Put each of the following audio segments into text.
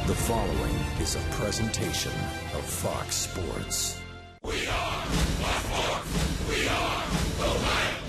The following is a presentation of Fox Sports. We are Fox. We are the Lions.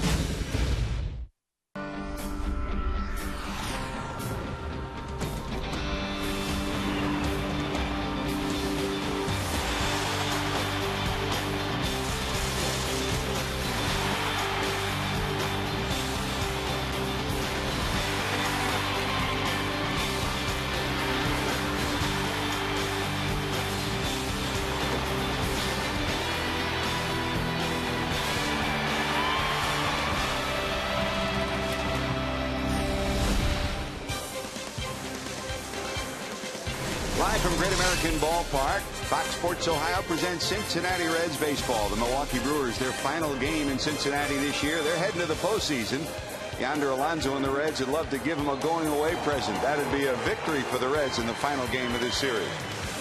Live from Great American Ballpark, Fox Sports Ohio presents Cincinnati Reds baseball. The Milwaukee Brewers, their final game in Cincinnati this year. They're heading to the postseason. Yonder Alonso and the Reds would love to give them a going-away present. That'd be a victory for the Reds in the final game of this series.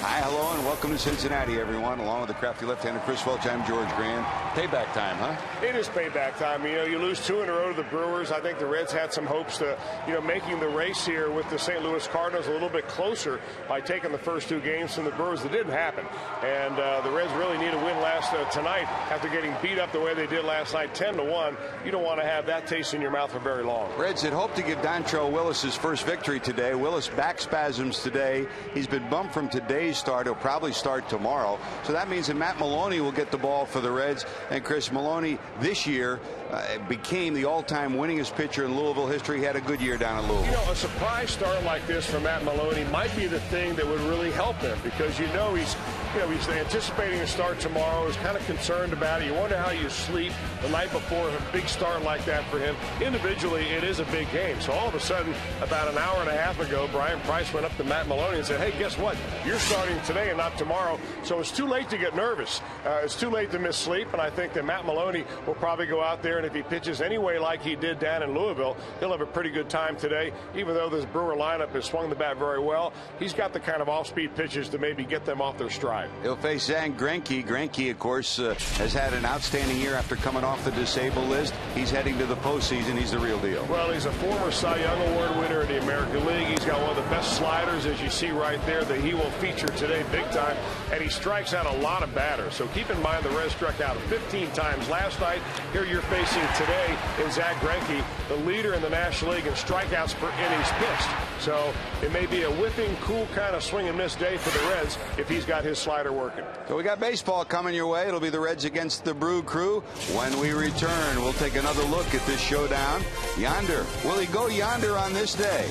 Hi, hello, and welcome to Cincinnati, everyone. Along with the crafty left-hander Chris Welch, I'm George Grand. Payback time, huh? It is payback time. You know, you lose 2 in a row to the Brewers. I think the Reds had some hopes to, making the race here with the St. Louis Cardinals a little bit closer by taking the first 2 games from the Brewers. It didn't happen. And the Reds really need a win tonight after getting beat up the way they did last night, 10-1. You don't want to have that taste in your mouth for very long. Reds had hoped to give Dontrelle Willis his first victory today. Willis back spasms today. He's been bumped from today's start. He'll probably start tomorrow. So that means that Matt Maloney will get the ball for the Reds. And Chris Maloney this year became the all-time winningest pitcher in Louisville history. He had a good year down in Louisville. You know, a surprise start like this for Matt Maloney might be the thing that would really help him, because he's anticipating a start tomorrow. He's kind of concerned about it. You wonder how you sleep the night before a big start like that for him. Individually, it is a big game. So all of a sudden, about an hour and a half ago, Brian Price went up to Matt Maloney and said, hey, guess what? You're starting today and not tomorrow. So it's too late to get nervous. It's too late to miss sleep. And I think that Matt Maloney will probably go out there, and if he pitches anyway like he did down in Louisville, he'll have a pretty good time today. Even though this Brewer lineup has swung the bat very well, he's got the kind of off-speed pitches to maybe get them off their stride. He'll face Zach Greinke. Greinke, of course, has had an outstanding year after coming off the disabled list. He's heading to the postseason. He's the real deal. Well, he's a former Cy Young Award winner in the American League. He's got one of the best sliders, as you see right there, that he will feature today big time. And he strikes out a lot of batters. So keep in mind the Reds struck out 15 times last night. Here you're facing today in Zach Greinke, the leader in the National League in strikeouts per innings pitched. So it may be a whipping, cool kind of swing and miss day for the Reds if he's got his slider working. So we got baseball coming your way. It'll be the Reds against the Brew Crew. When we return, we'll take another look at this showdown. Yonder, will he go yonder on this day?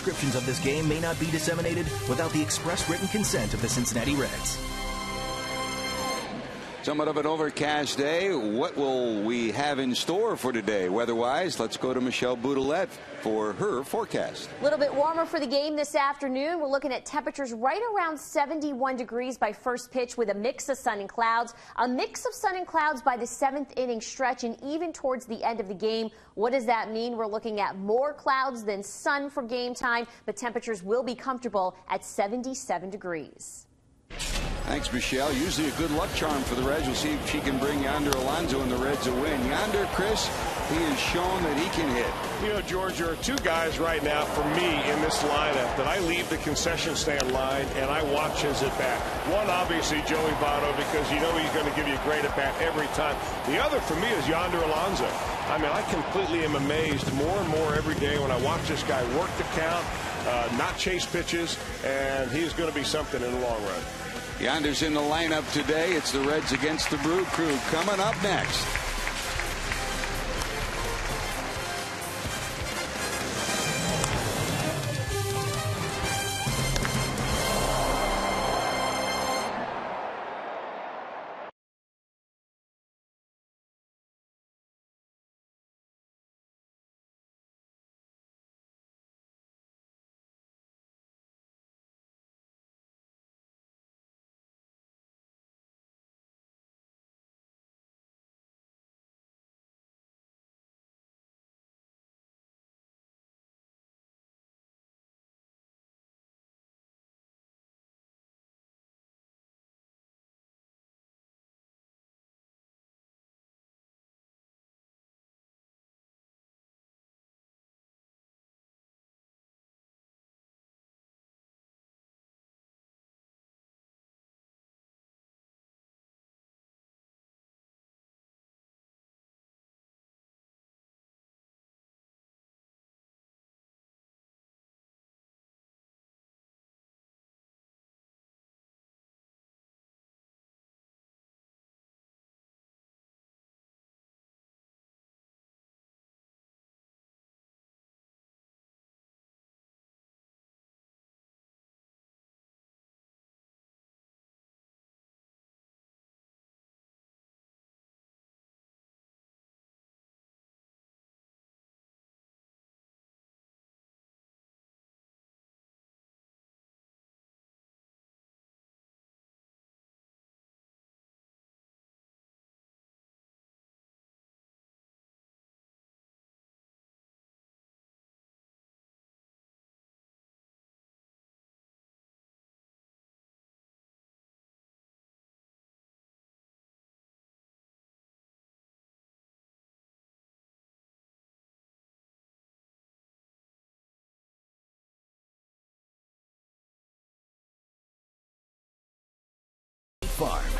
descriptions of this game may not be disseminated without the express written consent of the Cincinnati Reds. Somewhat of an overcast day. What will we have in store for today weather-wise? Let's go to Michelle Boudelet for her forecast. A little bit warmer for the game this afternoon. We're looking at temperatures right around 71 degrees by first pitch with a mix of sun and clouds. A mix of sun and clouds by the 7th inning stretch and even towards the end of the game. What does that mean? We're looking at more clouds than sun for game time, but temperatures will be comfortable at 77 degrees. Thanks, Michelle. Usually a good luck charm for the Reds. We'll see if she can bring Yonder Alonso and the Reds a win. Yonder, Chris, he has shown that he can hit. You know, George, there are two guys right now for me in this lineup that I leave the concession stand line and I watch his at-bat. One, obviously, Joey Votto, because you know he's going to give you a great at-bat every time. The other for me is Yonder Alonso. I mean, I completely am amazed more and more every day when I watch this guy work the count, not chase pitches, and he's going to be something in the long run. Yonder's in the lineup today. It's the Reds against the Brew Crew. Coming up next.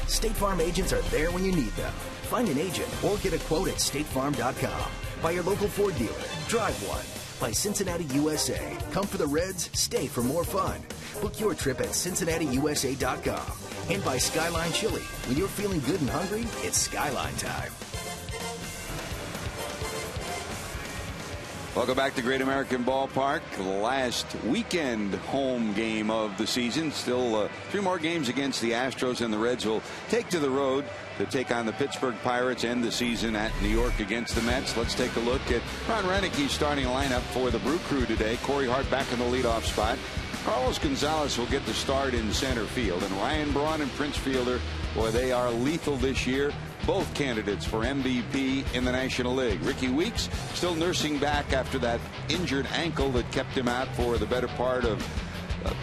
State Farm agents are there when you need them. Find an agent or get a quote at statefarm.com. By your local Ford dealer. Drive one. By Cincinnati USA. Come for the Reds, stay for more fun. Book your trip at cincinnatiusa.com. And by Skyline Chili. When you're feeling good and hungry, it's Skyline time. Welcome back to Great American Ballpark. The last weekend home game of the season. Still 3 more games against the Astros, and the Reds will take to the road to take on the Pittsburgh Pirates, end the season at New York against the Mets. Let's take a look at Ron Renicke's starting lineup for the Brew Crew today. Corey Hart back in the leadoff spot. Carlos Gonzalez will get the start in center field, and Ryan Braun and Prince Fielder, boy, they are lethal this year. Both candidates for MVP in the National League. Ricky Weeks still nursing back after that injured ankle that kept him out for the better part of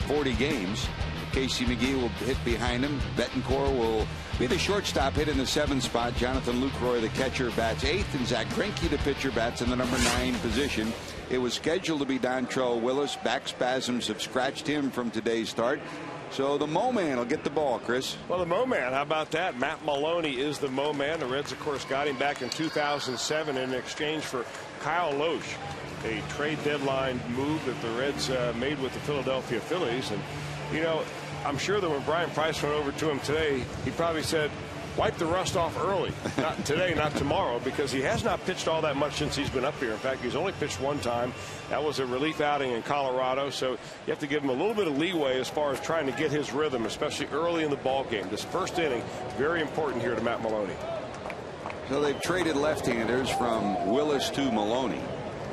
40 games. Casey McGee will hit behind him. Betancourt will be the shortstop, hit in the 7th spot. Jonathan Lucroy, the catcher, bats 8th, and Zach Greinke, the pitcher, bats in the number 9 position. It was scheduled to be Dontrell Willis. Back spasms have scratched him from today's start. So the Mo Man will get the ball, Chris. Well, the Mo Man, how about that? Matt Maloney is the Mo Man. The Reds, of course, got him back in 2007 in exchange for Kyle Loesch, a trade deadline move that the Reds made with the Philadelphia Phillies. And, you know, I'm sure that when Brian Price went over to him today, he probably said, wipe the rust off early. Not today, not tomorrow, because he has not pitched all that much since he's been up here. In fact, he's only pitched one time. That was a relief outing in Colorado. So you have to give him a little bit of leeway as far as trying to get his rhythm, especially early in the ball game. This first inning, very important here to Matt Maloney. So they've traded left-handers from Willis to Maloney.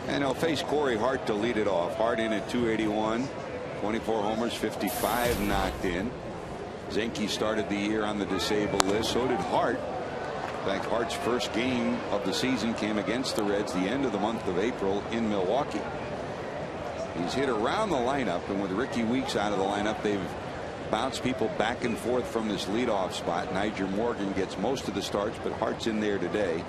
And he'll face Corey Hart to lead it off. Hart in at 281, 24 homers, 55 knocked in. Zenke started the year on the disabled list. So did Hart. In fact, Hart's first game of the season came against the Reds the end of the month of April in Milwaukee. He's hit around the lineup, and with Ricky Weeks out of the lineup, they've bounced people back and forth from this leadoff spot. Niger Morgan gets most of the starts, but Hart's in there today.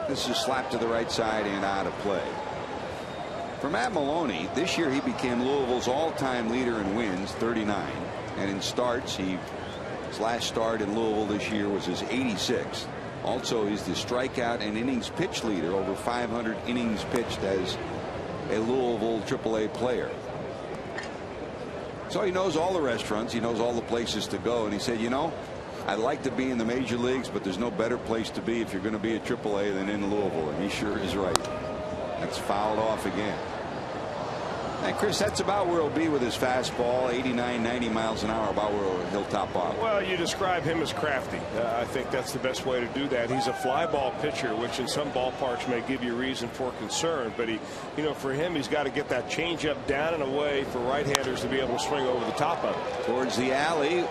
This is slapped to the right side and out of play. For Matt Maloney, this year he became Louisville's all-time leader in wins, 39, and in starts, his last start in Louisville this year was his 86th. Also, he's the strikeout and innings pitch leader, over 500 innings pitched as a Louisville AAA player. So he knows all the restaurants, he knows all the places to go, and he said, you know, I'd like to be in the major leagues, but there's no better place to be if you're going to be at AAA than in Louisville, and he sure is right. That's fouled off again. And Chris, that's about where he'll be with his fastball, 89, 90 miles an hour, about where he'll top off. Well, you describe him as crafty. I think that's the best way to do that. He's a fly ball pitcher, which in some ballparks may give you reason for concern. But for him, he's got to get that changeup down and away for right-handers to be able to swing over the top of it. Towards the alley.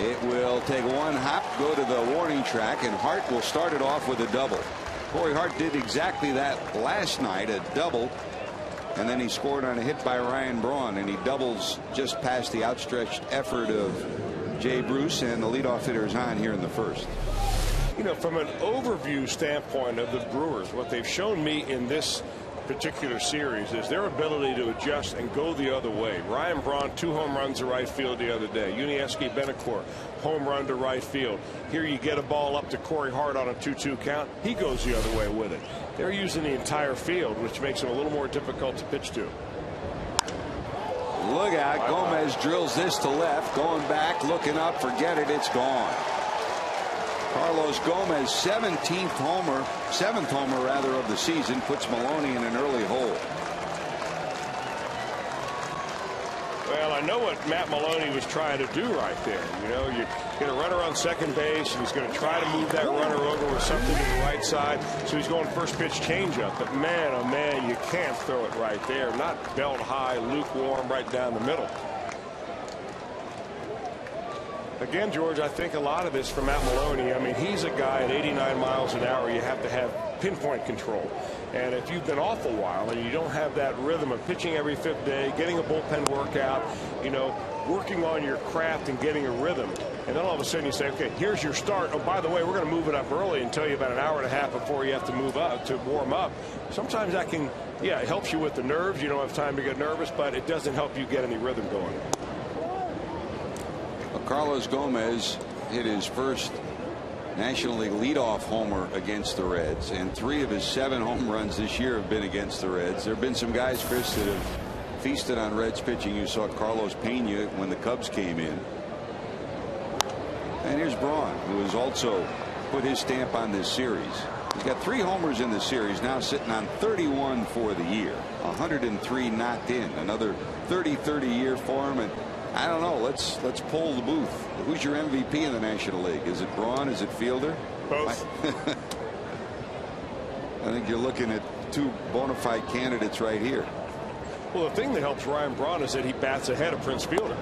It will take one hop, go to the warning track, and Hart will start it off with a double. Corey Hart did exactly that last night, a double, and then he scored on a hit by Ryan Braun, and he doubles just past the outstretched effort of Jay Bruce, and the leadoff hitter is on here in the first. From an overview standpoint of the Brewers, what they've shown me in this particular series is their ability to adjust and go the other way. Ryan Braun, 2 home runs to right field the other day. Yuniesky Betancourt, home run to right field. Here you get a ball up to Corey Hart on a 2-2 count. He goes the other way with it. They're using the entire field, which makes it a little more difficult to pitch to. Look out. Gomez drills this to left, going back, looking up, forget it, it's gone. Carlos Gomez, 7th homer rather of the season, puts Maloney in an early hole. Well, I know what Matt Maloney was trying to do right there. You get a runner on second base, and he's going to try to move that runner over with something to the right side. So he's going first pitch changeup. But man, oh man, you can't throw it right there. Not belt high, lukewarm, right down the middle. Again, George, I think a lot of this from Matt Maloney. I mean, he's a guy at 89 miles an hour. You have to have pinpoint control. And if you've been off a while and you don't have that rhythm of pitching every 5th day, getting a bullpen workout, working on your craft and getting a rhythm, and then all of a sudden you say, okay, here's your start. Oh, by the way, we're going to move it up early and tell you about an hour and a half before you have to move up to warm up. Sometimes that can, it helps you with the nerves. You don't have time to get nervous, but it doesn't help you get any rhythm going. Carlos Gomez hit his first National League leadoff homer against the Reds, and 3 of his 7 home runs this year have been against the Reds. There have been some guys, Chris, that have feasted on Reds pitching. You saw Carlos Pena when the Cubs came in. And here's Braun, who has also put his stamp on this series. He's got 3 homers in the series, now sitting on 31 for the year. 103 knocked in. Another 30-30 year for him. And I don't know. Let's poll the booth. Who's your MVP in the National League? Is it Braun? Is it Fielder? Both. I think you're looking at 2 bona fide candidates right here. Well, the thing that helps Ryan Braun is that he bats ahead of Prince Fielder.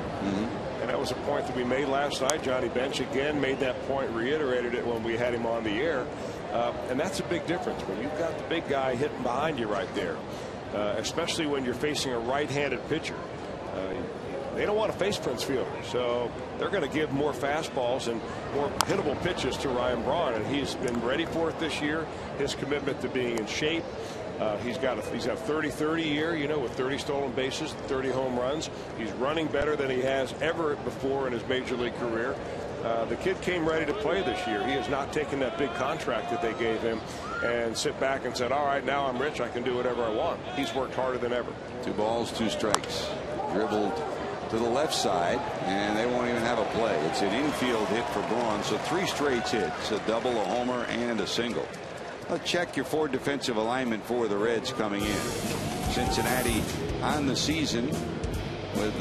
And that was a point that we made last night. Johnny Bench again made that point, reiterated it when we had him on the air. And that's a big difference when you've got the big guy hitting behind you right there, especially when you're facing a right-handed pitcher. They don't want to face Prince Fielder, so they're going to give more fastballs and more hittable pitches to Ryan Braun, and he's been ready for it this year. His commitment to being in shape. He's got a 30-30 year, with 30 stolen bases, 30 home runs. He's running better than he has ever before in his major league career. The kid came ready to play this year. He has not taken that big contract that they gave him and sit back and said, all right, now I'm rich, I can do whatever I want. He's worked harder than ever. 2 balls, 2 strikes. Dribbled to the left side, and they won't even have a play. It's an infield hit for Braun, so 3 straight hits, a double, a homer, and a single. Well, check your 4 defensive alignment for the Reds coming in. Cincinnati on the season with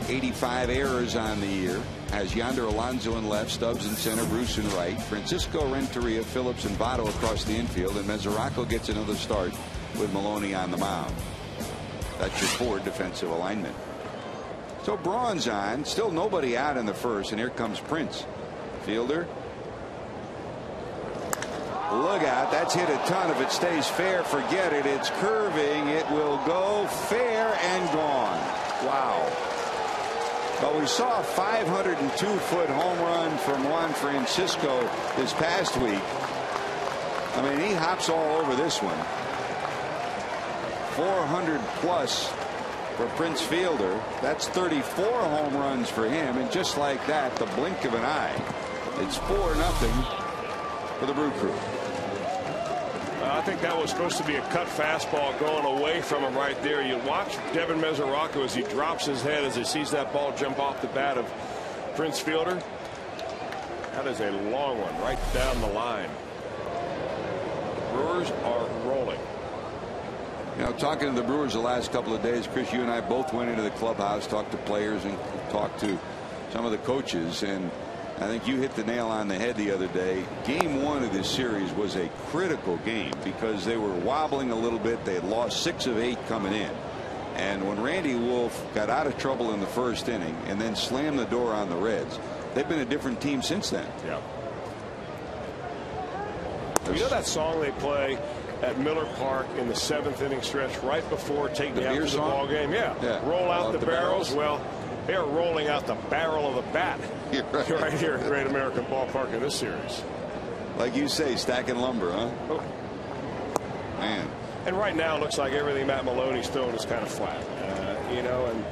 85 errors on the year. Has Yonder Alonso in left, Stubbs in center, Bruce in right, Francisco Renteria, Phillips, and Votto across the infield, and Mesoraco gets another start with Maloney on the mound. That's your 4 defensive alignment. So Braun's on, still nobody out in the first, and here comes Prince. Fielder. Look out, that's hit a ton. If it stays fair, forget it. It's curving. It will go fair and gone. Wow. But we saw a 502-foot home run from Juan Francisco this past week. I mean, he hops all over this one. 400 plus for Prince Fielder. That's 34 home runs for him, and just like that, the blink of an eye, it's 4-0 for the Brew Crew. I think that was supposed to be a cut fastball going away from him right there. You watch Devin Mesoraco as he drops his head as he sees that ball jump off the bat of Prince Fielder. That is a long one right down the line. Brewers are rolling. You know, talking to the Brewers the last couple of days, Chris, you and I both went into the clubhouse, talked to players, and talked to some of the coaches, and I think you hit the nail on the head the other day. Game 1 of this series was a critical game because they were wobbling a little bit. They had lost 6 of 8 coming in, and when Randy Wolf got out of trouble in the first inning and then slammed the door on the Reds, they've been a different team since then. Yeah. You know that song they play at Miller Park in the 7th inning stretch right before taking the after the ball game? Yeah. Roll out the barrels. Well, they're rolling out the barrel of the bat right here at Great American Ballpark in this series. Like you say, stacking lumber, huh? Oh. Man. And right now it looks like everything Matt Maloney's throwing is kind of flat. You know, and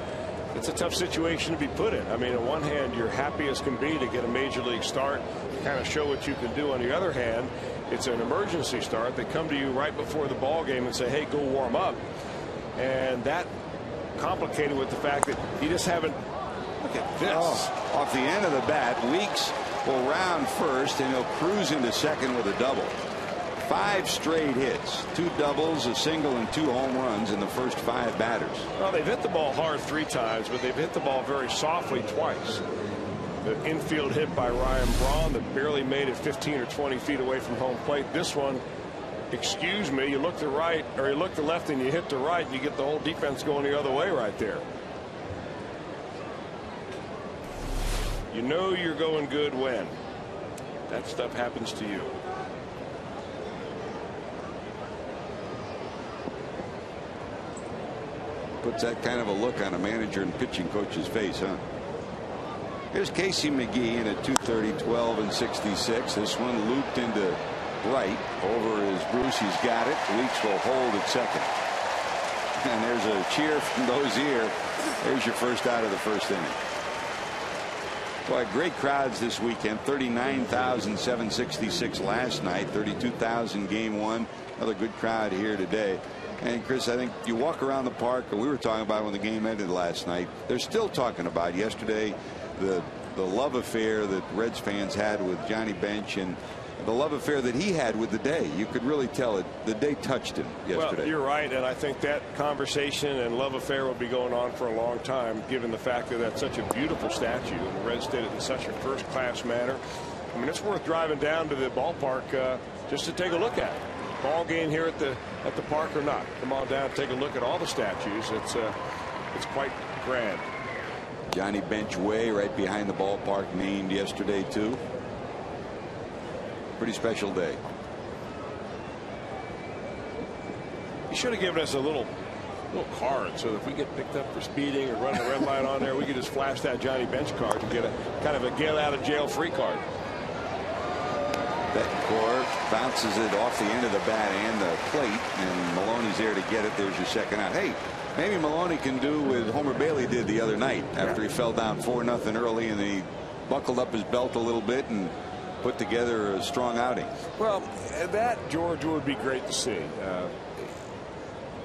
it's a tough situation to be put in. I mean, on one hand, you're happy as can be to get a major league start, kind of show what you can do. On the other hand, it's an emergency start. They come to you right before the ball game and say, hey, go warm up. And that complicated with the fact that you just haven't. Look at this. Off the end of the bat, Weeks will round first, and he'll cruise into second with a double. 5 straight hits, 2 doubles, a single, and 2 home runs in the first 5 batters. Well, they've hit the ball hard 3 times, but they've hit the ball very softly twice. The infield hit by Ryan Braun that barely made it 15 or 20 feet away from home plate. This one, excuse me, you look to right, or you look to left and you hit the right, and you get the whole defense going the other way right there. You know you're going good when that stuff happens to you. Puts that kind of a look on a manager and pitching coach's face, huh? Here's Casey McGee in at 230, 12 and 66. This one looped into right over as Bruce. He's got it. Weeks will hold at second. And there's a cheer from those here. There's your first out of the first inning. Boy, great crowds this weekend. 39,766 last night. 32,000 game 1. Another good crowd here today. And Chris, I think you walk around the park, and we were talking about when the game ended last night. They're still talking about yesterday the love affair that Reds fans had with Johnny Bench, and the love affair that he had with the day. You could really tell it. The day touched him yesterday. Well, you're right, and I think that conversation and love affair will be going on for a long time, given the fact that that's such a beautiful statue, and the Reds did it in such a first-class manner. I mean, it's worth driving down to the ballpark just to take a look at it. Ball game here at the park or not. Come on down, take a look at all the statues. It's quite grand. Johnny Bench Way right behind the ballpark, named yesterday too. Pretty special day. You should have given us a little card so that if we get picked up for speeding or running a red light on there, we could just flash that Johnny Bench card and get a kind of a get out of jail free card. Bettencourt bounces it off the end of the bat and the plate, and Maloney's there to get it. There's your second out. Hey, maybe Maloney can do what Homer Bailey did the other night after he fell down 4-0 early, and he buckled up his belt a little bit and put together a strong outing. Well, that, George, would be great to see.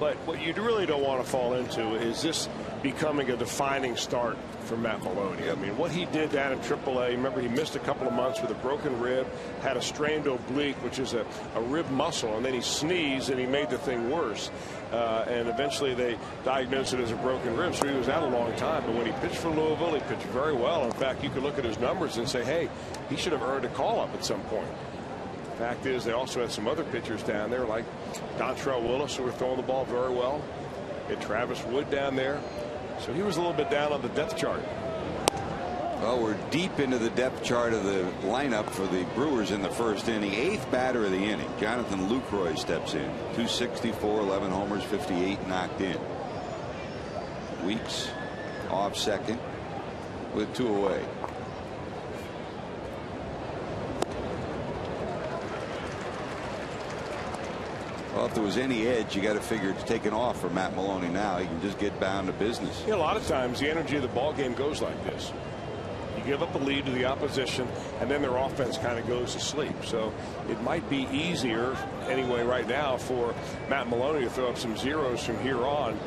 But what you really don't want to fall into is this becoming a defining start for Matt Maloney. I mean, what he did down in AAA, remember he missed a couple of months with a broken rib, had a strained oblique, which is a rib muscle, and then he sneezed and he made the thing worse. And eventually they diagnosed it as a broken rib, so he was out a long time. But when he pitched for Louisville, he pitched very well. In fact, you could look at his numbers and say, hey, he should have earned a call-up at some point. Fact is, they also had some other pitchers down there like Dontrell Willis, who were throwing the ball very well. They had Travis Wood down there. So he was a little bit down on the depth chart. Well, we're deep into the depth chart of the lineup for the Brewers in the first inning. 8th batter of the inning. Jonathan Lucroy steps in. 264, 11 homers, 58 knocked in. Weeks off second with 2 away. Well, if there was any edge, you got to figure it's taken off for Matt Maloney now. He can just get down to business. A lot of times the energy of the ball game goes like this. You give up a lead to the opposition, and then their offense kind of goes to sleep. So it might be easier anyway right now for Matt Maloney to throw up some zeros from here on,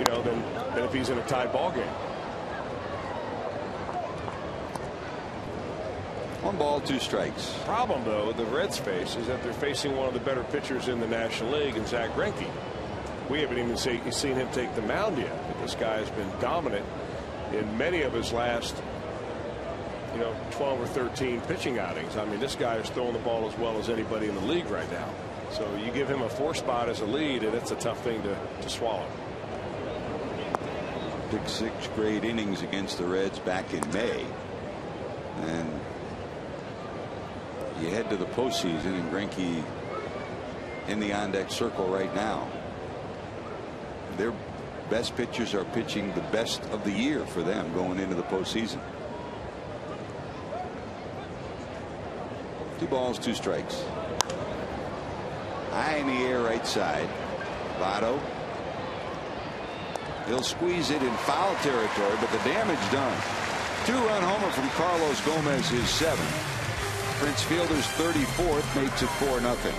you know, than if he's in a tied ball game. 1 ball, 2 strikes. Problem, though, the Reds face is that they're facing one of the better pitchers in the National League, in Zach Greinke. We haven't even seen him take the mound yet, but this guy has been dominant in many of his last, 12 or 13 pitching outings. I mean, this guy is throwing the ball as well as anybody in the league right now. So you give him a 4 spot as a lead, and it's a tough thing to swallow. Took 6 great innings against the Reds back in May. And you head to the postseason, and Greinke in the on-deck circle right now. Their best pitchers are pitching the best of the year for them going into the postseason. 2 balls, 2 strikes. High in the air right side. Votto. He'll squeeze it in foul territory, but the damage done. 2-run homer from Carlos Gomez, his 7th. Prince Fielder's 34th makes it 4-0.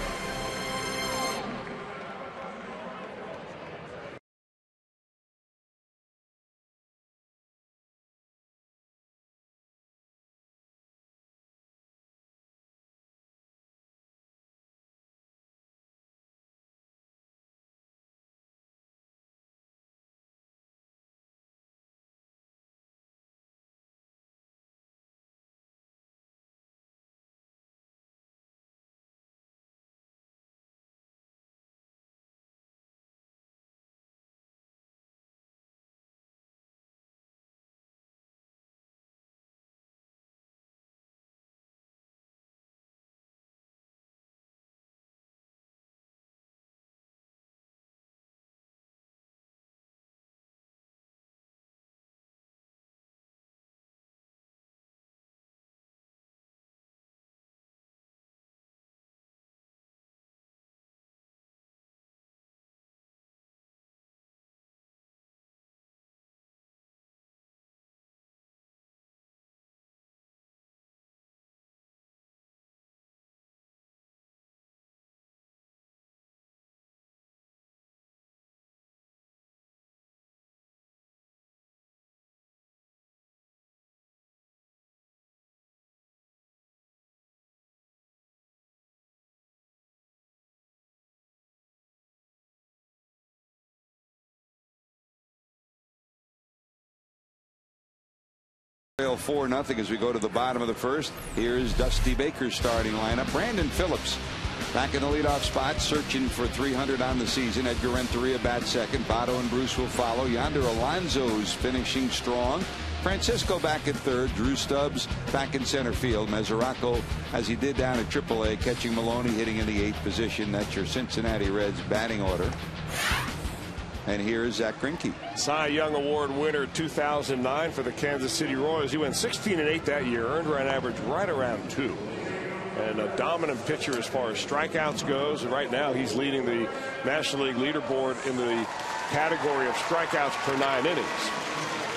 Trail 4-0 as we go to the bottom of the first. Here's Dusty Baker's starting lineup. Brandon Phillips back in the leadoff spot, searching for 300 on the season. Edgar Renteria bats second. Votto and Bruce will follow. Yonder Alonso's finishing strong. Francisco back at third. Drew Stubbs back in center field. Mesoraco, as he did down at AAA, catching Maloney, hitting in the 8th position. That's your Cincinnati Reds batting order. And here's Zach Greinke. Cy Young Award winner 2009 for the Kansas City Royals. He went 16-8 that year, earned run average right around 2. And a dominant pitcher as far as strikeouts goes. And right now he's leading the National League leaderboard in the category of strikeouts per 9 innings.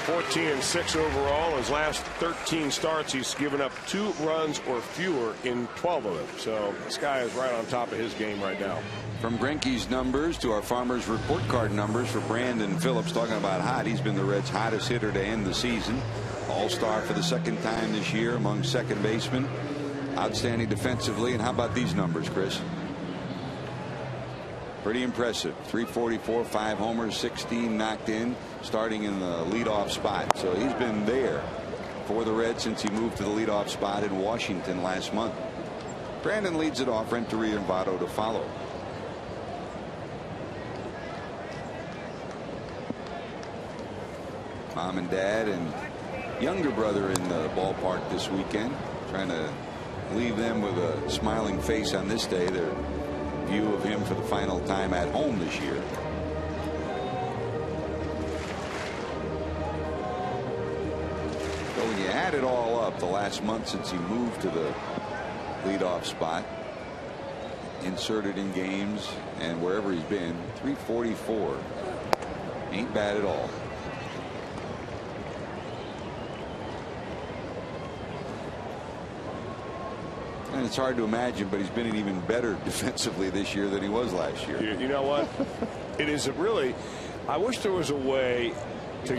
14-6 overall. His last 13 starts, he's given up 2 runs or fewer in 12 of them. So this guy is right on top of his game right now. From Greinke's numbers to our Farmers Report Card numbers for Brandon Phillips, talking about hot. He's been the Reds' hottest hitter to end the season. All-star for the 2nd time this year among second basemen. Outstanding defensively. And how about these numbers, Chris? Pretty impressive. 344, 5 homers, 16 knocked in, starting in the leadoff spot. So he's been there for the Reds since he moved to the leadoff spot in Washington last month. Brandon leads it off. Renteria and Votto to follow. Mom and dad and younger brother in the ballpark this weekend, trying to leave them with a smiling face on this day. Their view of him for the final time at home this year. So when you add it all up, the last month since he moved to the leadoff spot, inserted in games and wherever he's been, 344. Ain't bad at all. And it's hard to imagine, but he's been even better defensively this year than he was last year. You know what? It is really, I wish there was a way to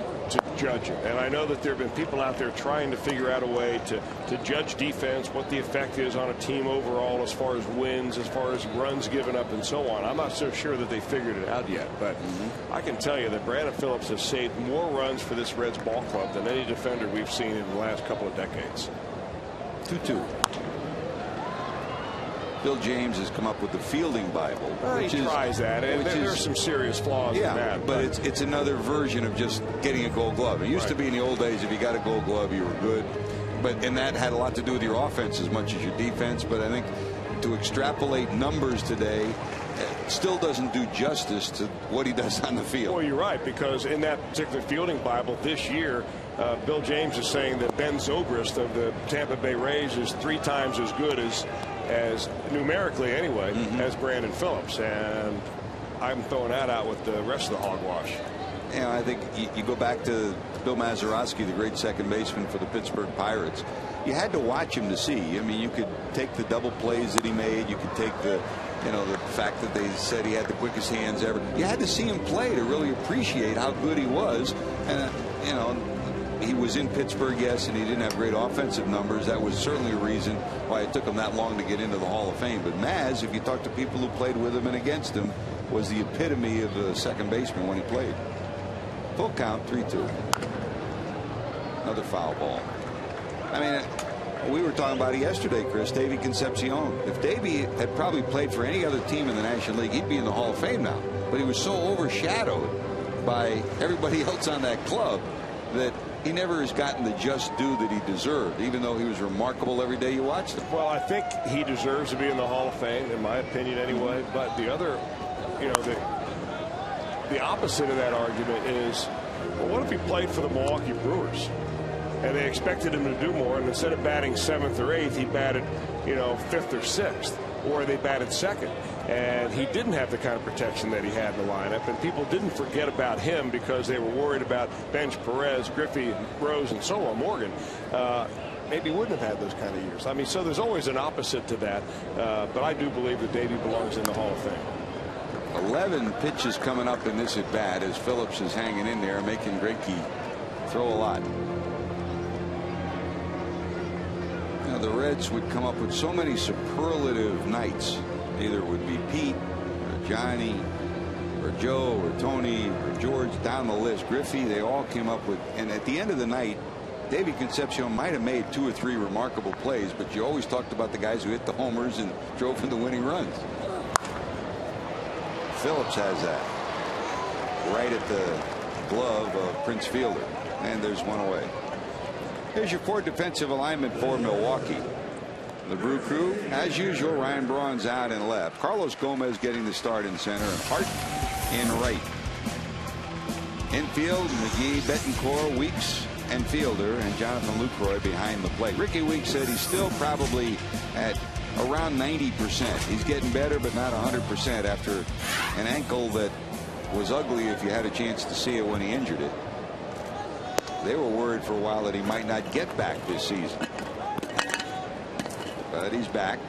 judge it. And I know that there have been people out there trying to figure out a way to judge defense, what the effect is on a team overall as far as wins, as far as runs given up and so on. I'm not so sure that they figured it out yet, but I can tell you that Brandon Phillips has saved more runs for this Reds ball club than any defender we've seen in the last couple of decades. 2-2. Bill James has come up with the fielding Bible. He tries that, and there's some serious flaws in that. But it's another version of just getting a Gold Glove. It used to be in the old days, if you got a Gold Glove, you were good. And that had a lot to do with your offense as much as your defense. But I think to extrapolate numbers today still doesn't do justice to what he does on the field. Well, you're right, because in that particular fielding Bible this year, Bill James is saying that Ben Zobrist of the Tampa Bay Rays is 3 times as good as numerically anyway as Brandon Phillips, and I'm throwing that out with the rest of the hogwash. You know, I think you go back to Bill Mazeroski, the great second baseman for the Pittsburgh Pirates. You had to watch him to see. I mean, you could take the double plays that he made. You could take the fact that they said he had the quickest hands ever. You had to see him play to really appreciate how good he was. And he was in Pittsburgh, yes, and he didn't have great offensive numbers. That was certainly a reason why it took him that long to get into the Hall of Fame. But Maz, if you talk to people who played with him and against him, was the epitome of a second baseman when he played. Full count, 3-2. Another foul ball. I mean, we were talking about it yesterday, Chris. Davey Concepcion. If Davey had probably played for any other team in the National League, he'd be in the Hall of Fame now. But he was so overshadowed by everybody else on that club that he never has gotten the just due that he deserved, even though he was remarkable every day you watched him. Well, I think he deserves to be in the Hall of Fame, in my opinion anyway. But the other, the opposite of that argument is, well, what if he played for the Milwaukee Brewers and they expected him to do more, and instead of batting 7th or 8th, he batted, 5th or 6th, or they batted 2nd. And he didn't have the kind of protection that he had in the lineup, and people didn't forget about him because they were worried about Bench, Perez, Griffey, Rose, and so on. Morgan maybe wouldn't have had those kind of years. I mean, so there's always an opposite to that, but I do believe that Davey belongs in the Hall of Fame. 11 pitches coming up in this at bat as Phillips is hanging in there, making Greinke throw a lot. The Reds would come up with so many superlative nights. Either it would be Pete or Johnny or Joe or Tony or George, down the list. Griffey, they all came up with, and at the end of the night, Davey Concepcion might have made 2 or 3 remarkable plays, but you always talked about the guys who hit the homers and drove in the winning runs. Phillips has that right at the glove of Prince Fielder, and there's one away. Here's your 4 defensive alignment for Milwaukee. The Brew Crew, as usual, Ryan Braun's out in left. Carlos Gomez getting the start in center, and Hart in right. Infield, McGee, Betancourt, Weeks, and Fielder, and Jonathan Lucroy behind the plate. Ricky Weeks said he's still probably at around 90%. He's getting better, but not 100% after an ankle that was ugly if you had a chance to see it when he injured it. They were worried for a while that he might not get back this season. But he's back.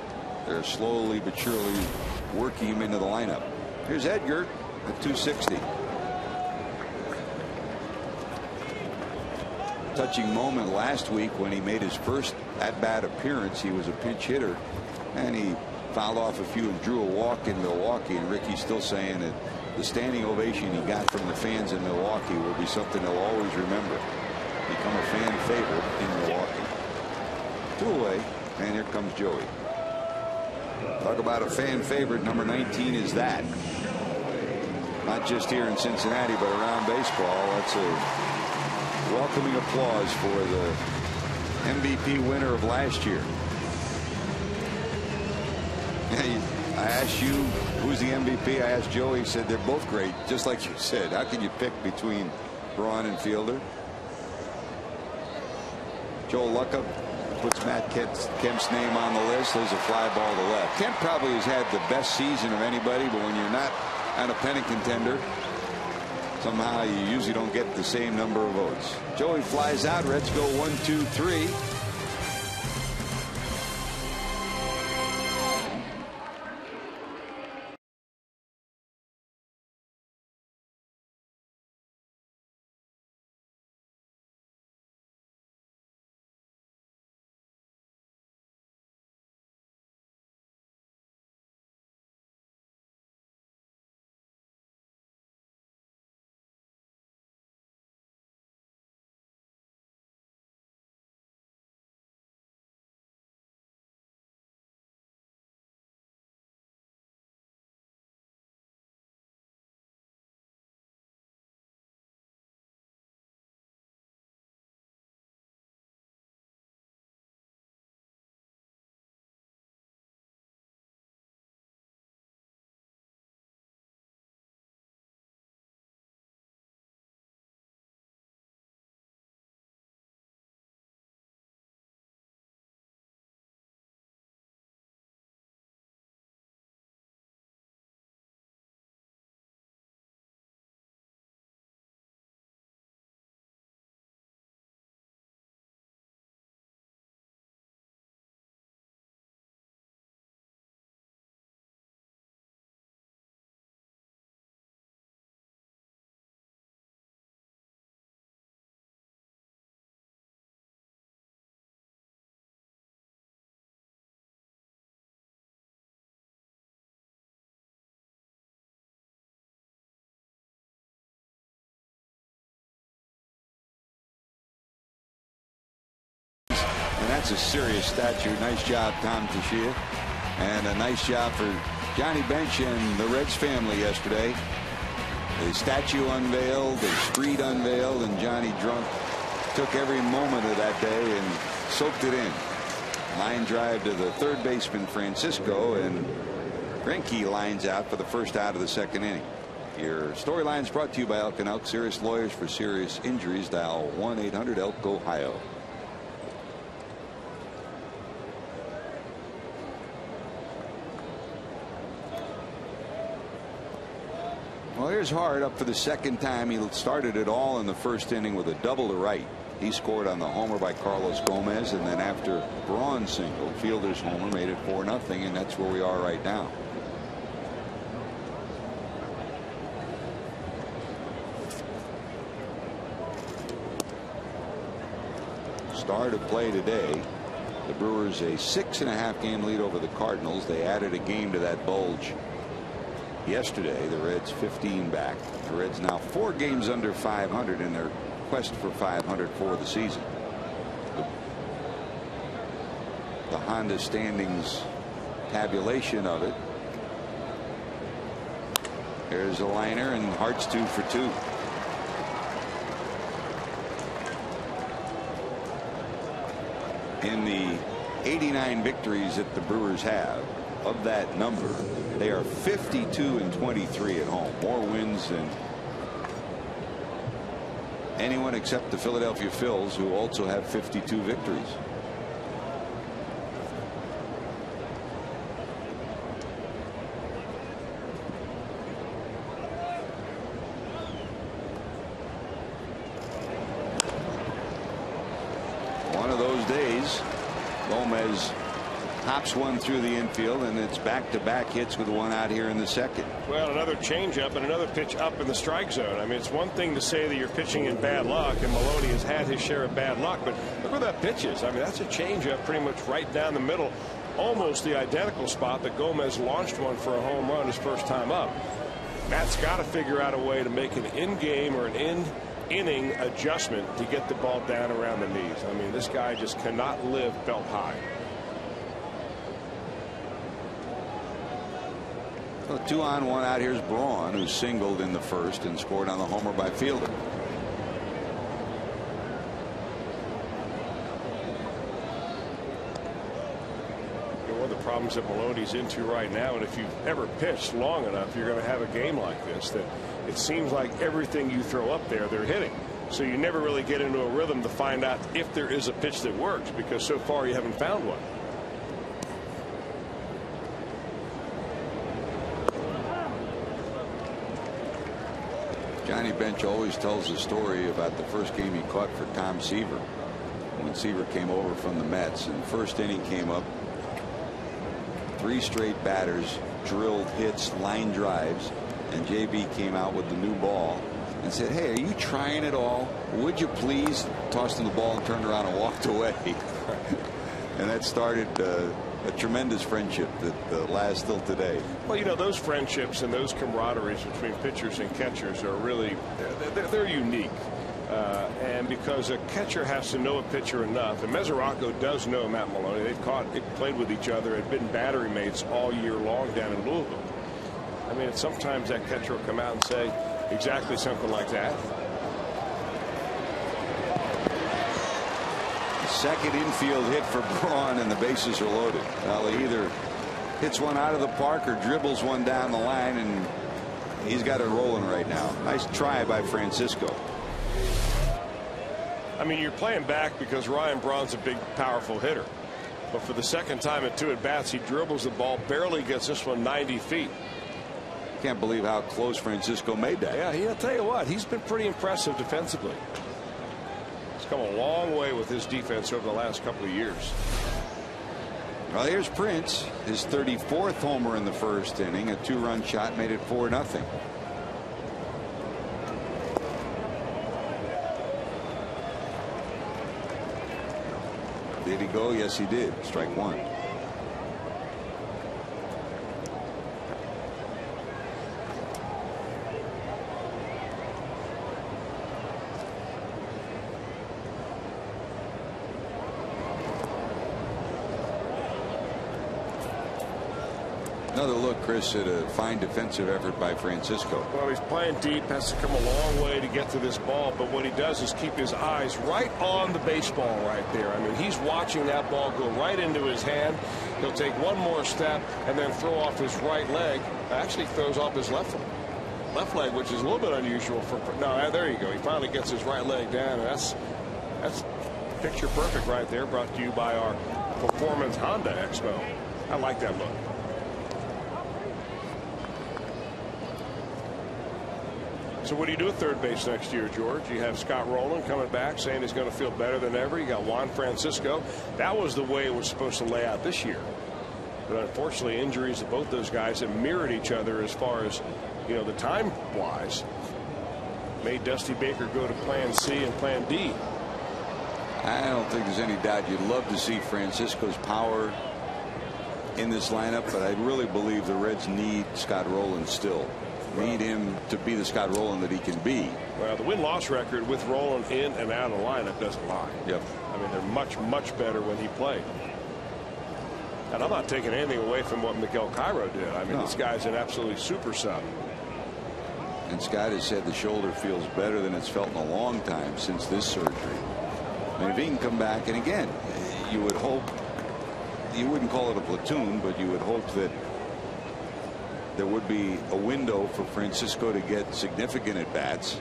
They're slowly but surely working him into the lineup. Here's Edgar at 260. Touching moment last week when he made his first at-bat appearance. He was a pinch hitter, and he fouled off a few and drew a walk in Milwaukee. And Ricky's still saying that the standing ovation he got from the fans in Milwaukee will be something they'll always remember. Become a fan favorite in Milwaukee. 2 away, and here comes Joey. Talk about a fan favorite. Number 19 is that. Not just here in Cincinnati, but around baseball. That's a welcoming applause for the MVP winner of last year. I asked you who's the MVP. I asked Joey. He said they're both great, just like you said. How can you pick between Braun and Fielder? Joel Lucka puts Matt Kemp's name on the list. There's a fly ball to left. Kemp probably has had the best season of anybody, but when you're not on a pennant contender, somehow you usually don't get the same number of votes. Joey flies out. Reds go 1-2-3. And that's a serious statue. Nice job, Tom Teixeira. And a nice job for Johnny Bench and the Reds family yesterday. The statue unveiled, the street unveiled, and Johnny Drunk took every moment of that day and soaked it in. Line drive to the third baseman, Francisco, and Greinke lines out for the first out of the second inning. Your storyline is brought to you by Elk & Elk. Serious lawyers for serious injuries. Dial 1-800-ELK-OHIO. Well, here's Hart up for the second time. He started it all in the first inning with a double to right. He scored on the homer by Carlos Gomez, and then after Braun singled, Fielder's homer made it 4-0, and that's where we are right now. Start of play today. The Brewers a 6.5 game lead over the Cardinals. They added a game to that bulge yesterday. The Reds 15 back. The Reds now 4 games under 500 in their quest for 500 for the season. The Honda standings tabulation of it. There's a liner, and Hart's 2 for 2. In the 89 victories that the Brewers have, of that number, they are 52-23 at home. More wins than anyone except the Philadelphia Phils, who also have 52 victories. of those days. Gomez hops one through the infield, and it's back-to-back hits with one out here in the second. Well, another changeup and another pitch up in the strike zone. I mean, it's one thing to say that you're pitching in bad luck, and Maloney has had his share of bad luck, but look where that pitch is. I mean, that's a changeup pretty much right down the middle, almost the identical spot that Gomez launched one for a home run his first time up. Matt's got to figure out a way to make an in-game or an inning adjustment to get the ball down around the knees. I mean, this guy just cannot live belt high. So 2 on, 1 out. Here's Braun, who singled in the first and scored on the homer by Fielder. One of the problems that Maloney's into right now, and if you've ever pitched long enough, you're going to have a game like this, that it seems like everything you throw up there, they're hitting. So you never really get into a rhythm to find out if there is a pitch that works, because so far you haven't found one. Johnny Bench always tells the story about the first game he caught for Tom Seaver, when Seaver came over from the Mets, and the first inning came up. 3 straight batters drilled hits, line drives, and JB came out with the new ball and said, "Hey, are you trying it all? Would you please?" Tossed him the ball and turned around and walked away. And that started a tremendous friendship that lasts till today. Well, you know, those friendships and those camaraderies between pitchers and catchers are really, they're unique. And because a catcher has to know a pitcher enough, and Mesoraco does know Matt Maloney. They've played with each other and been battery mates all year long down in Louisville. I mean, sometimes that catcher will come out and say exactly something like that. Second infield hit for Braun, and the bases are loaded. Well, he either hits one out of the park or dribbles one down the line, and he's got it rolling right now. Nice try by Francisco. I mean, you're playing back because Ryan Braun's a big, powerful hitter. But for the second time at 2 at-bats, he dribbles the ball, barely gets this one 90 feet. Can't believe how close Francisco made that. Yeah, I'll tell you what, he's been pretty impressive defensively. He's come a long way with his defense over the last couple of years. Well, here's Prince. His 34th homer in the first inning. A 2-run shot made it 4-0. Did he go? Yes, he did. Strike 1. Another look, Chris, at a fine defensive effort by Francisco. Well, he's playing deep, has to come a long way to get to this ball, but what he does is keep his eyes right on the baseball right there. I mean, he's watching that ball go right into his hand. He'll take one more step and then throw off his right leg. Actually throws off his left leg, which is a little bit unusual for. No, there you go. He finally gets his right leg down, and that's picture perfect right there. Brought to you by our Performance Honda Expo. I like that look. So what do you do at third base next year, George? You have Scott Rowland coming back saying he's going to feel better than ever. You got Juan Francisco. That was the way it was supposed to lay out this year. But unfortunately, injuries to both those guys have mirrored each other as far as, you know, the time-wise. Made Dusty Baker go to plan C and plan D. I don't think there's any doubt you'd love to see Francisco's power in this lineup, but I really believe the Reds need Scott Rowland still. Need him to be the Scott Rowland that he can be. Well, the win-loss record with Rowland in and out of the lineup doesn't lie. Yep. I mean, they're much, much better when he played. And I'm not taking anything away from what Miguel Cairo did. I mean, this guy's an absolutely super sub. And Scott has said the shoulder feels better than it's felt in a long time since this surgery. And if he can come back, and again, you would hope, you wouldn't call it a platoon, but you would hope that there would be a window for Francisco to get significant at bats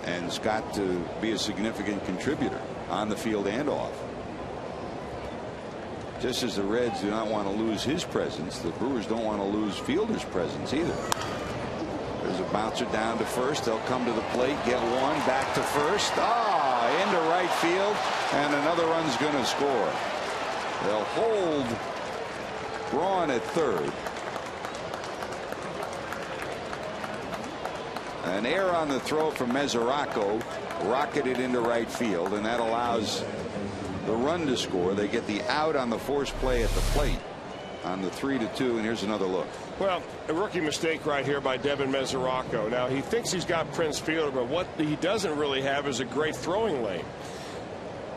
and Scott to be a significant contributor on the field and off. Just as the Reds do not want to lose his presence, the Brewers don't want to lose Fielder's presence either. There's a bouncer down to first. They'll come to the plate, get one, back to first. into right field, and another run's going to score. They'll hold Braun at third. An error on the throw from Mesoraco rocketed into right field, and that allows the run to score. They get the out on the force play at the plate on the 3-2, and here's another look. Well, a rookie mistake right here by Devin Mesoraco. Now, he thinks he's got Prince Fielder, but what he doesn't really have is a great throwing lane.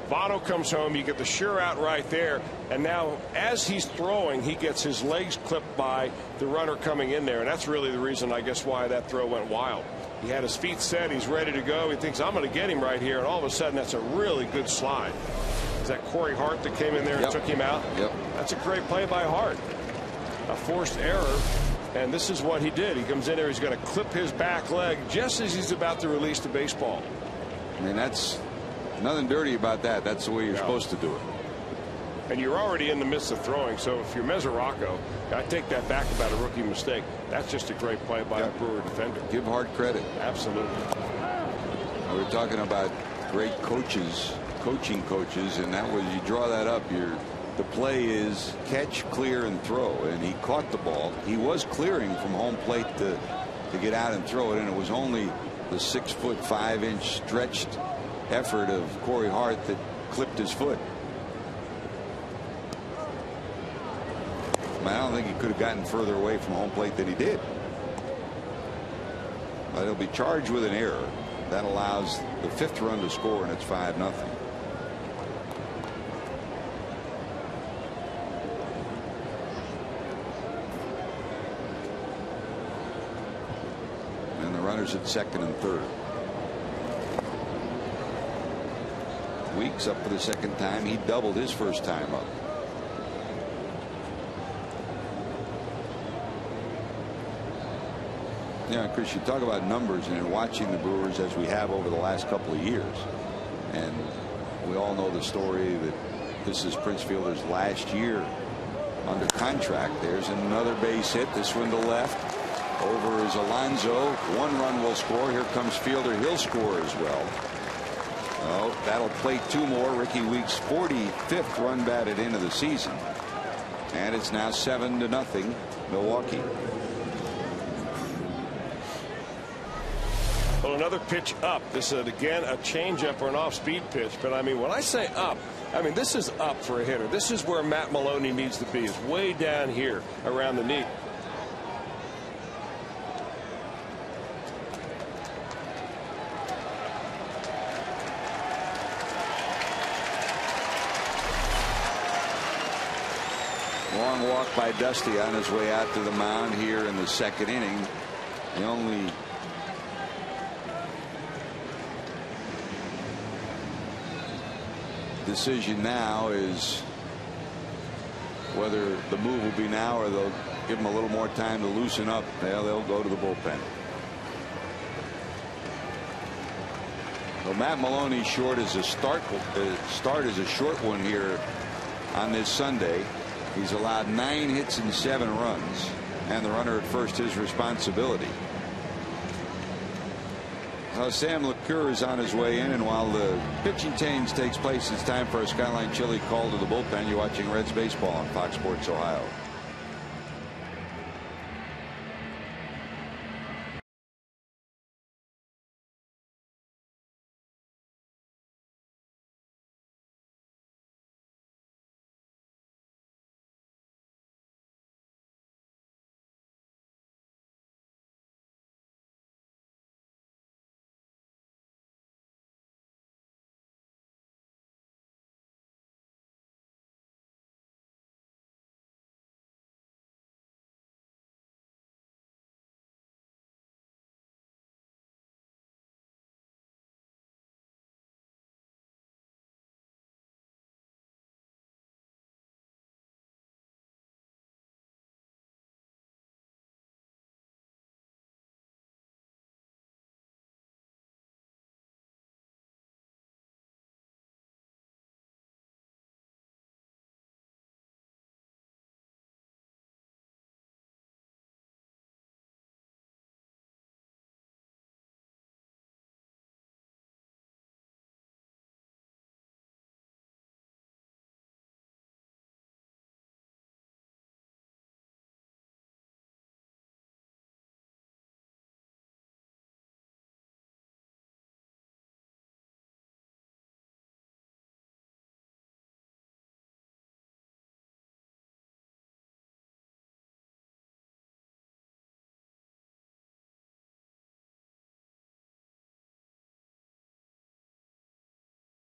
Votto comes home, you get the sure out right there, and now as he's throwing, he gets his legs clipped by the runner coming in there, and that's really the reason, I guess, why that throw went wild. He had his feet set, he's ready to go, he thinks, I'm going to get him right here, and all of a sudden that's a really good slide. Is that Corey Hart that came in there and took him out? Yep. That's a great play by Hart. A forced error, and this is what he did. He comes in there, he's going to clip his back leg just as he's about to release the baseball. I mean, that's nothing dirty about that. That's the way you're supposed to do it. And you're already in the midst of throwing, so if you're Mesoraco, I take that back about a rookie mistake. That's just a great play by a Brewer defender. Give Hart credit. Absolutely. We're talking about great coaches, coaching coaches, and that was, you draw that up, the play is catch, clear, and throw, and he caught the ball. He was clearing from home plate to get out and throw it, and it was only the 6'5" stretched effort of Corey Hart that clipped his foot. I don't think he could have gotten further away from home plate than he did. But he'll be charged with an error. That allows the 5th run to score, and it's 5-0. And the runners at second and third. Weeks up for the second time. He doubled his first time up. Yeah, Chris, you talk about numbers and watching the Brewers as we have over the last couple of years. And we all know the story that this is Prince Fielder's last year under contract. There's another base hit. This one to left. Over is Alonso. 1 run will score. Here comes Fielder. He'll score as well. Oh, that'll plate 2 more. Ricky Weeks' 45th run batted into the season. And it's now 7-0 Milwaukee. Well, another pitch up. This is, again, a changeup or an off-speed pitch. But, I mean, when I say up, I mean, this is up for a hitter. This is where Matt Maloney needs to be. It's way down here around the knee. Long walk by Dusty on his way out to the mound here in the 2nd inning. The only decision now is whether the move will be now or they'll give him a little more time to loosen up. They'll go to the bullpen. Well, Matt Maloney's start is a short one here on this Sunday. He's allowed 9 hits and 7 runs, and the runner at first his responsibility. Sam LeCure is on his way in, and while the pitching change takes place, it's time for a Skyline Chili call to the bullpen. You're watching Reds baseball on Fox Sports Ohio.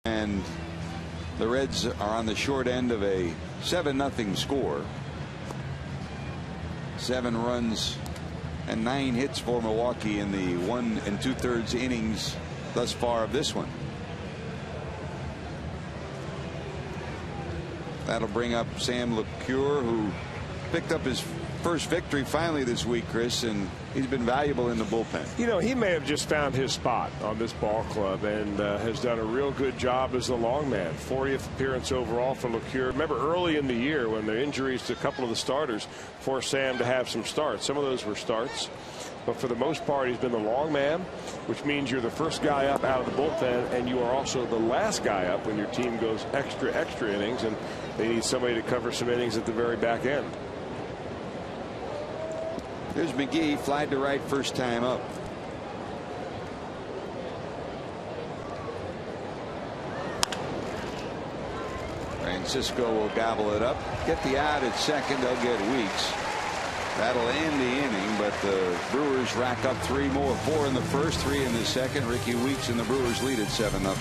And the Reds are on the short end of a 7-0 score. 7 runs and 9 hits for Milwaukee in the 1 2/3 innings thus far of this one. That'll bring up Sam LeCure, who picked up his first victory finally this week, Chris, and he's been valuable in the bullpen. You know, he may have just found his spot on this ball club and has done a real good job as the long man. 40th appearance overall for LeCure. Remember early in the year when the injuries to a couple of the starters forced Sam to have some starts. Some of those were starts. But for the most part, he's been the long man, which means you're the first guy up out of the bullpen, and you are also the last guy up when your team goes extra innings, and they need somebody to cover some innings at the very back end. There's McGee, flied to right first time up. Francisco will gobble it up, get the out at second. They'll get Weeks. That'll end the inning, but the Brewers rack up 3 more. 4 in the first, 3 in the second. Ricky Weeks and the Brewers lead at 7-0.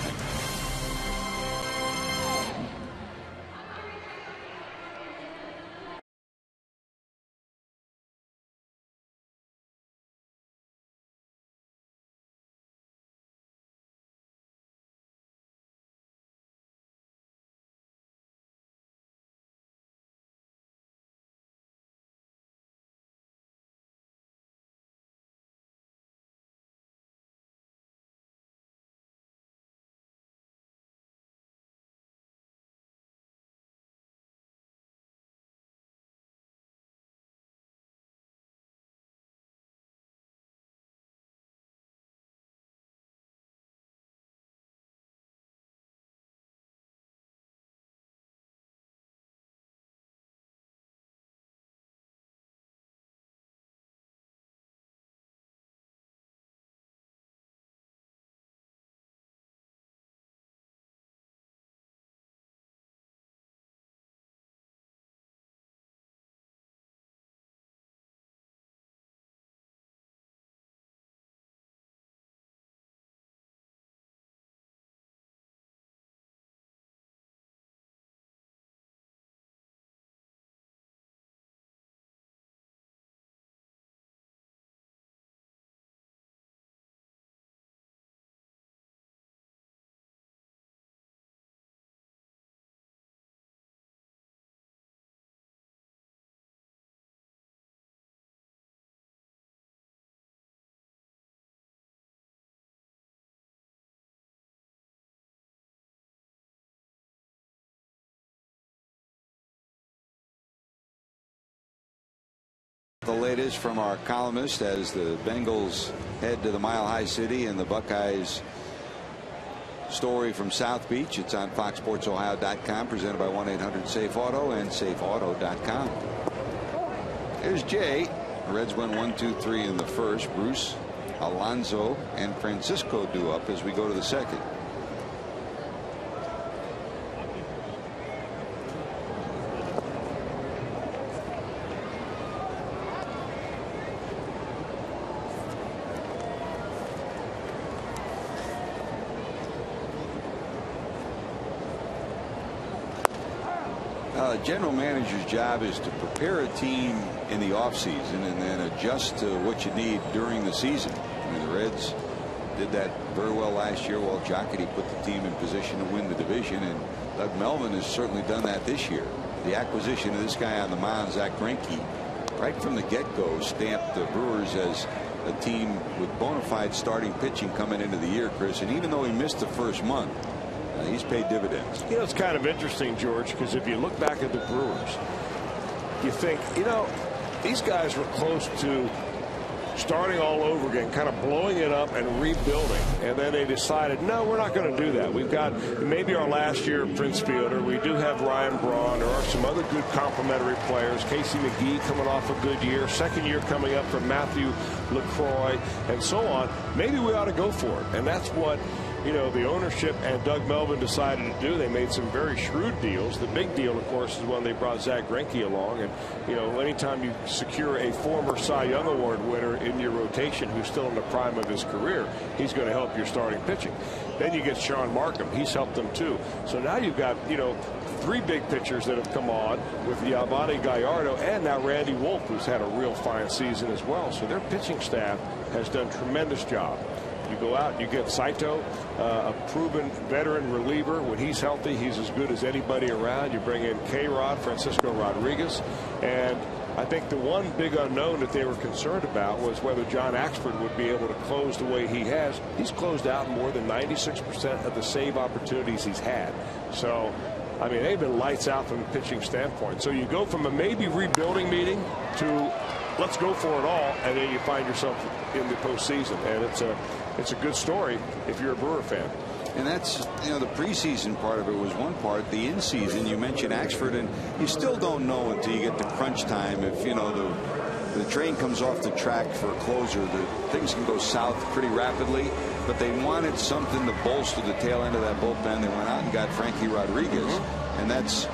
The latest from our columnist as the Bengals head to the Mile High City and the Buckeyes story from South Beach. It's on FoxSportsOhio.com, presented by 1-800-SAFE-AUTO and SafeAuto.com. Here's Jay. The Reds win 1-2-3 in the first. Bruce, Alonso, and Francisco due up as we go to the second. General manager's job is to prepare a team in the offseason and then adjust to what you need during the season. I mean, the Reds did that very well last year while Jocketty put the team in position to win the division, and Doug Melvin has certainly done that this year. The acquisition of this guy on the mound, Zach Greinke, right from the get-go stamped the Brewers as a team with bona fide starting pitching coming into the year, Chris, and even though he missed the first month, he's paid dividends. You know, it's kind of interesting, George, because if you look back at the Brewers, you think, you know, these guys were close to starting all over again, kind of blowing it up and rebuilding. And then they decided, no, we're not going to do that. We've got maybe our last year of Prince Fielder. We do have Ryan Braun. There are some other good complementary players. Casey McGee coming off a good year. Second year coming up from Matthew LaCroix and so on. Maybe we ought to go for it. And that's what you know, the ownership and Doug Melvin decided to do. They made some very shrewd deals. The big deal, of course, is when they brought Zach Greinke along. And, you know, anytime you secure a former Cy Young Award winner in your rotation who's still in the prime of his career, he's going to help your starting pitching. Then you get Sean Markham. He's helped them, too. So now you've got, you know, 3 big pitchers that have come on with Yavani Gallardo and now Randy Wolf, who's had a real fine season as well. So their pitching staff has done a tremendous job. You go out and you get Saito, a proven veteran reliever. When he's healthy, he's as good as anybody around. You bring in K-Rod, Francisco Rodriguez, and I think the one big unknown that they were concerned about was whether John Axford would be able to close the way he has. He's closed out more than 96% of the save opportunities he's had. So, I mean, they've been lights out from a pitching standpoint. So you go from a maybe rebuilding meeting to let's go for it all, and then you find yourself in the postseason. And it's a good story if you're a Brewer fan. And that's, you know, the preseason part of it was one part. The in-season, you mentioned Axford, and you still don't know until you get to crunch time if, you know, the train comes off the track for a closer. Things can go south pretty rapidly, but they wanted something to bolster the tail end of that bullpen. They went out and got Frankie Rodriguez, and that's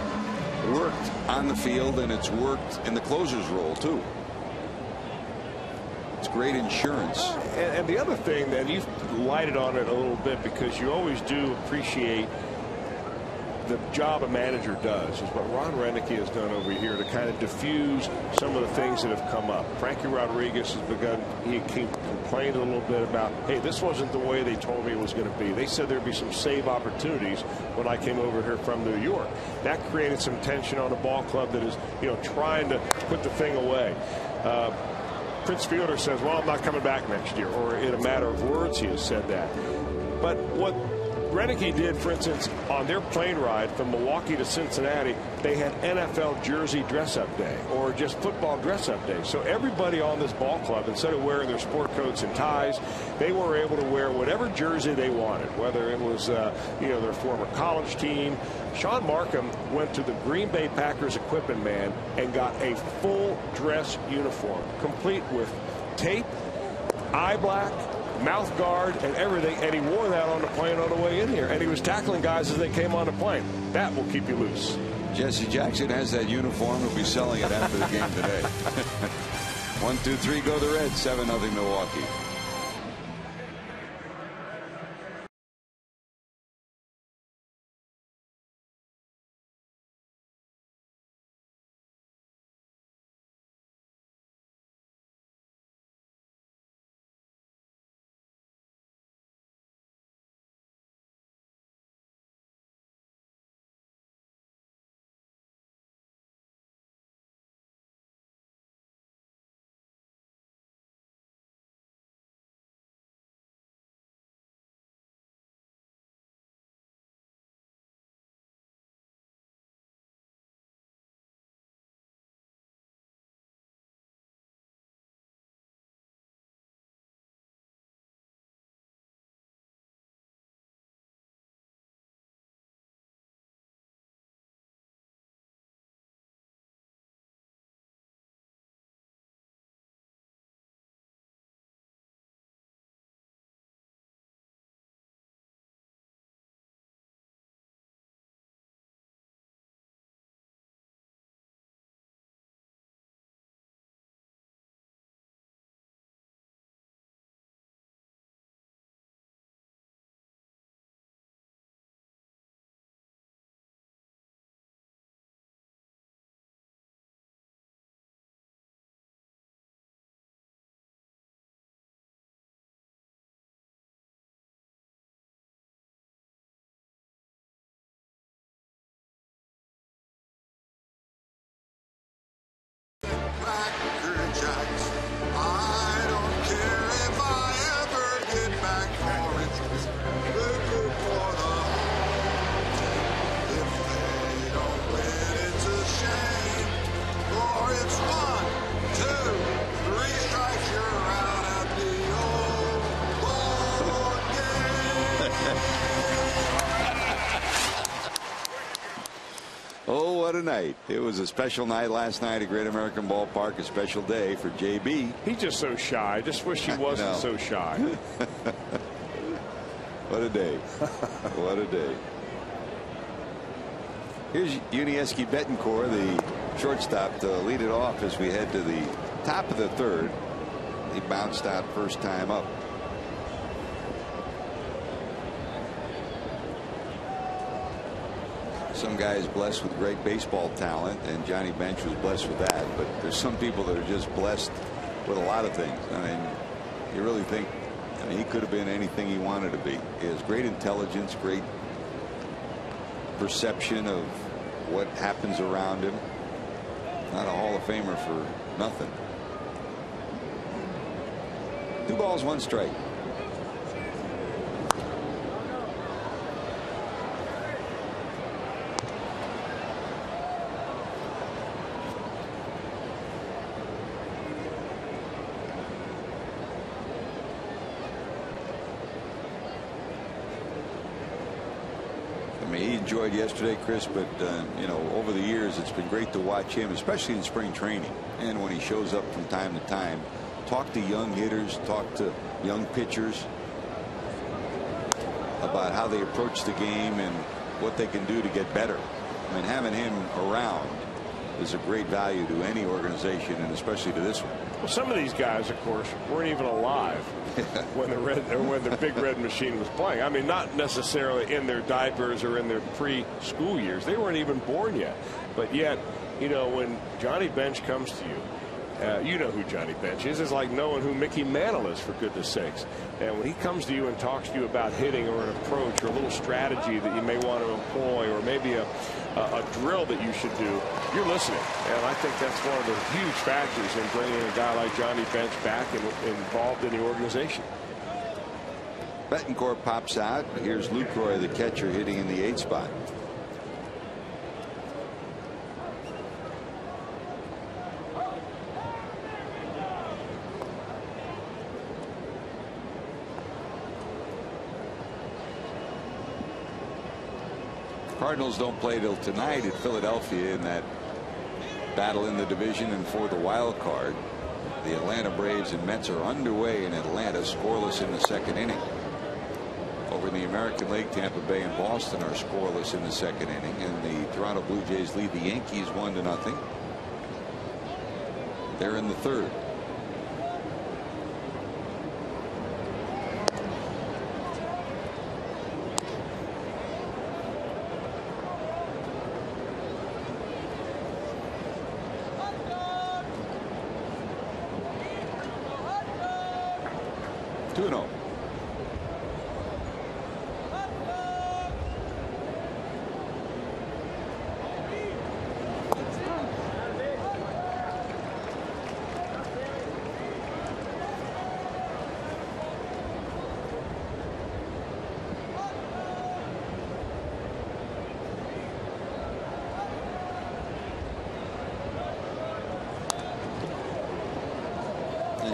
worked on the field, and it's worked in the closer's role, too. It's great insurance. And the other thing that you've lighted on it a little bit, because you always do appreciate the job a manager does, is what Ron Renicky has done over here to kind of diffuse some of the things that have come up. Frankie Rodriguez has begun, he complained a little bit about, hey, this wasn't the way they told me it was going to be. They said there'd be some save opportunities when I came over here from New York. That created some tension on a ball club that is, you know, trying to put the thing away. Prince Fielder says, well, I'm not coming back next year, or in a matter of words he has said that. But what Renicky did, for instance, on their plane ride from Milwaukee to Cincinnati, they had NFL jersey dress-up day or just football dress-up day. So everybody on this ball club, instead of wearing their sport coats and ties, they were able to wear whatever jersey they wanted, whether it was, you know, their former college team. Sean Markham went to the Green Bay Packers equipment man and got a full dress uniform, complete with tape, eye black, mouth guard, and everything, and he wore that on the plane on the way in here, and he was tackling guys as they came on the plane. That will keep you loose. Jesse Jackson has that uniform. He'll be selling it after the game today. 1, 2, 3, go the Reds. 7-0 Milwaukee. Oh, what a night. It was a special night last night at Great American Ballpark, a special day for JB. He's just so shy. I just wish he wasn't so shy. What a day. What a day. Here's Unieski Betancourt, the shortstop, to lead it off as we head to the top of the third. He bounced out first time up. Some guys blessed with great baseball talent, and Johnny Bench was blessed with that. But there's some people that are just blessed with a lot of things. I mean, you really think, I mean, he could have been anything he wanted to be. He has great intelligence, great perception of what happens around him. Not a Hall of Famer for nothing. 2 balls, 1 strike. He enjoyed yesterday, Chris, but you know, over the years it's been great to watch him, especially in spring training and when he shows up from time to time. Talk to young hitters, talk to young pitchers about how they approach the game and what they can do to get better. I mean, having him around is a great value to any organization, and especially to this one. Well, some of these guys, of course, weren't even alive when the Big Red Machine was playing. I mean, not necessarily in their diapers or in their preschool years. They weren't even born yet. But yet, you know, when Johnny Bench comes to you, you know who Johnny Bench is. It's like knowing who Mickey Mantle is, for goodness sakes. And when he comes to you and talks to you about hitting or an approach or a little strategy that you may want to employ, or maybe a drill that you should do, you're listening. And I think that's one of the huge factors in bringing a guy like Johnny Bench back and involved in the organization. Betancourt pops out. Here's Lucroy, the catcher, hitting in the 8th spot. Cardinals don't play till tonight at Philadelphia in that battle in the division and for the wild card. The Atlanta Braves and Mets are underway in Atlanta, scoreless in the 2nd inning. Over in the American League, Tampa Bay and Boston are scoreless in the 2nd inning, and the Toronto Blue Jays lead the Yankees 1-0. They're in the 3rd.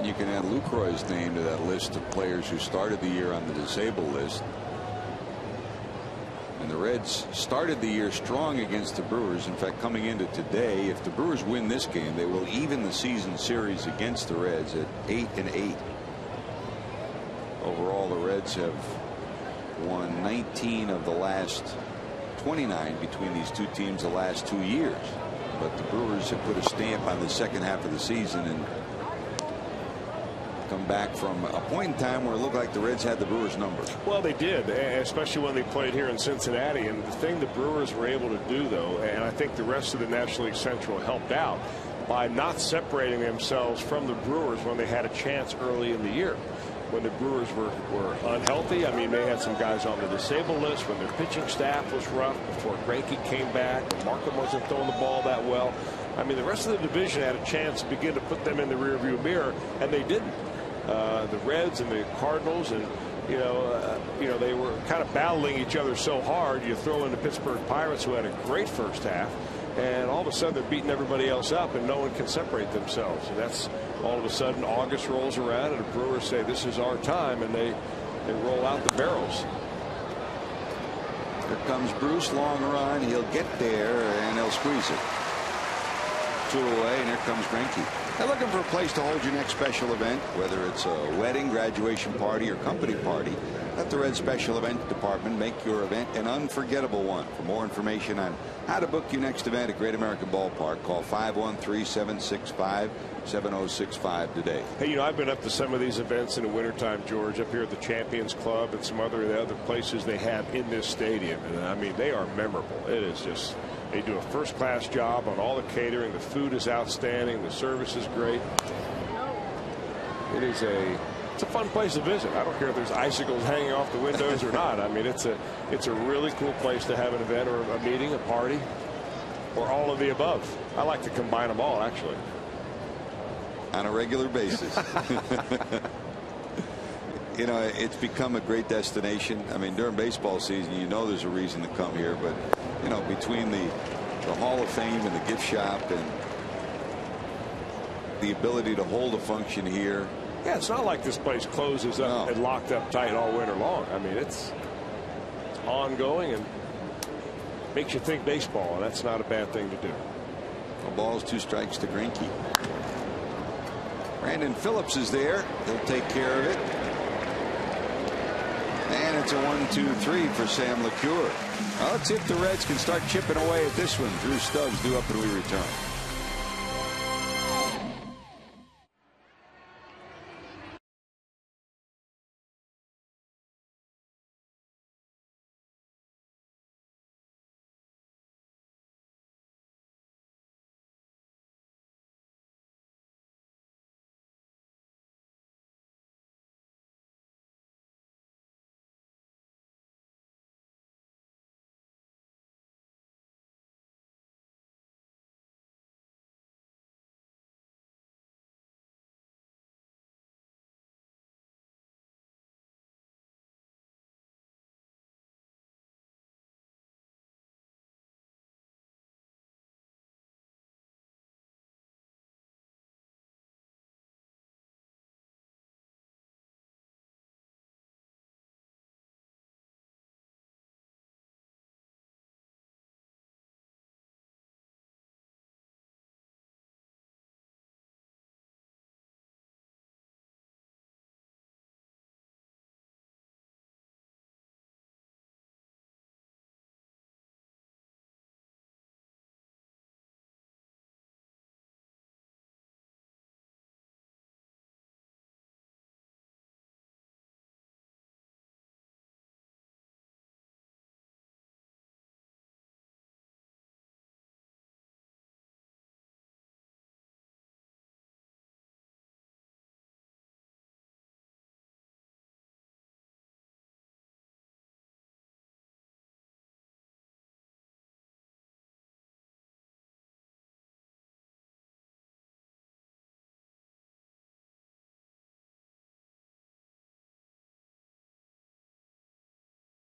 You can add Lucroy's name to that list of players who started the year on the disabled list. And the Reds started the year strong against the Brewers. In fact, coming into today, if the Brewers win this game, they will even the season series against the Reds at 8-8. Overall, the Reds have won 19 of the last 29 between these two teams the last 2 years. But the Brewers have put a stamp on the second half of the season and come back from a point in time where it looked like the Reds had the Brewers number. Well, they did, especially when they played here in Cincinnati. And the thing the Brewers were able to do, though, and I think the rest of the National League Central helped out by not separating themselves from the Brewers when they had a chance early in the year. When the Brewers were unhealthy, I mean, they had some guys on the disabled list, when their pitching staff was rough, before Greinke came back, when Markham wasn't throwing the ball that well. I mean, the rest of the division had a chance to begin to put them in the rearview mirror, and they didn't. The Reds and the Cardinals, and you know they were kind of battling each other so hard. You throw in the Pittsburgh Pirates, who had a great first half, and all of a sudden they're beating everybody else up, and no one can separate themselves. And that's all of a sudden August rolls around, and the Brewers say this is our time, and they roll out the barrels. Here comes Bruce, long run. He'll get there, and they'll squeeze it. 2 away, and here comes Greinke. They're looking for a place to hold your next special event, whether it's a wedding, graduation party, or company party. Let the Red Special Event Department make your event an unforgettable one. For more information on how to book your next event at Great American Ballpark, call 513-765-7065 today. Hey, you know, I've been up to some of these events in the wintertime, George, up here at the Champions Club and some other places they have in this stadium. And I mean, they are memorable. It is just, they do a first-class job on all the catering. The food is outstanding. The service is great. It's a fun place to visit. I don't care if there's icicles hanging off the windows or not. I mean, it's a really cool place to have an event or a meeting, a party, or all of the above. I like to combine them all, actually. On a regular basis. You know, it's become a great destination. I mean, during baseball season, you know there's a reason to come here. But, you know, between the Hall of Fame and the gift shop and the ability to hold a function here. Yeah, it's not like this place closes up and locked up tight all winter long. I mean, it's ongoing and makes you think baseball, and that's not a bad thing to do. No balls, 2 strikes to Greinke. Brandon Phillips is there. He'll take care of it. And it's a 1-2-3 for Sam LeCure. Well, let's see if the Reds can start chipping away at this one. Drew Stubbs due up when we return.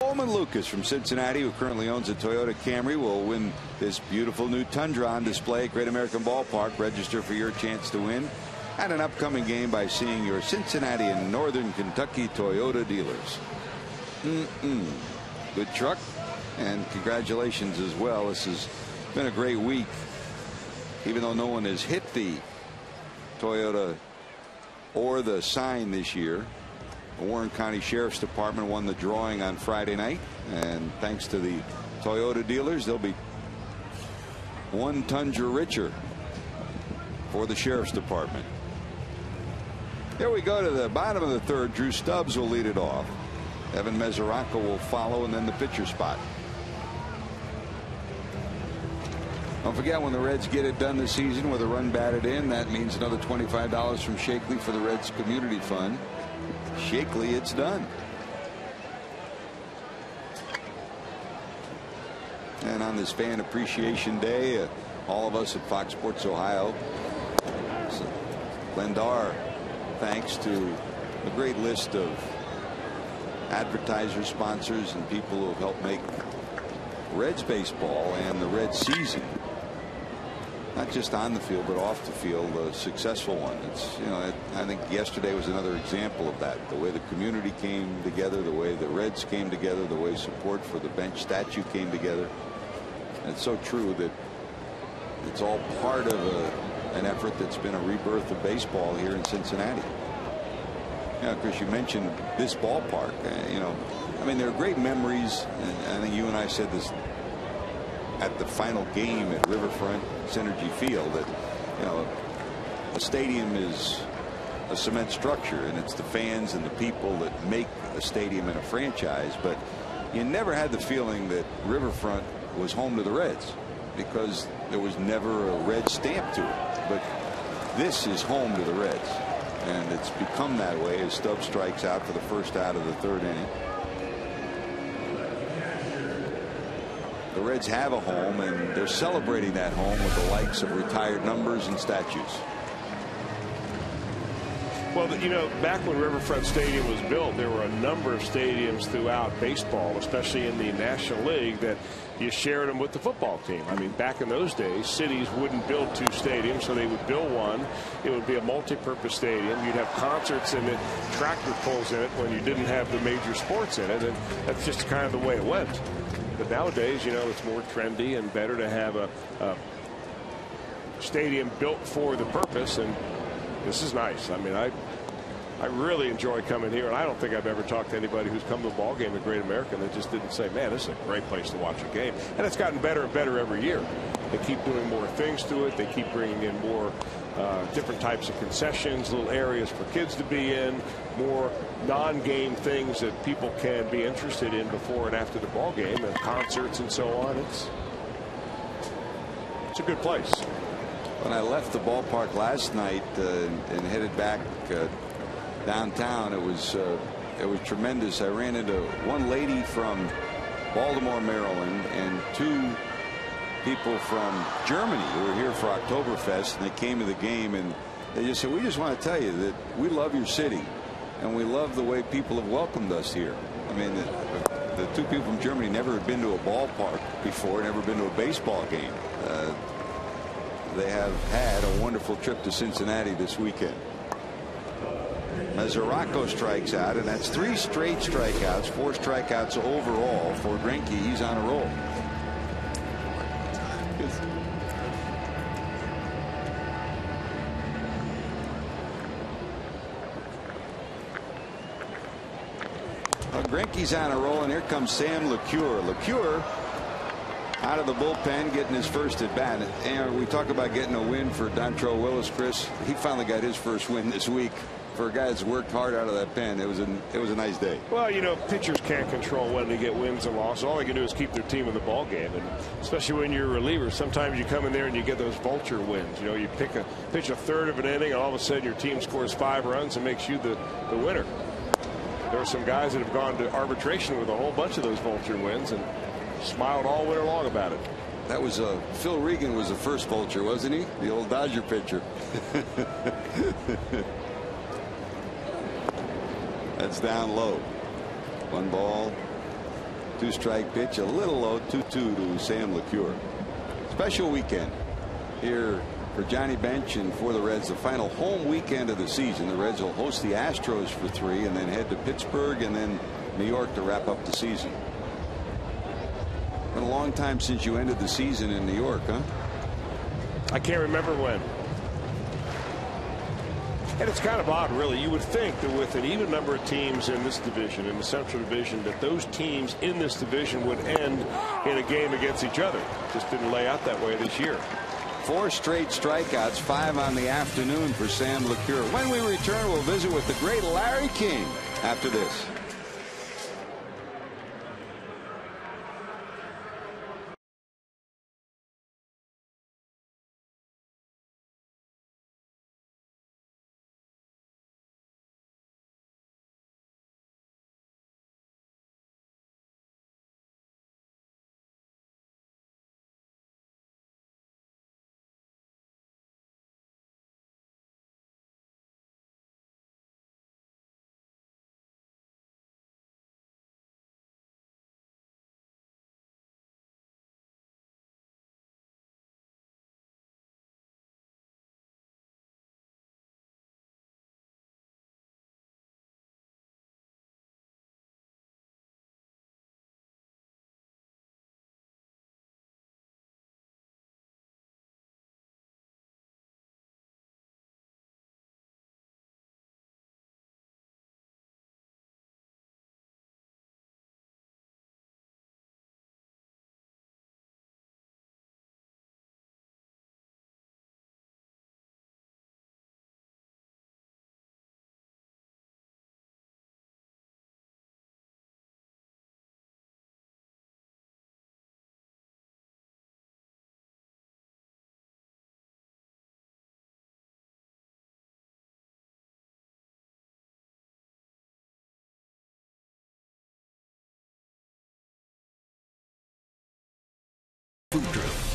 Coleman Lucas from Cincinnati, who currently owns a Toyota Camry, will win this beautiful new Tundra on display at Great American Ballpark. Register for your chance to win at an upcoming game by seeing your Cincinnati and Northern Kentucky Toyota dealers. Good truck, and congratulations as well. This has been a great week. Even though no one has hit the Toyota or the sign this year, the Warren County Sheriff's Department won the drawing on Friday night, and thanks to the Toyota dealers, they'll be 1 Tundra richer for the Sheriff's Department. Here we go to the bottom of the 3rd. Drew Stubbs will lead it off. Evan Mesoraco will follow, and then the pitcher spot. Don't forget, when the Reds get it done this season with a run batted in, that means another $25 from Shakely for the Reds Community Fund. Shakely, it's done. And on this Fan Appreciation Day, all of us at Fox Sports Ohio lend our thanks to a great list of advertisers, sponsors, and people who have helped make Reds baseball and the Reds season, not just on the field but off the field, a successful one. It's, you know, I think yesterday was another example of that. The way the community came together, the way the Reds came together, the way support for the bench statue came together. And it's so true that it's all part of an effort that's been a rebirth of baseball here in Cincinnati. Yeah, Chris, you mentioned this ballpark. You know, I mean, there are great memories, and I think you and I said this at the final game at Riverfront Synergy Field, that, you know, a stadium is a cement structure, and it's the fans and the people that make a stadium and a franchise. But you never had the feeling that Riverfront was home to the Reds, because there was never a Red stamp to it. But this is home to the Reds, and it's become that way as Stubbs strikes out for the first out of the third inning. The Reds have a home, and they're celebrating that home with the likes of retired numbers and statues. Well, you know, back when Riverfront Stadium was built, there were a number of stadiums throughout baseball, especially in the National League, that you shared them with the football team. I mean, back in those days, cities wouldn't build two stadiums, so they would build one. It would be a multi-purpose stadium. You'd have concerts in it, tractor pulls in it when you didn't have the major sports in it, and that's just kind of the way it went. But nowadays, you know, it's more trendy and better to have a stadium built for the purpose, and this is nice. I mean, I really enjoy coming here, and I don't think I've ever talked to anybody who's come to a ball game at Great American that just didn't say, man, this is a great place to watch a game. And it's gotten better and better every year. They keep doing more things to it. They keep bringing in more different types of concessions, little areas for kids to be in, more non-game things that people can be interested in before and after the ball game, and concerts and so on. It's a good place. When I left the ballpark last night and headed back downtown, it was tremendous. I ran into one lady from Baltimore, Maryland, and two people from Germany who were here for Oktoberfest, and they came to the game, and they just said, we just want to tell you that we love your city, and we love the way people have welcomed us here. I mean, the two people from Germany never had been to a ballpark before, never been to a baseball game. They have had a wonderful trip to Cincinnati this weekend. Mesoraco strikes out, and that's 3 straight strikeouts, 4 strikeouts overall for Greinke. He's on a roll. Well, Greinke's on a roll, and here comes Sam LeCure. LeCure out of the bullpen, getting his first at bat. And we talk about getting a win for Dontrell Willis, Chris. He finally got his first win this week. For a guy that's worked hard out of that pen, it was a nice day. Well, you know, pitchers can't control when they get wins and losses. All they can do is keep their team in the ball game, and especially when you're a reliever, sometimes you come in there and you get those vulture wins. You know, you pitch a third of an inning, and all of a sudden your team scores 5 runs and makes you the winner. There are some guys that have gone to arbitration with a whole bunch of those vulture wins and smiled all winter long about it. That was Phil Regan was the first vulture, wasn't he? The old Dodger pitcher. That's down low. 1 ball, 2 strike pitch, a little low, 2-2 to Sam LeCure. Special weekend here for Johnny Bench and for the Reds. The final home weekend of the season. The Reds will host the Astros for 3 and then head to Pittsburgh and then New York to wrap up the season. Been a long time since you ended the season in New York, huh? I can't remember when. And it's kind of odd, really. You would think that with an even number of teams in this division, in the Central Division, that those teams in this division would end in a game against each other. Just didn't lay out that way this year. 4 straight strikeouts, 5 on the afternoon for Sam LeCure. When we return, we'll visit with the great Larry King after this.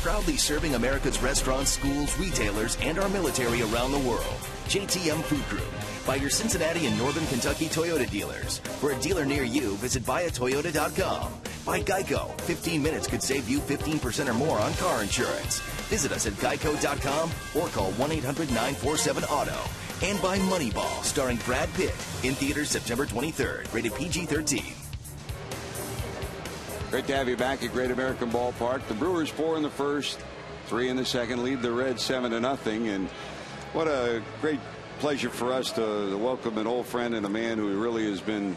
proudly serving America's restaurants, schools, retailers, and our military around the world. JTM Food Group. By your Cincinnati and Northern Kentucky Toyota dealers. For a dealer near you, visit viatoyota.com. By Geico. 15 minutes could save you 15% or more on car insurance. Visit us at geico.com or call 1-800-947-AUTO. And by Moneyball, starring Brad Pitt. In theaters September 23rd. Rated PG-13. Great to have you back at Great American Ballpark. The Brewers 4 in the first, 3 in the second, lead the Reds 7-0. And what a great pleasure for us to welcome an old friend and a man who really has been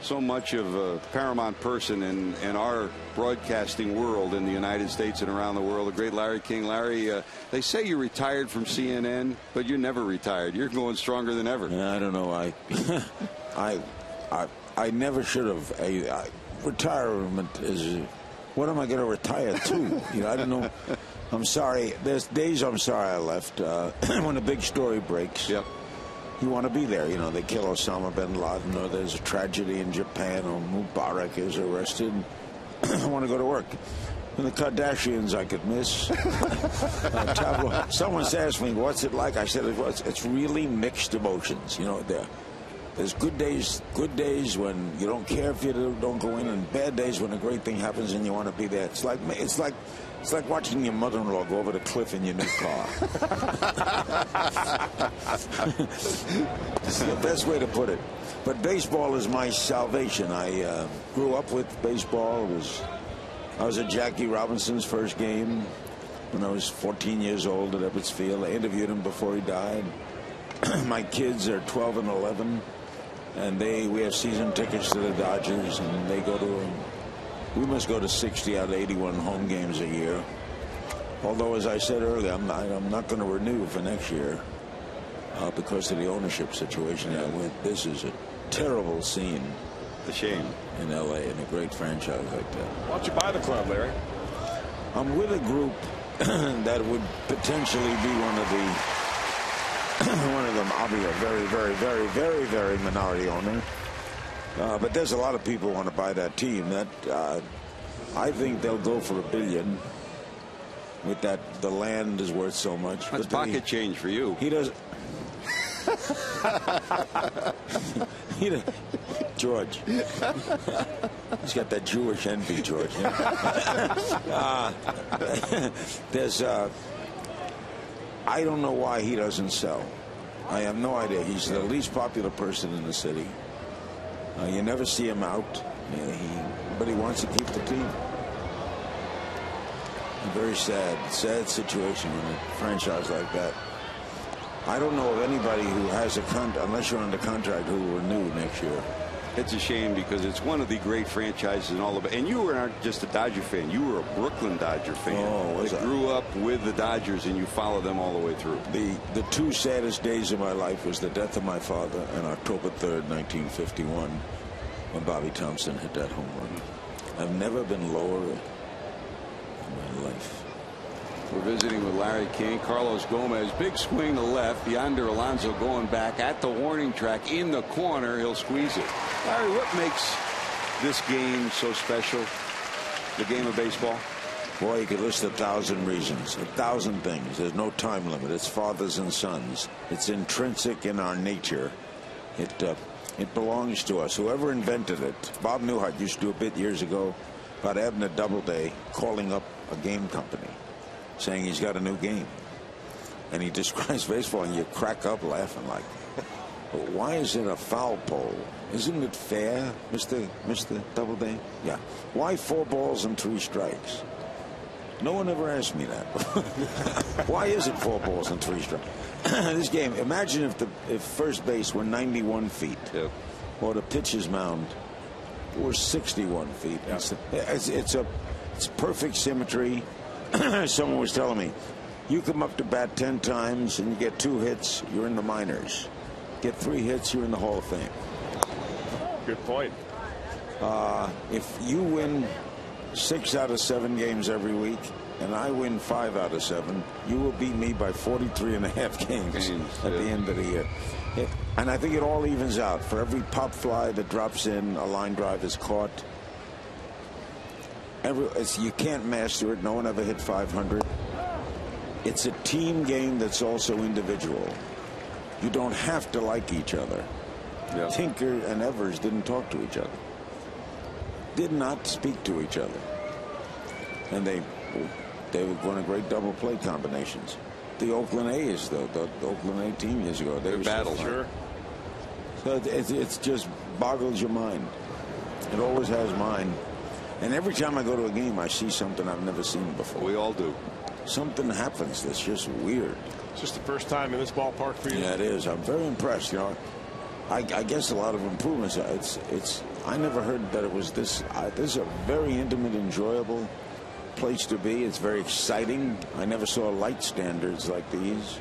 so much of a paramount person in our broadcasting world in the United States and around the world, the great Larry King. Larry, they say you retired from CNN, but you're never retired. You're going stronger than ever. Yeah, I don't know. I never should have. Retirement is, what am I going to retire to? I don't know. I'm sorry. There's days I'm sorry I left. When a big story breaks, yep, you want to be there. They kill Osama bin Laden, or there's a tragedy in Japan, or Mubarak is arrested. I want to go to work. And the Kardashians I could miss. Someone's asked me, what's it like? I said, it's really mixed emotions. There's good days when you don't care if you don't go in, and bad days when a great thing happens and you want to be there. It's like watching your mother-in-law go over the cliff in your new car. It's the best way to put it. But baseball is my salvation. I grew up with baseball. I was at Jackie Robinson's first game when I was 14 years old at Ebbets Field. I interviewed him before he died. My kids are 12 and 11. And we have season tickets to the Dodgers, and we must go to 60 out of 81 home games a year. Although, as I said earlier, I'm not going to renew for next year because of the ownership situation. This is a terrible scene. A shame. In L.A. in a great franchise like that. Why don't you buy the club, Larry? I'm with a group that would potentially be one of them. I'll be a very, very, very, very, very minority owner. But there's a lot of people who want to buy that team. I think they'll go for $1 billion. With that, the land is worth so much. That's pocket change for you. He does. George. He's got that Jewish envy, George. I don't know why he doesn't sell. I have no idea. He's the least popular person in the city. You never see him out. But he wants to keep the team. A very sad situation in a franchise like that. I don't know of anybody who has unless you're under contract, who will renew next year. It's a shame because it's one of the great franchises in all of it. And you were not just a Dodger fan. You were a Brooklyn Dodger fan. Oh, you grew up with the Dodgers, and you followed them all the way through. The two saddest days of my life was the death of my father on October 3rd, 1951, when Bobby Thompson hit that home run. I've never been lower in my life. We're visiting with Larry King. Carlos Gomez, big swing to left. Yonder Alonso going back at the warning track in the corner. He'll squeeze it. Larry, what makes this game so special, the game of baseball? Boy, you could list 1,000 reasons, 1,000 things. There's no time limit. It's fathers and sons. It's intrinsic in our nature. It belongs to us. Whoever invented it. Bob Newhart used to do a bit years ago about Abner Doubleday calling up a game company, saying he's got a new game. And he describes baseball, and you crack up laughing like, but why is it a foul pole? Isn't it fair, Mr. Doubleday? Yeah. Why 4 balls and 3 strikes? No one ever asked me that. Why is it 4 balls and 3 strikes? This game, imagine if first base were 91 feet, yep, or the pitcher's mound were 61 feet. Yep. It's perfect symmetry. Someone was telling me, you come up to bat 10 times and you get 2 hits, you're in the minors. Get 3 hits, you're in the Hall of Fame. Good point. If you win 6 out of 7 games every week, and I win 5 out of 7, you will beat me by 43.5 games at the end of the year. And I think it all evens out. For every pop fly that drops in, a line drive is caught. You can't master it. No one ever hit 500. It's a team game that's also individual. You don't have to like each other. Yep. Tinker and Evers didn't talk to each other. Did not speak to each other. And they would run a great double play combinations. The Oakland A's, though, the Oakland A team years ago, they were battle. Sure. So it's just boggles your mind. It always has mine. And every time I go to a game, I see something I've never seen before. We all do. Something happens that's just weird. It's just the first time in this ballpark for you. Yeah, it is. I'm very impressed. You know, I guess a lot of improvements. I never heard that it was this. This is a very intimate, enjoyable place to be. It's very exciting. I never saw light standards like these.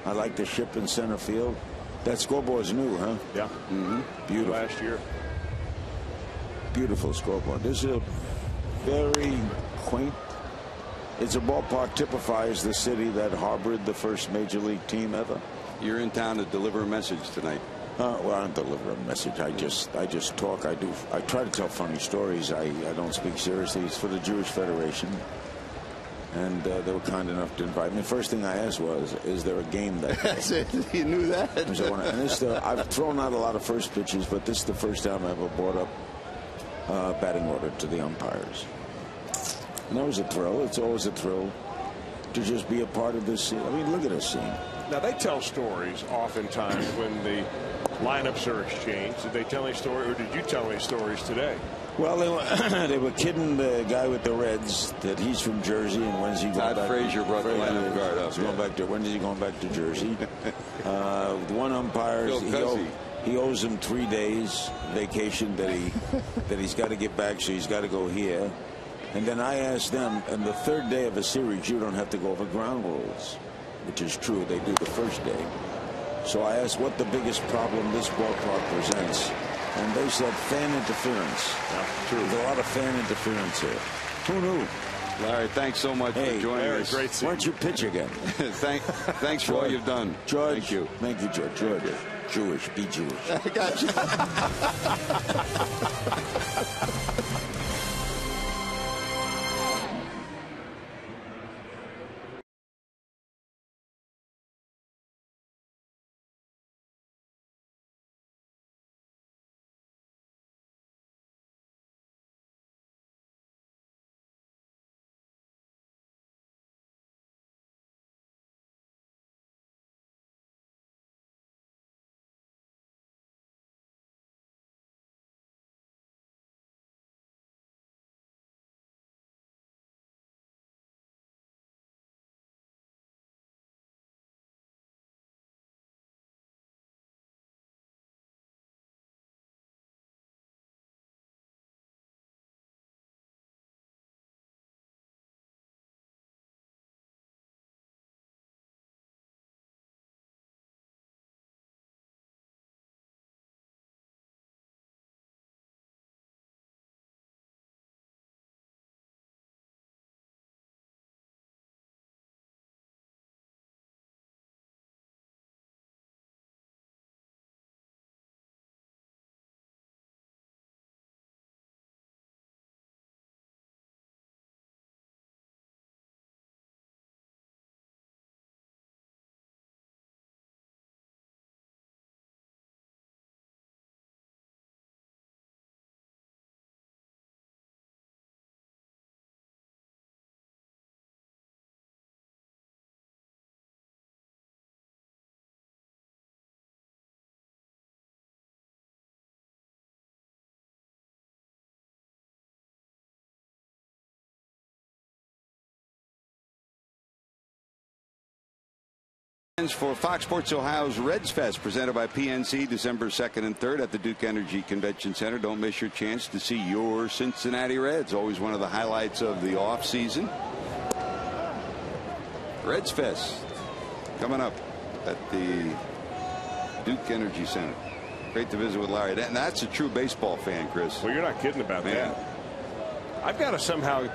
I like the ship in center field. That scoreboard's new, huh? Yeah. Mm-hmm. Beautiful. Last year. Beautiful scoreboard. This is a very quaint. It's a ballpark typifies the city that harbored the first major league team ever. You're in town to deliver a message tonight. Well, I don't deliver a message. I just talk. I try to tell funny stories. I don't speak seriously. It's for the Jewish Federation, and they were kind enough to invite me. First thing I asked was, "Is there a game that day?" You knew that. And I've thrown out a lot of first pitches, but this is the first time I ever brought up batting order to the umpires. And that was a thrill. It's always a thrill to just be a part of this scene. I mean, look at this scene. Now, they tell stories oftentimes when the lineups are exchanged. Did they tell any story, or did you tell any stories today? Well, they were kidding the guy with the Reds that he's from Jersey, and when's he going back? Todd Frazier brought the lineup guard up. When is he going back to Jersey? One umpire, he owes him 3 days vacation that he's got to get back, so he's got to go here. And then I asked them, on the third day of a series, you don't have to go over ground rules, which is true. They do the first day. So I asked what the biggest problem this ballpark presents, and they said fan interference. Yeah, true. There's a lot of fan interference here. Who knew? Larry, thanks so much for joining us. Great seeing Why don't you pitch again? Thanks for all you've done. George. Thank you. Thank you, George. George. Jewish. Be Jewish. I got you. For Fox Sports Ohio's Reds Fest, presented by PNC, December 2nd and 3rd at the Duke Energy Convention Center. Don't miss your chance to see your Cincinnati Reds. Always one of the highlights of the offseason. Reds Fest coming up at the Duke Energy Center. Great to visit with Larry. And that's a true baseball fan, Chris. Well, you're not kidding about that. I've got to somehow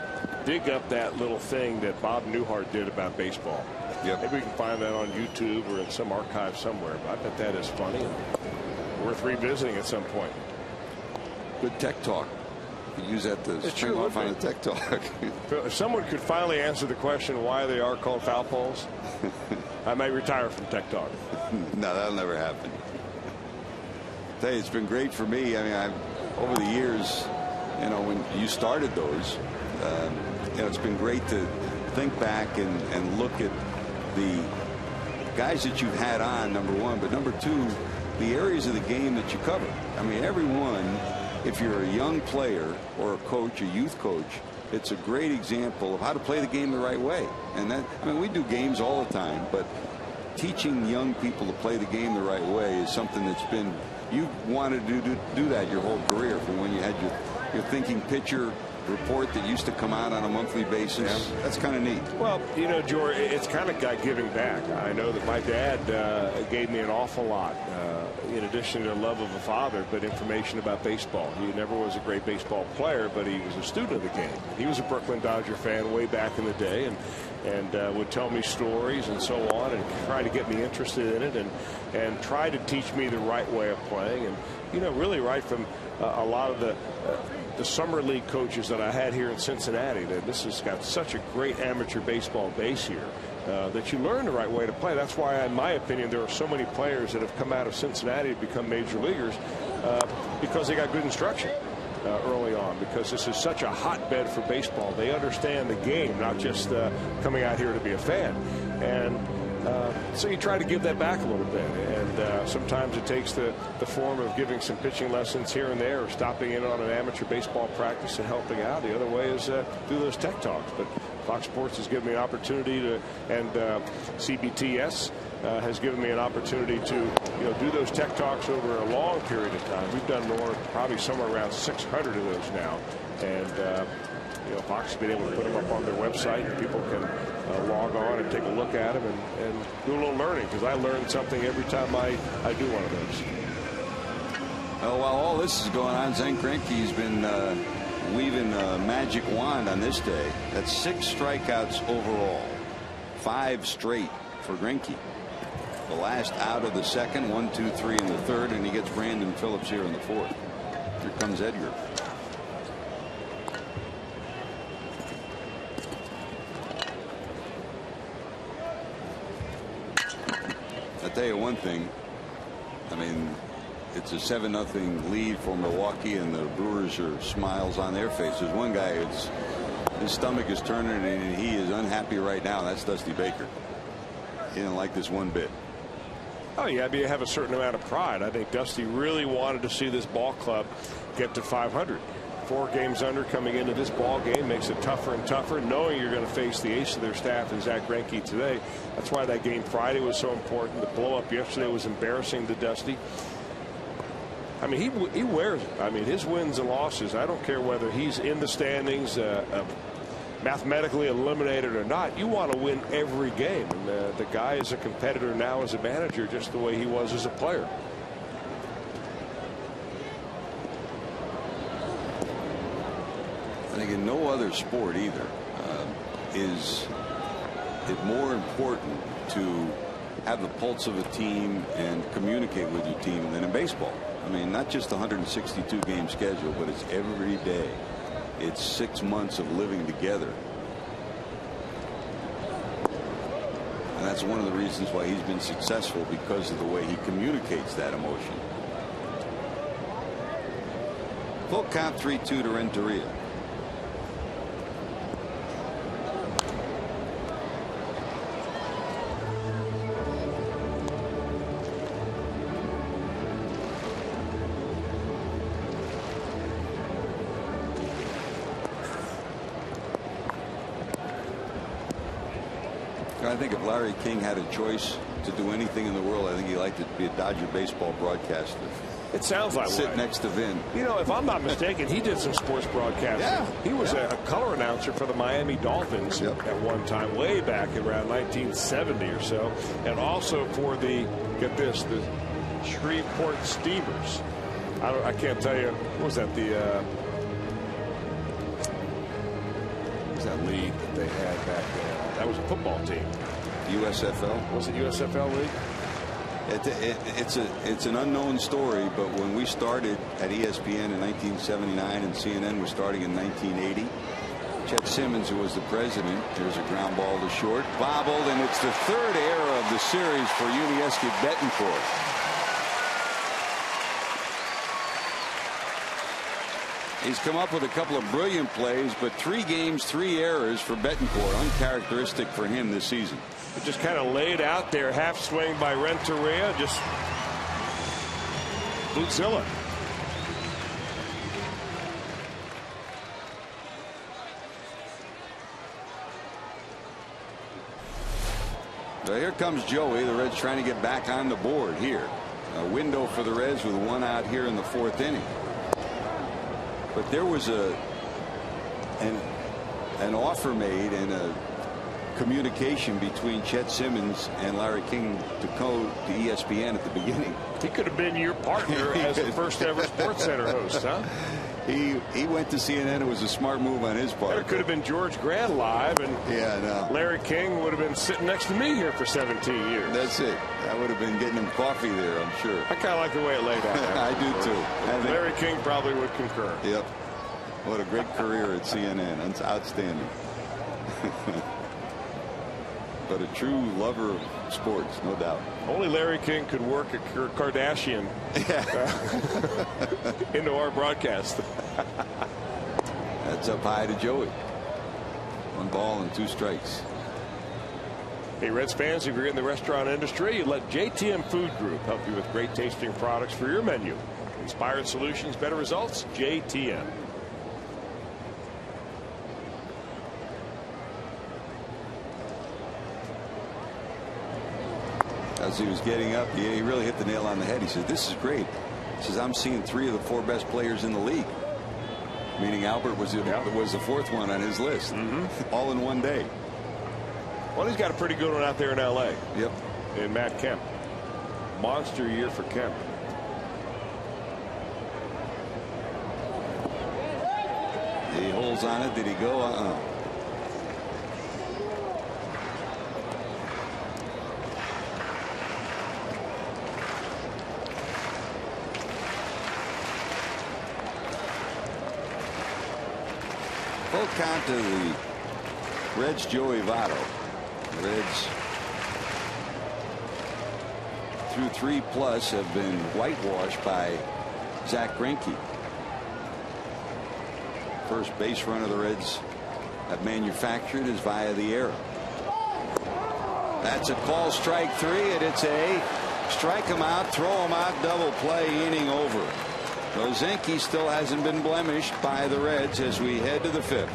dig up that little thing that Bob Newhart did about baseball. Yep. Maybe we can find that on YouTube or in some archive somewhere. But I bet that is funny and worth revisiting at some point. Good tech talk. use that to string off on a tech talk. If someone could finally answer the question why they are called foul poles, I may retire from tech talk. No, that'll never happen. I tell you, it's been great for me. I mean, over the years, you know, when you started those, you know, it's been great to think back and look at the guys that you've had on, number one, but number two, the areas of the game that you cover. I mean, everyone, if you're a young player or a coach, a youth coach, it's a great example of how to play the game the right way. And that, I mean, we do games all the time, but teaching young people to play the game the right way is something that's been, you wanted to do that your whole career, from when you had your thinking pitcher report that used to come out on a monthly basis. Yeah. That's kind of neat. Well, you know, George, it's kind of got giving back. I know that my dad gave me an awful lot, in addition to the love of a father, but information about baseball. He never was a great baseball player, but he was a student of the game. He was a Brooklyn Dodger fan way back in the day, and would tell me stories and so on, and try to get me interested in it, and try to teach me the right way of playing. And, you know, really right from a lot of the summer league coaches that I had here in Cincinnati, that this has got such a great amateur baseball base here, that you learn the right way to play. That's why, in my opinion, there are so many players that have come out of Cincinnati to become major leaguers, because they got good instruction early on, because this is such a hotbed for baseball. They understand the game, not just coming out here to be a fan. And so you try to give that back a little bit, and sometimes it takes the form of giving some pitching lessons here and there, or stopping in on an amateur baseball practice and helping out. The other way is do those tech talks. But Fox Sports has given me an opportunity to, and CBTS has given me an opportunity to, you know, do those tech talks over a long period of time. We've done more, probably somewhere around 600 of those now, and you know, Fox has been able to put them up on their website, and people can log on and take a look at them and do a little learning, because I learn something every time I do one of those. Oh, while all this is going on, Zach Greinke's been weaving a magic wand on this day. That's 6 strikeouts overall, 5 straight for Greinke. The last out of the second, 1, 2, 3 in the third, and he gets Brandon Phillips here in the fourth. Here comes Edgar. I'll tell you one thing. I mean, it's a 7-0 lead for Milwaukee, and the Brewers are smiles on their faces. One guy, his stomach is turning, and he is unhappy right now. That's Dusty Baker. He didn't like this one bit. Oh, yeah, you have a certain amount of pride. I think Dusty really wanted to see this ball club get to 500. 4 games under coming into this ball game makes it tougher and tougher, knowing you're going to face the ace of their staff in Zach Greinke today. That's why that game Friday was so important. The blow up yesterday was embarrassing to Dusty. I mean, he wears it. I mean, his wins and losses, I don't care whether he's in the standings, mathematically eliminated or not, you want to win every game. And the guy is a competitor now as a manager, just the way he was as a player. I think in no other sport either is it more important to have the pulse of a team and communicate with your team than in baseball. I mean, not just the 162 game schedule, but it's every day. It's 6 months of living together. And that's one of the reasons why he's been successful, because of the way he communicates that emotion. Full count, 3-2 to Renteria. I think if Larry King had a choice to do anything in the world, I think he'd like to be a Dodger baseball broadcaster. It sounds like sit next to Vin. You know, if I'm not mistaken, he did some sports broadcasting. Yeah, he was a color announcer for the Miami Dolphins at one time, way back around 1970 or so, and also for the, get this, the Shreveport Steamers. I can't tell you, what was that, what was that league that they had back then? That was a football team. USFL? Was it USFL league? It's an unknown story, but when we started at ESPN in 1979 and CNN was starting in 1980, Chet Simmons, who was the president, there's a ground ball to short, bobbled, and it's the third error of the series for Yuniesky Betancourt. He's come up with a couple of brilliant plays, but 3 games, 3 errors for Betancourt, uncharacteristic for him this season. It just kind of laid out there, half swing by Renteria, just Bootzilla. So here comes Joey. The Reds trying to get back on the board here. A window for the Reds with 1 out here in the 4th inning. But there was an offer made and a communication between Chet Simmons and Larry King to go to ESPN at the beginning. He could have been your partner as the first ever Sports Center host, huh? He went to CNN. It was a smart move on his part. There could have been George Grant live, and Larry King would have been sitting next to me here for 17 years. That's it. I would have been getting him coffee there, I'm sure. I kind of like the way it laid out. I do too. Larry King probably would concur. Yep. What a great career at CNN. It's outstanding. But a true lover of sports, no doubt. Only Larry King could work a Kardashian into our broadcast. That's up high to Joey. 1 ball and 2 strikes. Hey, Reds fans, if you're in the restaurant industry, let JTM Food Group help you with great tasting products for your menu. Inspired solutions, better results, JTM. As he was getting up, he really hit the nail on the head. He said, "This is great." He says, "I'm seeing 3 of the 4 best players in the league." Meaning Albert was the 4th one on his list. All in 1 day. Well, he's got a pretty good one out there in L.A. Yep. In Matt Kemp. Monster year for Kemp. He holds on it. Did he go? Full count to the Reds' Joey Votto. The Reds through 3+ have been whitewashed by Zach Greinke. First base run of the Reds have manufactured is via the error. That's a call, strike 3, and it's a strike him out, throw him out, double play, inning over. Rosenke still hasn't been blemished by the Reds as we head to the 5th.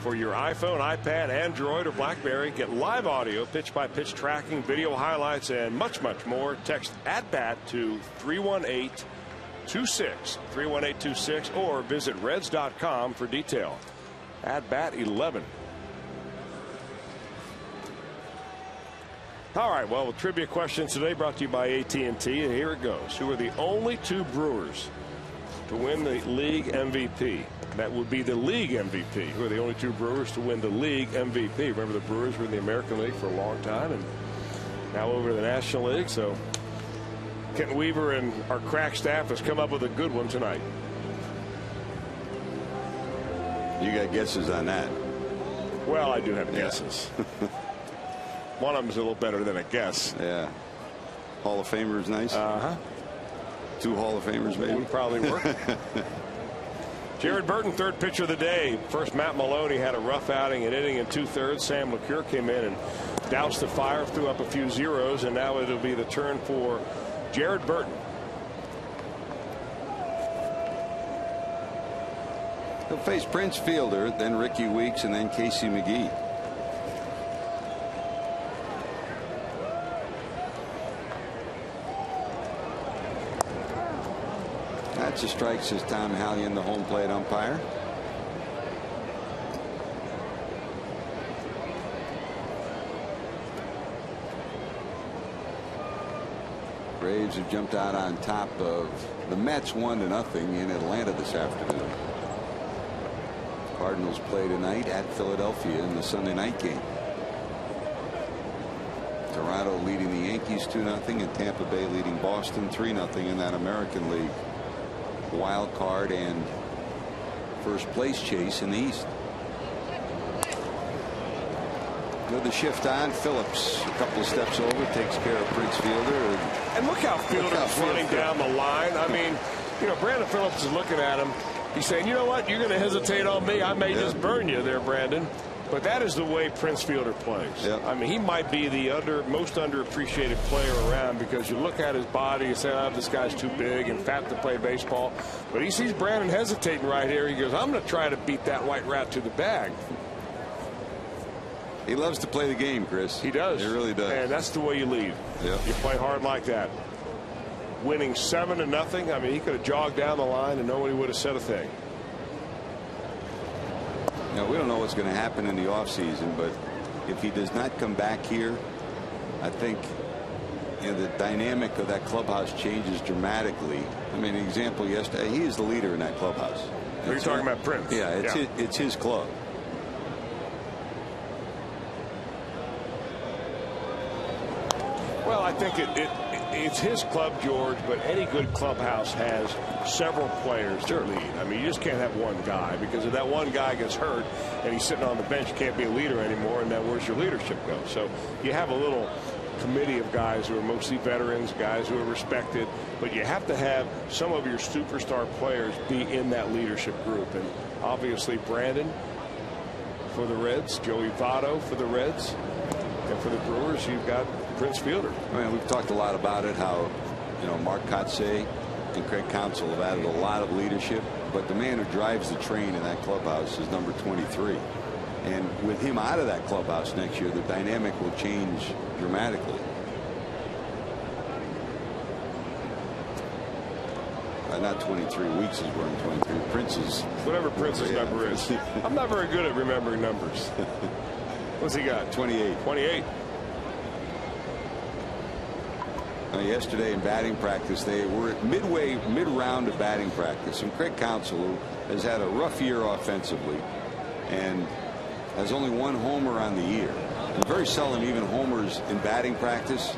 for your iPhone, iPad, Android, or BlackBerry. Get live audio, pitch-by-pitch tracking, video highlights, and much, much more. Text @BAT to 318-26 or visit Reds.com for detail. @BAT 11. All right, well, the trivia question today brought to you by AT&T, and here it goes. Who are the only two Brewers to win the league MVP? That would be the league MVP. Who are the only two Brewers to win the league MVP? Remember, the Brewers were in the American League for a long time and now over to the National League. So Kent Weaver and our crack staff has come up with a good one tonight. You got guesses on that? Well, I do have guesses. One of them is a little better than a guess. Yeah. Hall of Famers, nice. Two Hall of Famers, maybe. Would probably work. Jared Burton, third pitcher of the day. First, Matt Maloney had a rough outing, an inning and 2/3. Sam LeCure came in and doused the fire, threw up a few zeros, and now it'll be the turn for Jared Burton. He'll face Prince Fielder, then Ricky Weeks, and then Casey McGee. That's a strike, says Tom Hallion, the home plate umpire. Braves have jumped out on top of the Mets 1-0 in Atlanta this afternoon. Cardinals play tonight at Philadelphia in the Sunday night game. Toronto leading the Yankees 2-0 and Tampa Bay leading Boston 3-0 in that American League wild card and first place chase in the East. With the shift on, Phillips a couple of steps over, takes care of Prince Fielder. And look how Fielder's running down the line. I mean, you know, Brandon Phillips is looking at him. He's saying, you know what, you're going to hesitate on me. I may just burn you there, Brandon. But that is the way Prince Fielder plays. Yep. I mean, he might be the most underappreciated player around, because you look at his body and say, oh, this guy's too big and fat to play baseball. But he sees Brandon hesitating right here. He goes, I'm going to try to beat that white rat to the bag. He loves to play the game, Chris. He does. He really does. And that's the way you lead. Yep. You play hard like that. Winning 7-0. I mean, he could have jogged down the line and nobody would have said a thing. Now, we don't know what's going to happen in the offseason, but if he does not come back here, I think, you know, the dynamic of that clubhouse changes dramatically. I mean, an example yesterday, he is the leader in that clubhouse. You're talking about Prince. Yeah, it's his club. Well, I think it's his club, George, but any good clubhouse has several players to lead. I mean, you just can't have one guy, because if that one guy gets hurt and he's sitting on the bench, you can't be a leader anymore, and then where's your leadership go? So you have a little committee of guys who are mostly veterans, guys who are respected, but you have to have some of your superstar players be in that leadership group. And obviously Brandon for the Reds, Joey Votto for the Reds, and for the Brewers, you've got Prince Fielder. I mean, we've talked a lot about it, how, you know, Mark Kotsay and Craig Counsell have added a lot of leadership, but the man who drives the train in that clubhouse is number 23. And with him out of that clubhouse next year, the dynamic will change dramatically. Not 23 weeks is wearing 23. Prince's. Whatever Prince's number is. I'm not very good at remembering numbers. What's he got? 28. 28. Yesterday in batting practice, they were at mid-round of batting practice, and Craig Counsell, who has had a rough year offensively and has only one homer on the year, and very seldom even homers in batting practice,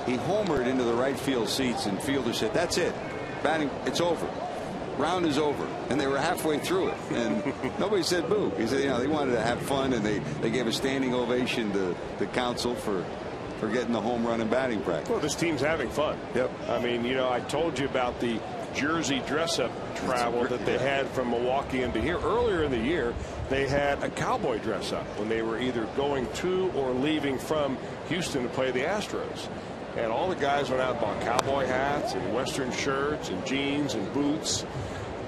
he homered into the right field seats, and Fielder said, that's it, batting, it's over, round is over. And they were halfway through it, and nobody said boo. He said, you know, they wanted to have fun, and they gave a standing ovation to Counsell for getting the home run in batting practice. Well, this team's having fun. Yep. I mean, you know, I told you about the jersey dress-up travel that they had from Milwaukee into here. Earlier in the year, they had a cowboy dress-up when they were either going to or leaving from Houston to play the Astros. And all the guys went out and bought cowboy hats and Western shirts and jeans and boots.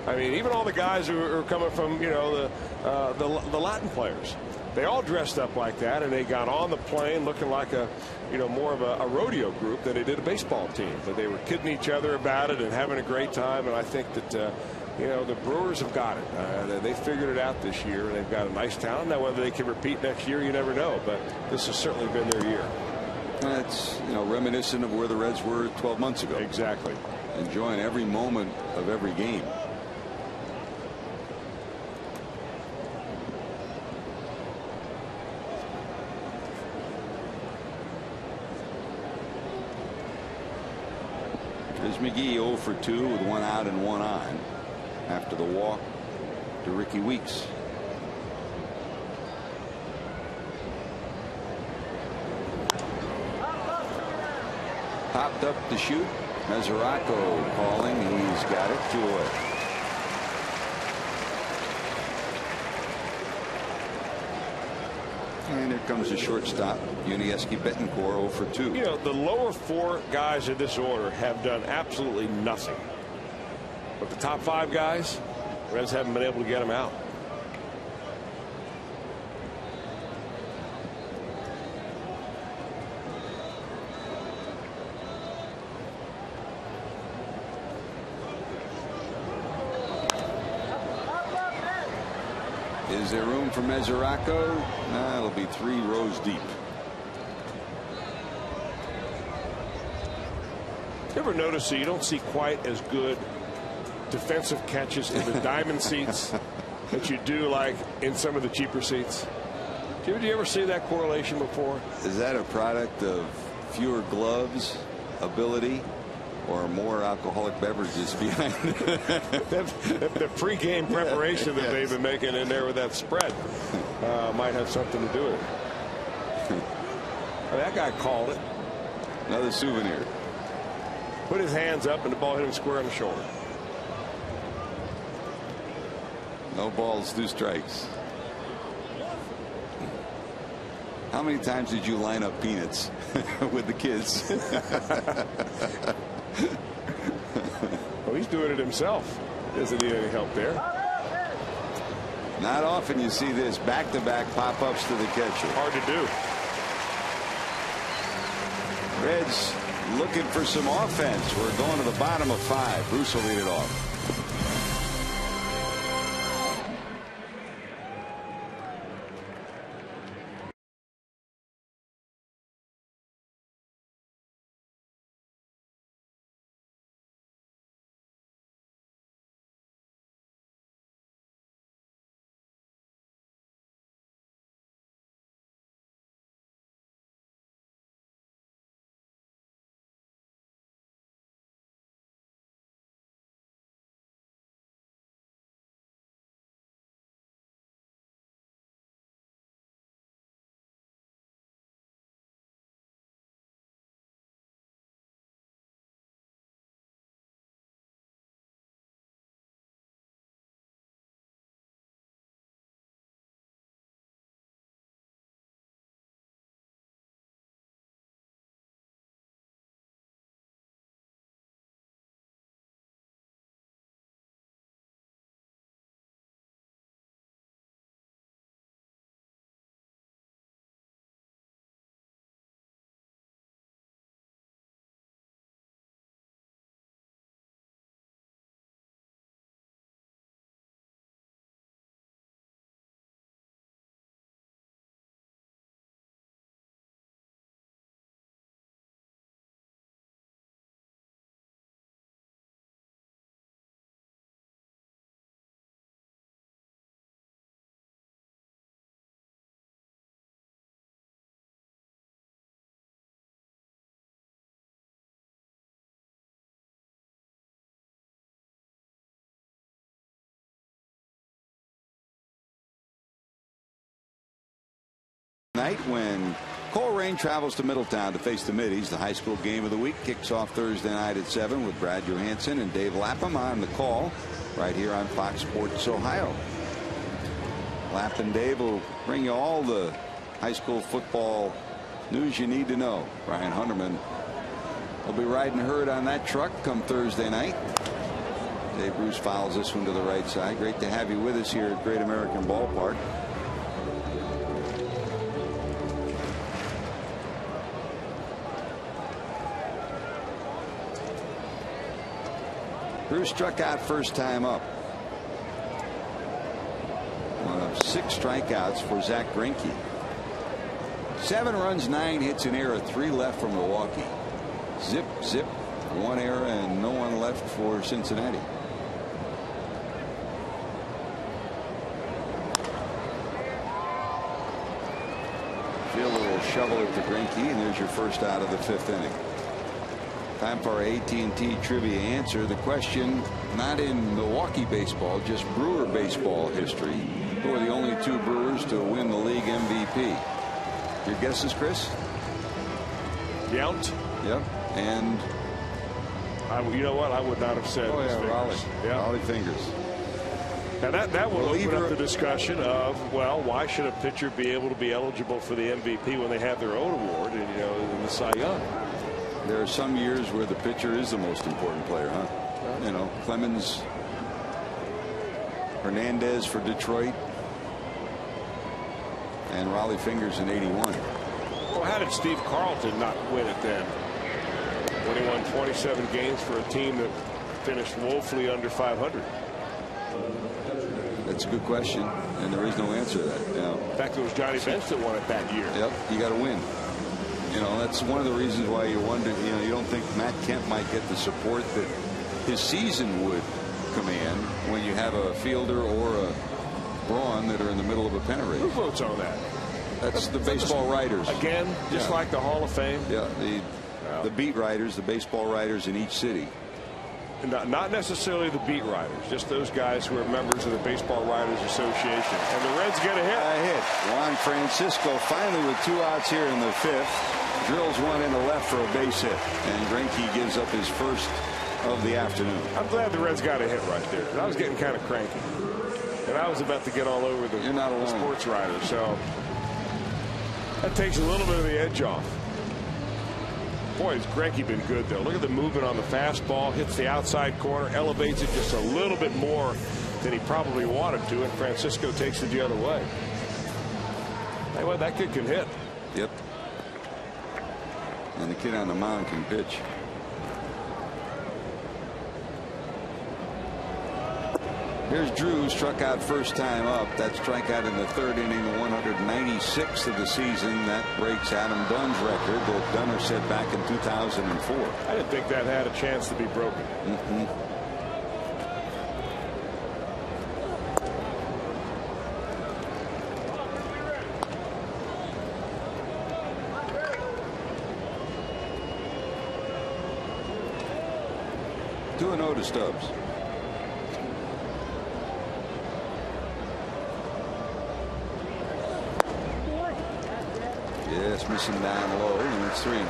I mean, even all the guys who are coming from, you know, the Latin players, they all dressed up like that, and they got on the plane looking like a, you know, more of a rodeo group than they did a baseball team. But they were kidding each other about it and having a great time. And I think that, you know, the Brewers have got it. They figured it out this year, and they've got a nice talent. Now, whether they can repeat next year, you never know. But this has certainly been their year. It's, you know, reminiscent of where the Reds were 12 months ago. Exactly. Enjoying every moment of every game. There's McGee 0 for 2 with 1 out and 1 on after the walk to Ricky Weeks. Popped up to shoot. Mesoraco calling. He's got it. 2 away. And here comes the shortstop, Unieski Betancourt, 0 for 2. You know, the lower 4 guys in this order have done absolutely nothing. But the top 5 guys, Reds haven't been able to get them out. Is there room for Mesoraco? Nah, it'll be 3 rows deep. You ever notice that you don't see quite as good defensive catches in the diamond seats that you do like in some of the cheaper seats? Did you ever see that correlation before? Is that a product of fewer gloves, ability, or more alcoholic beverages behind the pre-game preparation that they've been making in there with that spread might have something to do with it. Well, that guy called it. Another souvenir. Put his hands up and the ball hit him square on the shoulder. No balls, 2 strikes. How many times did you line up peanuts with the kids? Well, he's doing it himself. Doesn't need any help there. Not often you see this back-to-back pop-ups to the catcher. Hard to do. Reds looking for some offense. We're going to the bottom of 5. Bruce will lead it off. Night when Coleraine travels to Middletown to face the Middies. The high school game of the week kicks off Thursday night at 7 with Brad Johansson and Dave Lapham on the call right here on Fox Sports Ohio. Lapp and Dave will bring you all the high school football news you need to know. Brian Hunterman will be riding herd on that truck come Thursday night. Dave Bruce fouls this one to the right side. Great to have you with us here at Great American Ballpark. Bruce struck out first time up. One of 6 strikeouts for Zach Greinke. 7 runs, 9 hits, an error, 3 left for Milwaukee. Zip, zip, 1 error, and no one left for Cincinnati. Fielder will shovel it to Greinke, and there's your first out of the 5th inning. Time for our AT&T trivia answer. The question, not in Milwaukee baseball, just Brewer baseball history. Who are the only 2 Brewers to win the league MVP? Your guesses, Chris? Yount. Yep. And you know what? I would not have said. Oh yeah, Raleigh. Yeah. Raleigh Fingers. Now that will open up the discussion of, well, why should a pitcher be able to be eligible for the MVP when they have their own award, and in the Cy Young? There are some years where the pitcher is the most important player, huh? You know, Clemens, Hernandez for Detroit, and Raleigh Fingers in '81. Well, how did Steve Carlton not win it then? When he won 27 games for a team that finished woefully under 500. That's a good question, and there is no answer to that. You know. In fact, it was Johnny Bench that won it that year. Yep, you got to win. You know, that's one of the reasons why you wonder, you don't think Matt Kemp might get the support that his season would command when you have a Fielder or a Braun that are in the middle of a pennant race. Who votes on that? That's the baseball writers. Again, just like the Hall of Fame? Yeah, the beat writers, the baseball writers in each city. Not necessarily the beat writers, just those guys who are members of the Baseball Writers Association. And the Reds get a hit. A hit. Juan Francisco finally with 2 outs here in the 5th. Drills one into left for a base hit. And Greinke gives up his first of the afternoon. I'm glad the Reds got a hit right there. I was getting kind of cranky. And I was about to get all over the sports writers. So that takes a little bit of the edge off. Boy, has Greinke been good, though. Look at the movement on the fastball. Hits the outside corner, elevates it just a little bit more than he probably wanted to, and Francisco takes it the other way. Hey, well, that kid can hit. Yep. And the kid on the mound can pitch. Here's Drew, struck out first time up. That strikeout in the 3rd inning, the 196th of the season. That breaks Adam Dunn's record that Dunner set back in 2004. I didn't think that had a chance to be broken. Two 2-0 to Stubbs. Yes, missing down low, and it's 3-0.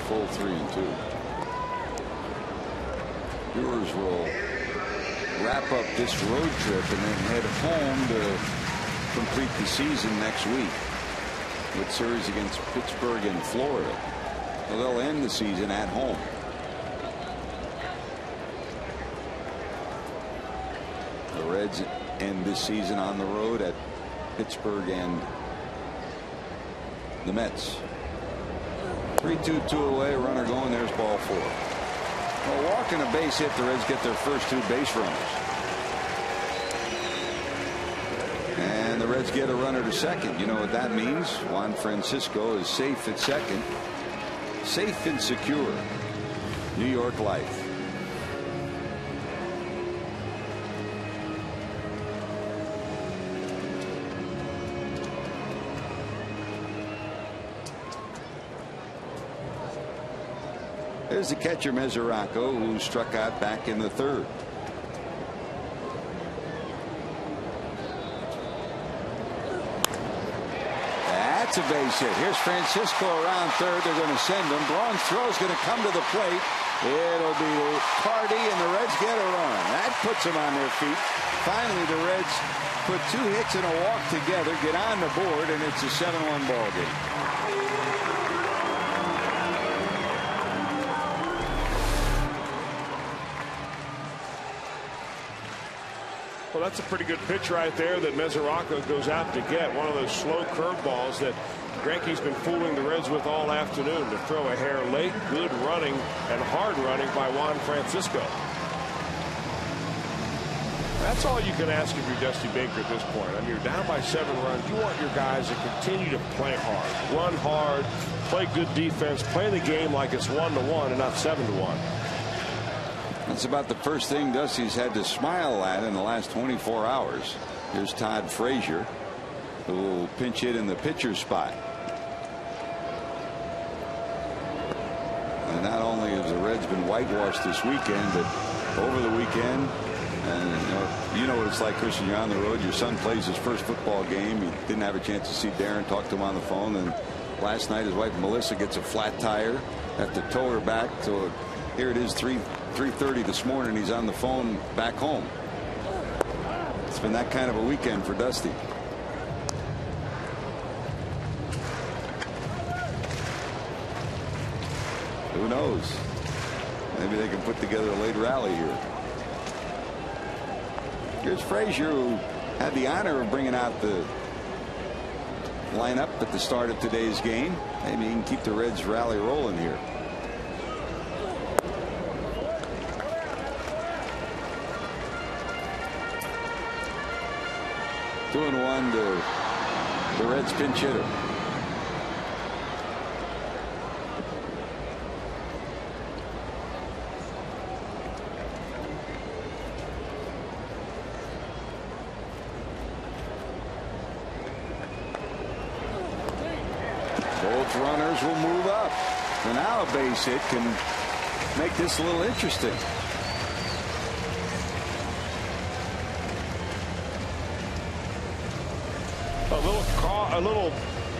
Full 3-2. Brewers will wrap up this road trip and then head home to complete the season next week with series against Pittsburgh and Florida. Well, they'll end the season at home. The Reds end this season on the road at Pittsburgh and the Mets. 3-2, 2 away, runner going. There's ball 4. Well, walk and a base hit. The Reds get their first 2 base runners. And the Reds get a runner to second. You know what that means? Juan Francisco is safe at second. Safe and secure. New York life. There's the catcher Mesoraco, who struck out back in the third. That's a base hit. Here's Francisco around third. They're going to send him. Braun's throw is going to come to the plate. It'll be Cardi, and the Reds get a run. That puts them on their feet. Finally, the Reds put 2 hits and a walk together, get on the board, and it's a 7-1 ball game. Well, that's a pretty good pitch right there that Mesoraco goes out to get. One of those slow curveballs that Greinke's been fooling the Reds with all afternoon. To throw a hair late. Good running and hard running by Juan Francisco. That's all you can ask if you're Dusty Baker at this point. I mean, you're down by 7 runs. You want your guys to continue to play hard, run hard, play good defense, play the game like it's 1-1 and not 7-1. That's about the first thing Dusty's had to smile at in the last 24 hours. Here's Todd Frazier, who will pinch hit in the pitcher spot. And not only has the Reds been whitewashed this weekend, but over the weekend, and you know what it's like, Christian. You're on the road. Your son plays his first football game. He didn't have a chance to see Darren, talk to him on the phone. And last night, his wife Melissa gets a flat tire, have to tow her back. So here it is, 3:30 this morning. He's on the phone back home. It's been that kind of a weekend for Dusty. Who knows? Maybe they can put together a late rally here. Here's Frazier, who had the honor of bringing out the lineup at the start of today's game. Maybe he can keep the Reds rally rolling here. Two and one to the Reds pinch hitter. Both runners will move up. So now a base hit can make this a little interesting. A little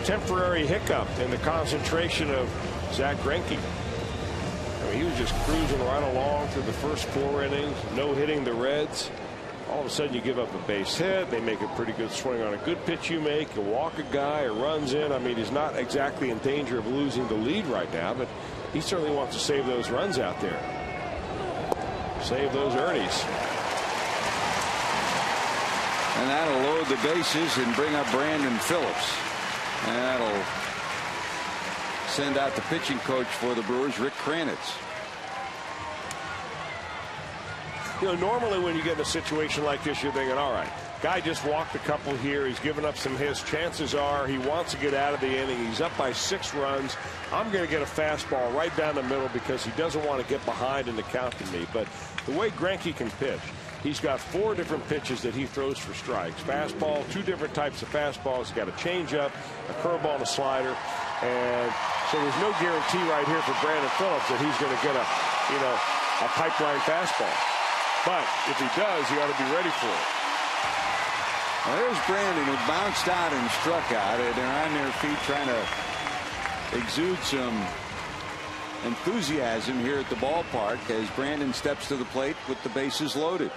temporary hiccup in the concentration of Zach Greinke. I mean, he was just cruising right along through the first 4 innings, no hitting the Reds. All of a sudden you give up a base hit. They make a pretty good swing on a good pitch you make. You walk a guy, it runs in. I mean, he's not exactly in danger of losing the lead right now, but he certainly wants to save those runs out there. Save those earnings. And that'll load the bases and bring up Brandon Phillips. And that'll send out the pitching coach for the Brewers, Rick Kranitz. You know, normally when you get in a situation like this, you're thinking, all right, guy just walked a couple here. He's given up some hits. Chances are he wants to get out of the inning. He's up by 6 runs. I'm going to get a fastball right down the middle because he doesn't want to get behind in the count to me. But the way Greinke can pitch, he's got 4 different pitches that he throws for strikes. Fastball, 2 different types of fastballs. He's got a changeup, a curveball, and a slider. And so there's no guarantee right here for Brandon Phillips that he's going to get a pipeline fastball. But if he does, he ought to be ready for it. Well, there's Brandon, who bounced out and struck out. And they're on their feet trying to exude some enthusiasm here at the ballpark as Brandon steps to the plate with the bases loaded.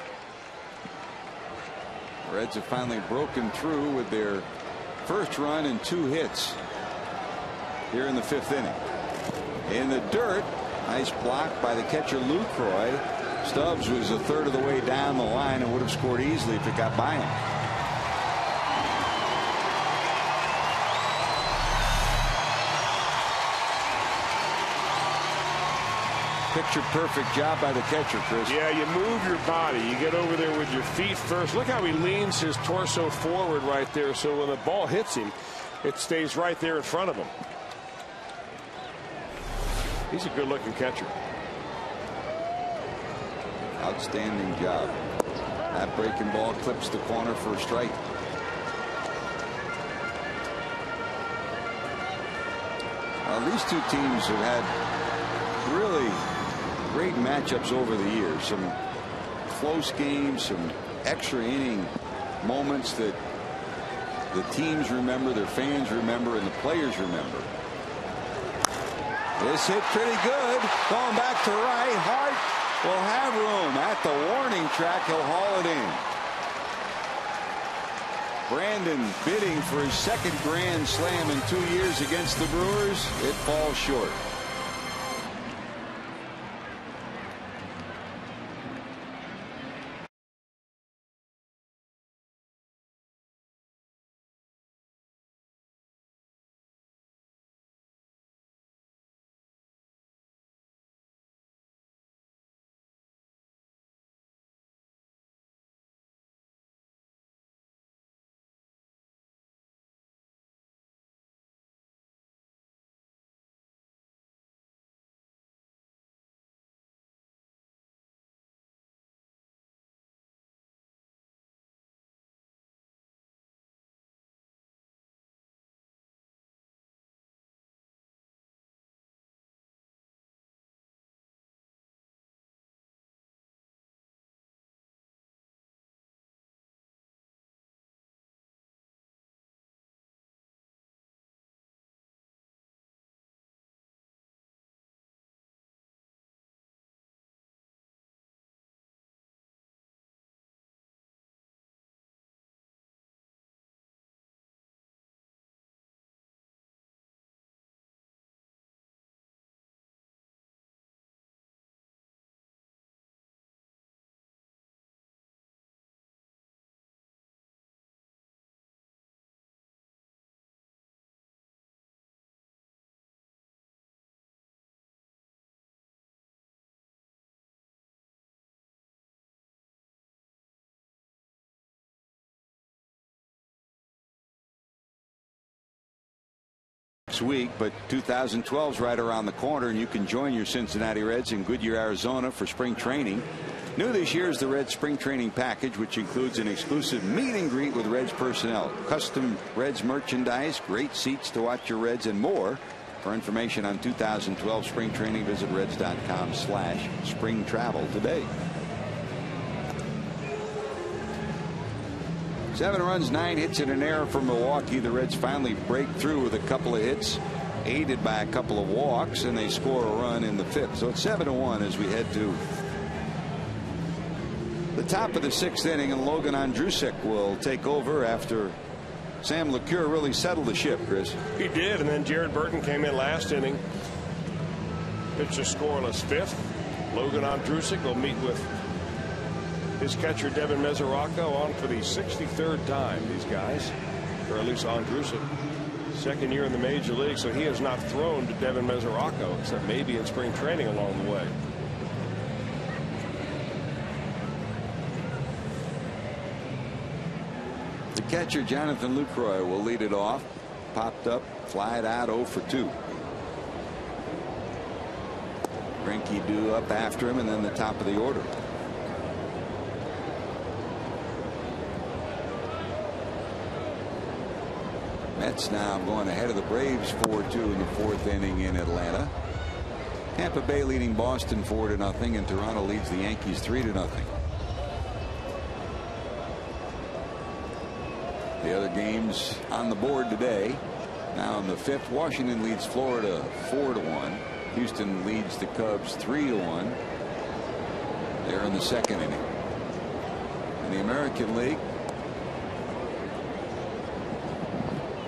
The Reds have finally broken through with their first run and 2 hits here in the 5th inning. In the dirt, nice block by the catcher Lucroy. Stubbs was a third of the way down the line and would have scored easily if it got by him. Picture perfect job by the catcher, Chris. Yeah, you move your body. You get over there with your feet first. Look how he leans his torso forward right there, so when the ball hits him, it stays right there in front of him. He's a good-looking catcher. Outstanding job. That breaking ball clips the corner for a strike. These 2 teams have had really great matchups over the years. Some close games, some extra inning moments that the teams remember, their fans remember, and the players remember. This hit pretty good. Going back to right. Hart will have room at the warning track. He'll haul it in. Brandon bidding for his second grand slam in 2 years against the Brewers. It falls short. Week, but 2012 is right around the corner, and you can join your Cincinnati Reds in Goodyear, Arizona for spring training. New this year is the Reds spring training package, which includes an exclusive meet and greet with Reds personnel, custom Reds merchandise, great seats to watch your Reds, and more. For information on 2012 spring training, visit reds.com/spring travel today. 7 runs, 9 hits, and an error for Milwaukee. The Reds finally break through with a couple of hits, aided by a couple of walks, and they score a run in the 5th. So it's 7-1 as we head to the top of the 6th inning, and Logan Andrusek will take over after Sam LeCure really settled the ship, Chris. He did, and then Jared Burton came in last inning. Pitched a scoreless 5th. Logan Andrusek will meet with his catcher Devin Mesoraco on for the 63rd time. These guys, or at least Andrusek, second year in the major league, so he has not thrown to Devin Mesoraco except maybe in spring training along the way. The catcher Jonathan Lucroy will lead it off. Popped up, flied out 0 for 2. Greinke due up after him, and then the top of the order. Mets now going ahead of the Braves 4-2 in the 4th inning in Atlanta. Tampa Bay leading Boston 4-0, and Toronto leads the Yankees 3-0. The other games on the board today. Now in the 5th, Washington leads Florida 4-1. Houston leads the Cubs 3-1. They're in the 2nd inning. In the American League,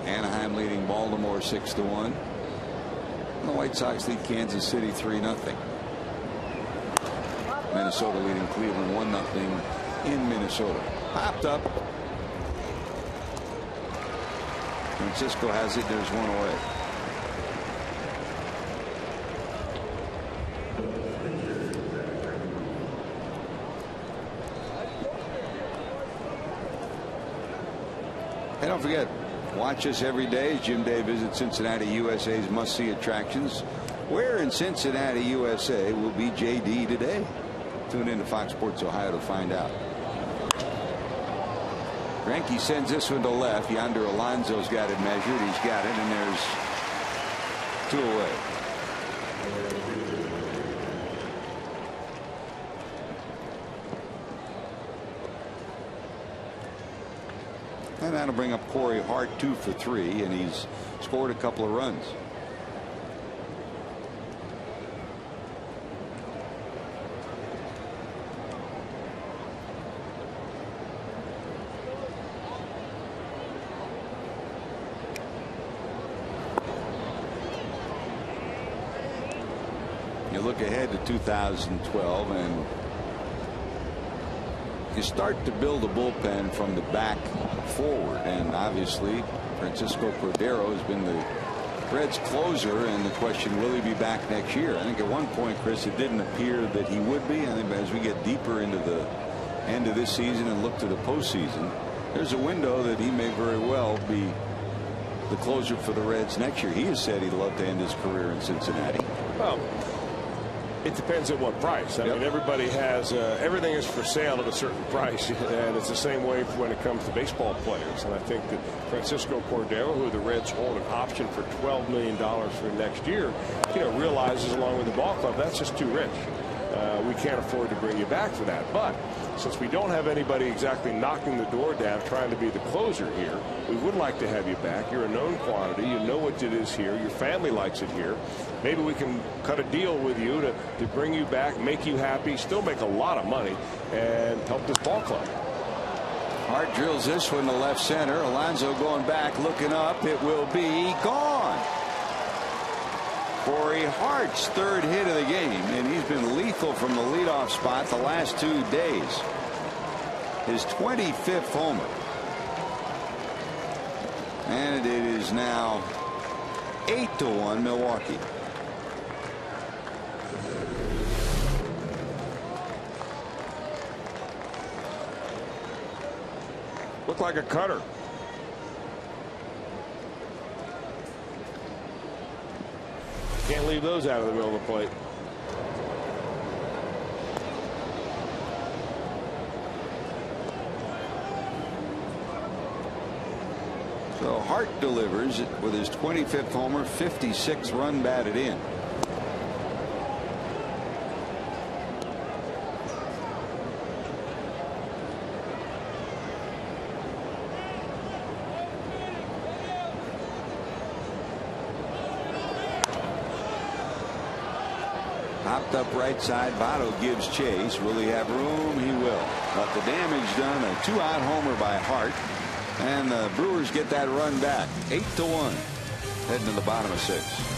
Anaheim leading Baltimore 6-1. And the White Sox lead Kansas City 3-0. Minnesota leading Cleveland 1-0 in Minnesota. Popped up. Francisco has it. There's one away. Hey, don't forget, watch us every day as Jim Day visits Cincinnati USA's must-see attractions. Where in Cincinnati, USA will be JD today? Tune in to Fox Sports Ohio to find out. Greinke sends this one to left. Yonder Alonso's got it measured. He's got it, and there's 2 away. And that'll bring up Corey Hart 2 for 3, and he's scored a couple of runs. You look ahead to 2012 and you start to build a bullpen from the back forward, and obviously Francisco Cordero has been the Reds closer, and the question, will he be back next year? I think at one point, Chris, it didn't appear that he would be. I think as we get deeper into the end of this season and look to the postseason, there's a window that he may very well be the closer for the Reds next year. He has said he'd love to end his career in Cincinnati. Well, it depends at what price. I mean, everybody has everything is for sale at a certain price, and it's the same way when it comes to baseball players. And I think that Francisco Cordero, who the Reds hold an option for $12 million for next year, realizes along with the ball club that's just too rich. We can't afford to bring you back for that. But since we don't have anybody exactly knocking the door down trying to be the closer here, we would like to have you back. You're a known quantity. You know what it is here. Your family likes it here. Maybe we can cut a deal with you to bring you back, make you happy, still make a lot of money, and help this ball club. Hart drills this one to left center. Alonso going back, looking up. It will be gone. Corey Hart's third hit of the game, and he's been lethal from the leadoff spot the last 2 days. His 25th homer. And it is now 8-1 Milwaukee. Looked like a cutter. Can't leave those out of the middle of the plate. So Hart delivers with his 25th homer, 56 run batted in. Popped up right side. Votto gives chase. Will he have room? He will. But the damage done. A 2-out homer by Hart. And the Brewers get that run back. 8-1. Heading to the bottom of 6.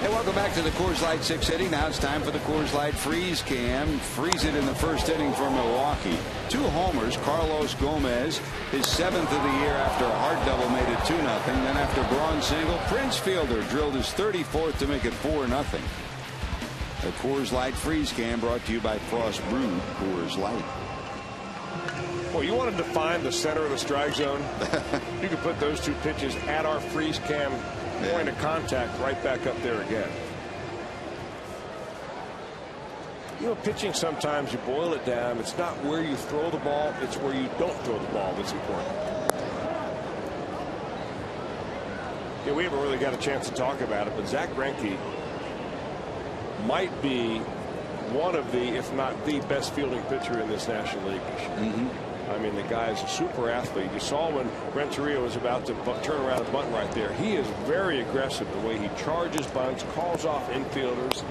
Hey, welcome back to the Coors Light 6th inning. Now it's time for the Coors Light Freeze Cam. Freeze it in the first inning for Milwaukee. 2 homers. Carlos Gomez, his 7th of the year after a Hart double made it 2-0. Then after Braun single, Prince Fielder drilled his 34th to make it 4-0. The Coors Light Freeze Cam brought to you by Frost Brewed Coors Light. Well, you wanted to find the center of the strike zone. You could put those 2 pitches at our freeze cam point of contact right back up there again. You know, pitching, sometimes you boil it down. It's not where you throw the ball, it's where you don't throw the ball that's important. Yeah, we haven't really got a chance to talk about it, but Zach Greinke might be one of the, if not the best fielding pitcher in this National League this year. I mean, the guy is a super athlete. You saw when Renteria was about to turn around a bunt right there. He is very aggressive the way he charges bunts, calls off infielders.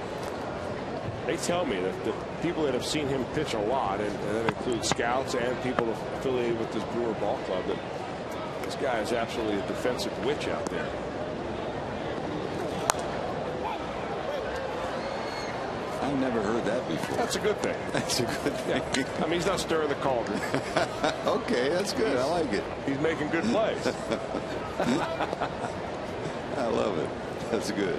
They tell me that the people that have seen him pitch a lot, and that includes scouts and people affiliated with this Brewer ball club, that this guy is absolutely a defensive witch out there. I've never heard that before. That's a good thing. That's a good thing. I mean, he's not stirring the cauldron. Okay, that's good. I like it. He's making good plays. I love it. That's good.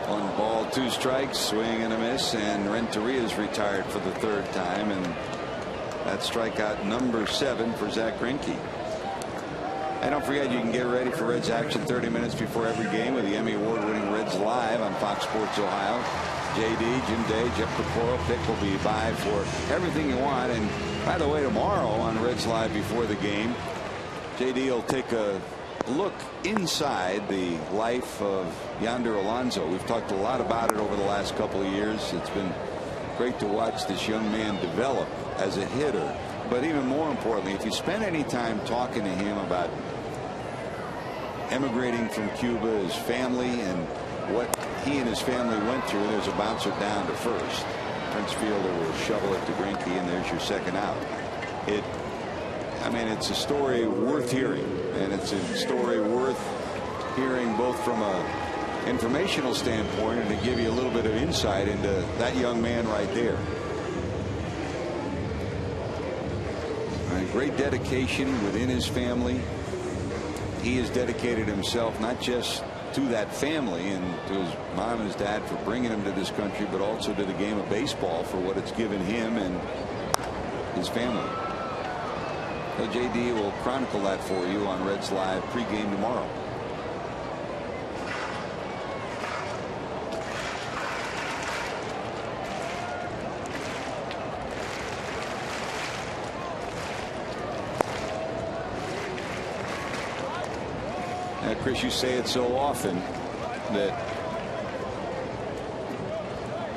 One ball, 2 strikes, swing and a miss, and Renteria's retired for the 3rd time, and that's strikeout number 7 for Zach Greinke. And don't forget, you can get ready for Reds action 30 minutes before every game with the Emmy Award-winning Reds Live on Fox Sports Ohio. JD, Jim Day, Jeff Picoro, Pick will be by for everything you want. And by the way, tomorrow on Reds Live before the game, JD will take a look inside the life of Yonder Alonso. We've talked a lot about it over the last couple of years. It's been great to watch this young man develop as a hitter. But even more importantly, if you spend any time talking to him about emigrating from Cuba, his family, and what he and his family went through, there's a bouncer down to first. Prince Fielder will shovel it to Greinke, and there's your second out. I mean, it's a story worth hearing, and it's a story worth hearing both from a informational standpoint and to give you a little bit of insight into that young man right there. Great dedication within his family. He has dedicated himself not just to that family and to his mom and his dad for bringing him to this country, but also to the game of baseball for what it's given him and his family. So JD will chronicle that for you on Reds Live pregame tomorrow. Chris, you say it so often that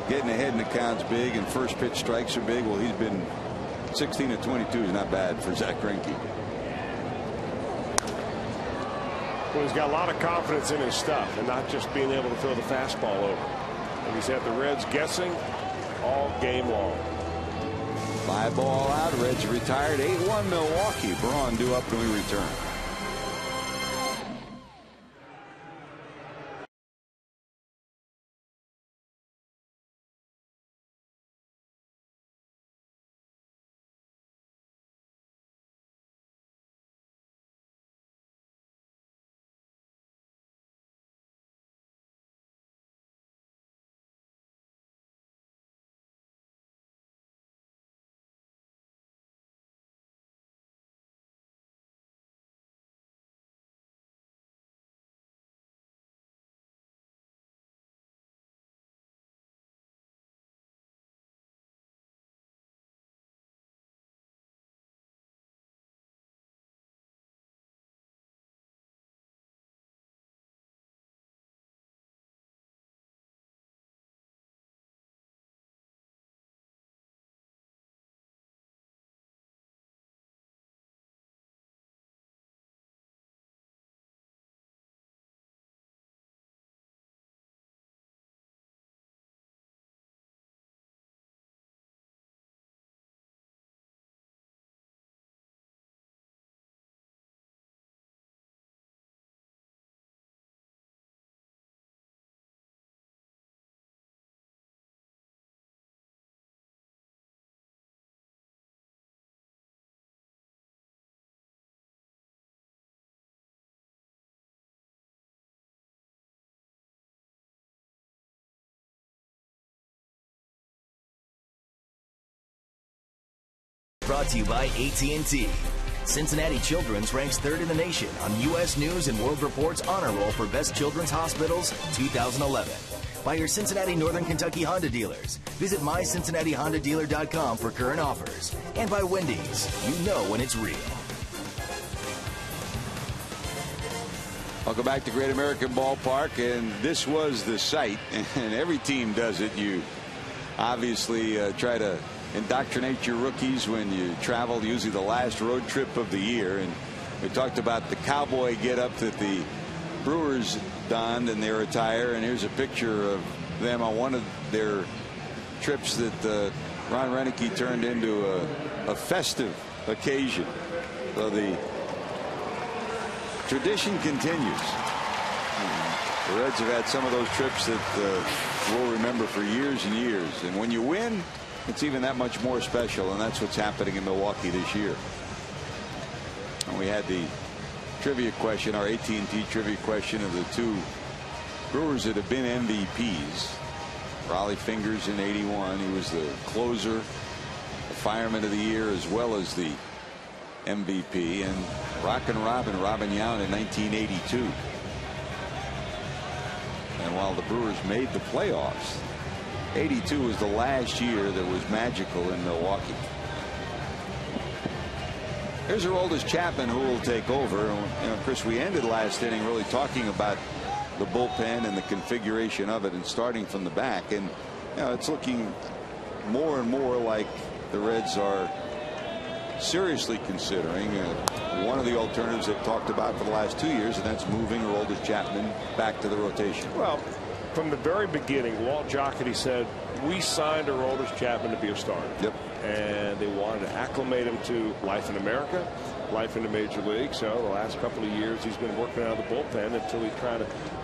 getting ahead in the count's big and first pitch strikes are big. Well, he's been 16 of 22 is not bad for Zach Greinke. Well, he's got a lot of confidence in his stuff and not just being able to throw the fastball over. And he's had the Reds guessing all game long. 5 ball out. Reds retired. 8-1 Milwaukee. Braun due up when we return. Brought to you by AT&T. Cincinnati Children's ranks 3rd in the nation on U.S. News and World Report's honor roll for Best Children's Hospitals 2011. By your Cincinnati Northern Kentucky Honda dealers. Visit mycincinnatihondadealer.com for current offers. And by Wendy's. You know when it's real. Welcome back to Great American Ballpark, and this was the site, and every team does it. You obviously try to indoctrinate your rookies when you travel, usually the last road trip of the year. And we talked about the cowboy get-up that the Brewers donned in their attire, and here's a picture of them on one of their trips that Ron Renicky turned into a festive occasion. So the tradition continues. The Reds have had some of those trips that we'll remember for years and years, and when you win, it's even that much more special, and that's what's happening in Milwaukee this year. And we had the trivia question, our AT&T trivia question, of the two Brewers that have been MVPs. Raleigh Fingers in '81, he was the closer, the fireman of the year, as well as the MVP, and Rockin' Robin Yount in 1982. And while the Brewers made the playoffs, '82 was the last year that was magical in Milwaukee. Here's Aroldis Chapman, who will take over. You know, Chris, we ended last inning really talking about the bullpen and the configuration of it and starting from the back, and you know, it's looking more and more like the Reds are seriously considering one of the alternatives they've talked about for the last 2 years, and that's moving Aroldis Chapman back to the rotation. Well, from the very beginning, Walt Jocketty said, we signed Aroldis Chapman to be a starter. Yep. And they wanted to acclimate him to life in America, life in the major league. So the last couple of years he's been working out of the bullpen until he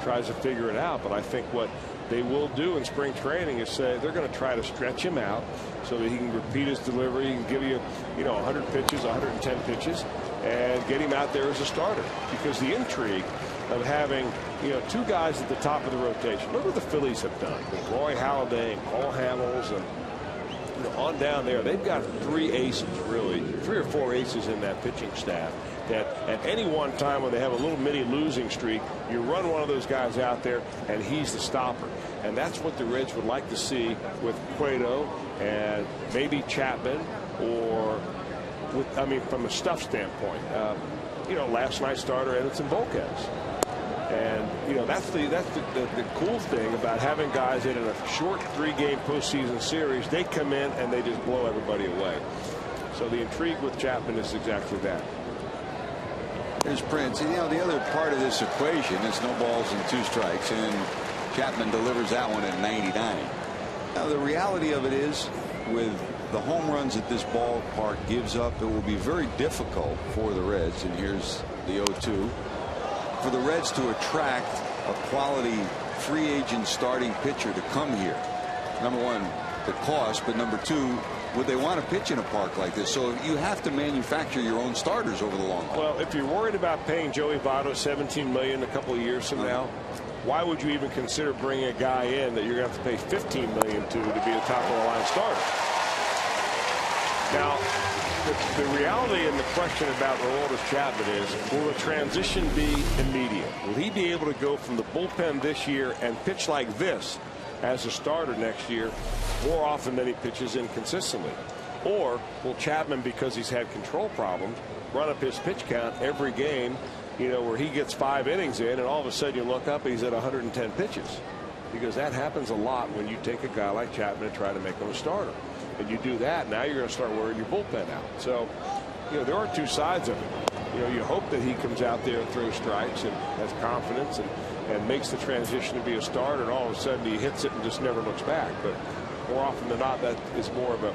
tries to figure it out. But I think what they will do in spring training is say they're going to try to stretch him out so that he can repeat his delivery. He can give you 100 pitches, 110 pitches, and get him out there as a starter. Because the intrigue of having two guys at the top of the rotation. Look what the Phillies have done with Roy Halladay and Paul Hamels and on down there. They've got 3 aces, really 3 or 4 aces in that pitching staff that at any one time when they have a little mini losing streak, you run one of those guys out there and he's the stopper. And that's what the Reds would like to see with Cueto and maybe Chapman, or with, from a stuff standpoint, last night's starter Edinson Volquez. And that's the cool thing about having guys in a short 3-game postseason series. They come in and they just blow everybody away. So the intrigue with Chapman is exactly that. There's Prince. The other part of this equation is no balls and 2 strikes, and Chapman delivers that one at 99. Now the reality of it is, with the home runs that this ballpark gives up, it will be very difficult for the Reds. And here's the 0-2. For the Reds to attract a quality free agent starting pitcher to come here. Number one, the cost, but number 2, would they want to pitch in a park like this? So you have to manufacture your own starters over the long haul. Well, if you're worried about paying Joey Votto $17 million a couple of years from now, why would you even consider bringing a guy in that you're going to have to pay $15 million to be a top of the line starter? Now, the reality and the question about Aroldis Chapman is, will the transition be immediate? Will he be able to go from the bullpen this year and pitch like this as a starter next year more often than he pitches inconsistently? Or will Chapman, because he's had control problems, run up his pitch count every game, where he gets 5 innings in and all of a sudden you look up and he's at 110 pitches? Because that happens a lot when you take a guy like Chapman and try to make him a starter. And you do that, now you're going to start wearing your bullpen out. So, there are 2 sides of it. You hope that he comes out there and throws strikes and has confidence and makes the transition to be a starter, and all of a sudden he hits it and just never looks back. But more often than not, that is more of a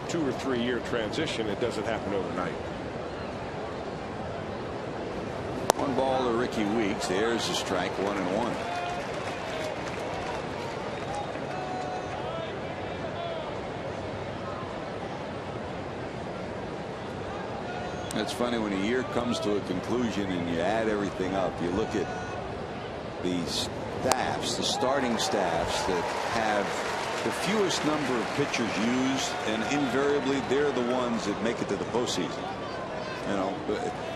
2 or 3 year transition. It doesn't happen overnight. 1 ball to Ricky Weeks. There's a strike, 1-1. It's funny when a year comes to a conclusion and you add everything up. You look at these staffs, the starting staffs that have the fewest number of pitchers used, and invariably they're the ones that make it to the postseason. You know,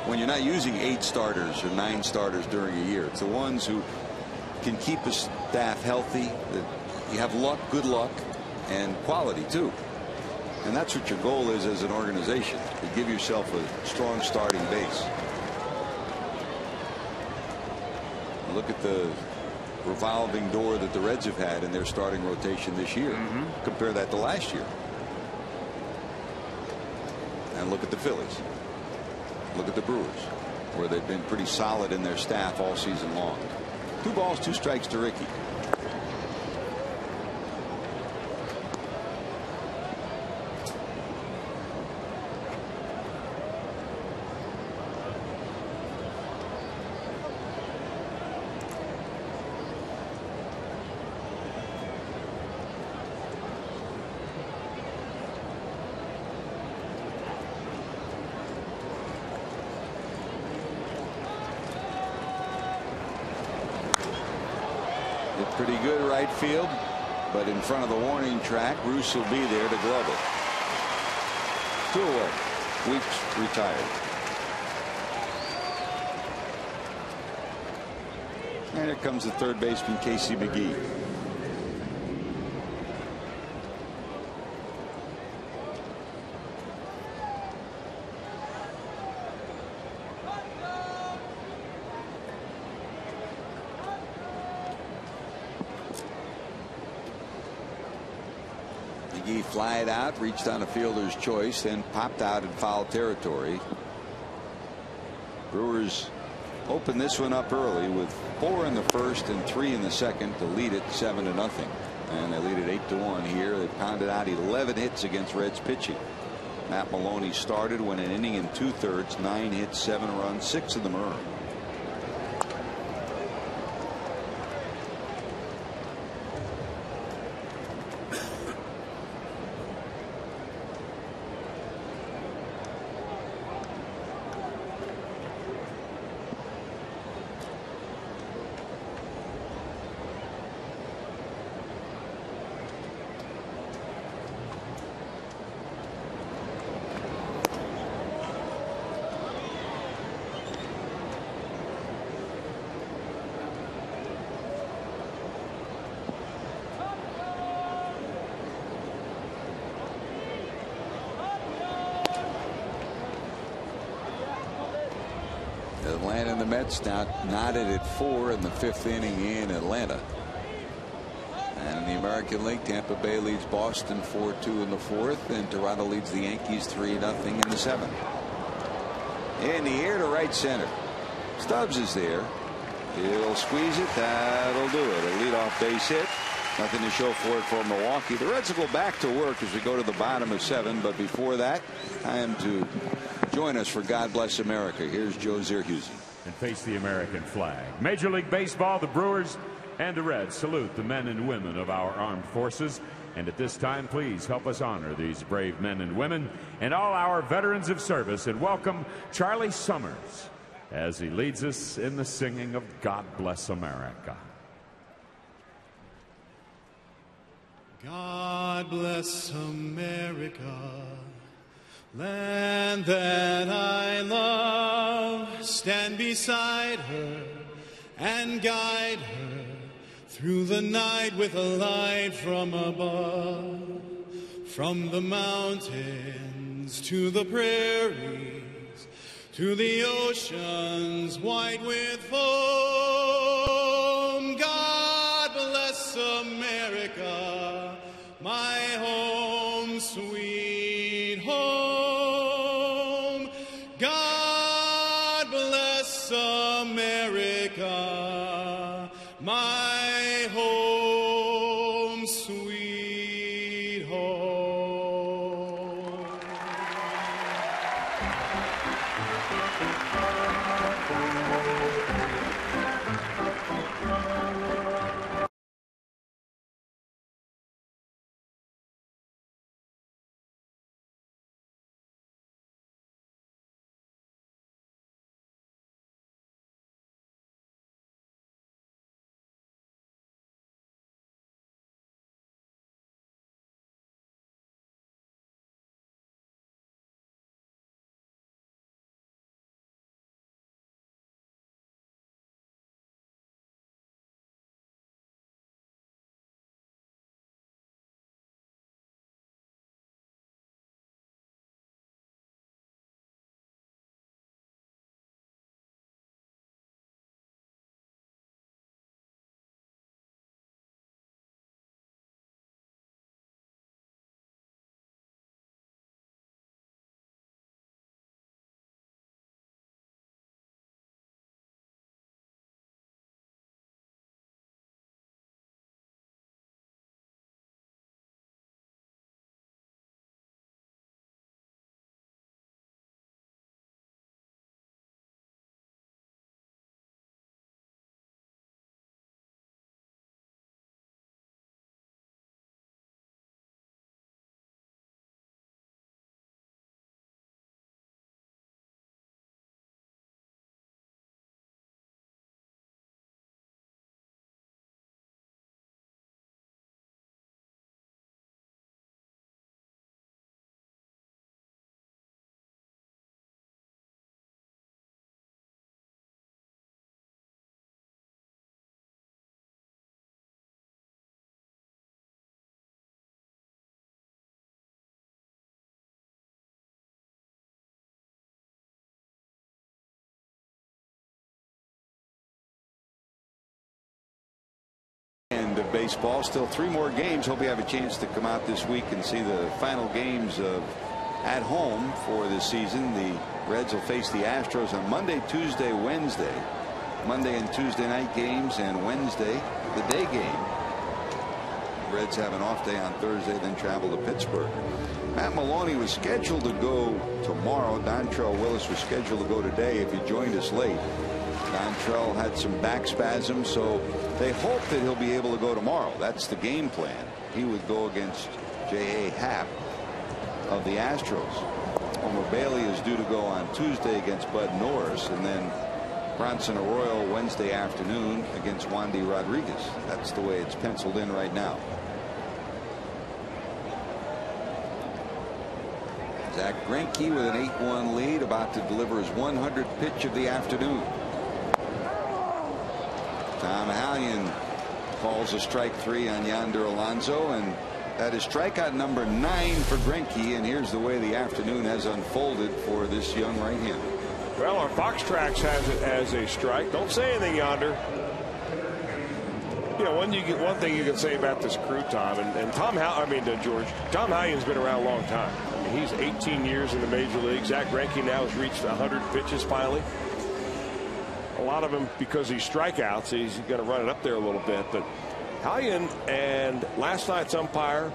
when you're not using 8 starters or 9 starters during a year, it's the ones who can keep a staff healthy, that you have luck, good luck, and quality too. And that's what your goal is as an organization, to give yourself a strong starting base. Look at the revolving door that the Reds have had in their starting rotation this year. Compare that to last year. And look at the Phillies. Look at the Brewers, where they've been pretty solid in their staff all season long. 2 balls, 2 strikes to Ricky. Pretty good right field, but in front of the warning track, Bruce will be there to glove it. 2 away. Weeks retired. And here comes the third baseman, Casey McGee. McGee flied out, reached on a fielder's choice, then popped out in foul territory. Brewers opened this one up early with 4 in the first and 3 in the second to lead it 7-0. And they lead it 8-1 here. They pounded out 11 hits against Reds pitching. Matt Maloney started, went an inning and 2/3, 9 hits, 7 runs, 6 of them earned. Atlanta and the Mets now knotted at 4 in the 5th inning in Atlanta. And in the American League, Tampa Bay leads Boston 4-2 in the 4th, and Toronto leads the Yankees 3-0 in the 7th. In the air to right center. Stubbs is there. He'll squeeze it. That'll do it. A leadoff base hit. Nothing to show for it for Milwaukee. The Reds will go back to work as we go to the bottom of 7. But before that, time to join us for God Bless America. Here's Joe Zerhusen. And face the American flag. Major League Baseball, the Brewers and the Reds salute the men and women of our armed forces. And at this time, please help us honor these brave men and women and all our veterans of service, and welcome Charlie Summers as he leads us in the singing of God Bless America. God bless America, land that I love. Stand beside her and guide her through the night with a light from above. From the mountains to the prairies, to the oceans white with foam. God bless America, my home, sweet home. God bless America, my home, sweet home. of baseball. Still 3 more games. Hope you have a chance to come out this week and see the final games of at home for this season. The Reds will face the Astros on Monday, Tuesday, Wednesday. Monday and Tuesday night games, and Wednesday the day game. Reds have an off day on Thursday, then travel to Pittsburgh. Matt Maloney was scheduled to go tomorrow. Dontrell Willis was scheduled to go today if he joined us late. Dontrell had some back spasms, so they hope that he'll be able to go tomorrow. That's the game plan. He would go against J.A. Happ of the Astros. Homer Bailey is due to go on Tuesday against Bud Norris, and then Bronson Arroyo Wednesday afternoon against Wandy Rodriguez. That's the way it's penciled in right now. Zach Greinke with an 8-1 lead, about to deliver his 100th pitch of the afternoon. Tom Hallion calls a strike 3 on Yonder Alonso, and that is strikeout number 9 for Greinke. And here's the way the afternoon has unfolded for this young right-hander. Well, our Fox Tracks has it as a strike. Don't say anything, Yonder. You know, one thing you can say about this crew, Tom, and George, Tom Hallion's been around a long time. I mean, he's 18 years in the major league. Zach Greinke now has reached 100 pitches finally. A lot of them, because he's strikeouts, he's going to run it up there a little bit. But Hallion and last night's umpire,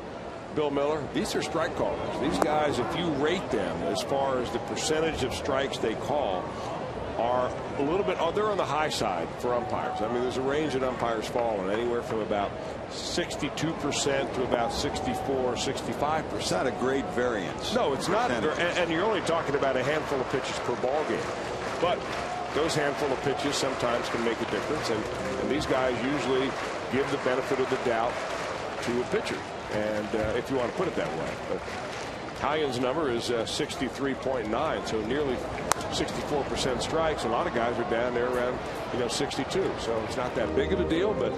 Bill Miller, these are strike callers. These guys, if you rate them as far as the percentage of strikes they call, are a little bit, they're on the high side for umpires. I mean, there's a range that umpires fall in, anywhere from about 62% to about 64, 65%. It's not a great variance. No, it's not. And you're only talking about a handful of pitches per ball game. But those handful of pitches sometimes can make a difference. And these guys usually give the benefit of the doubt to a pitcher. And if you want to put it that way. But Hallion's number is 63.9, so nearly 64% strikes. A lot of guys are down there around 62. So it's not that big of a deal, but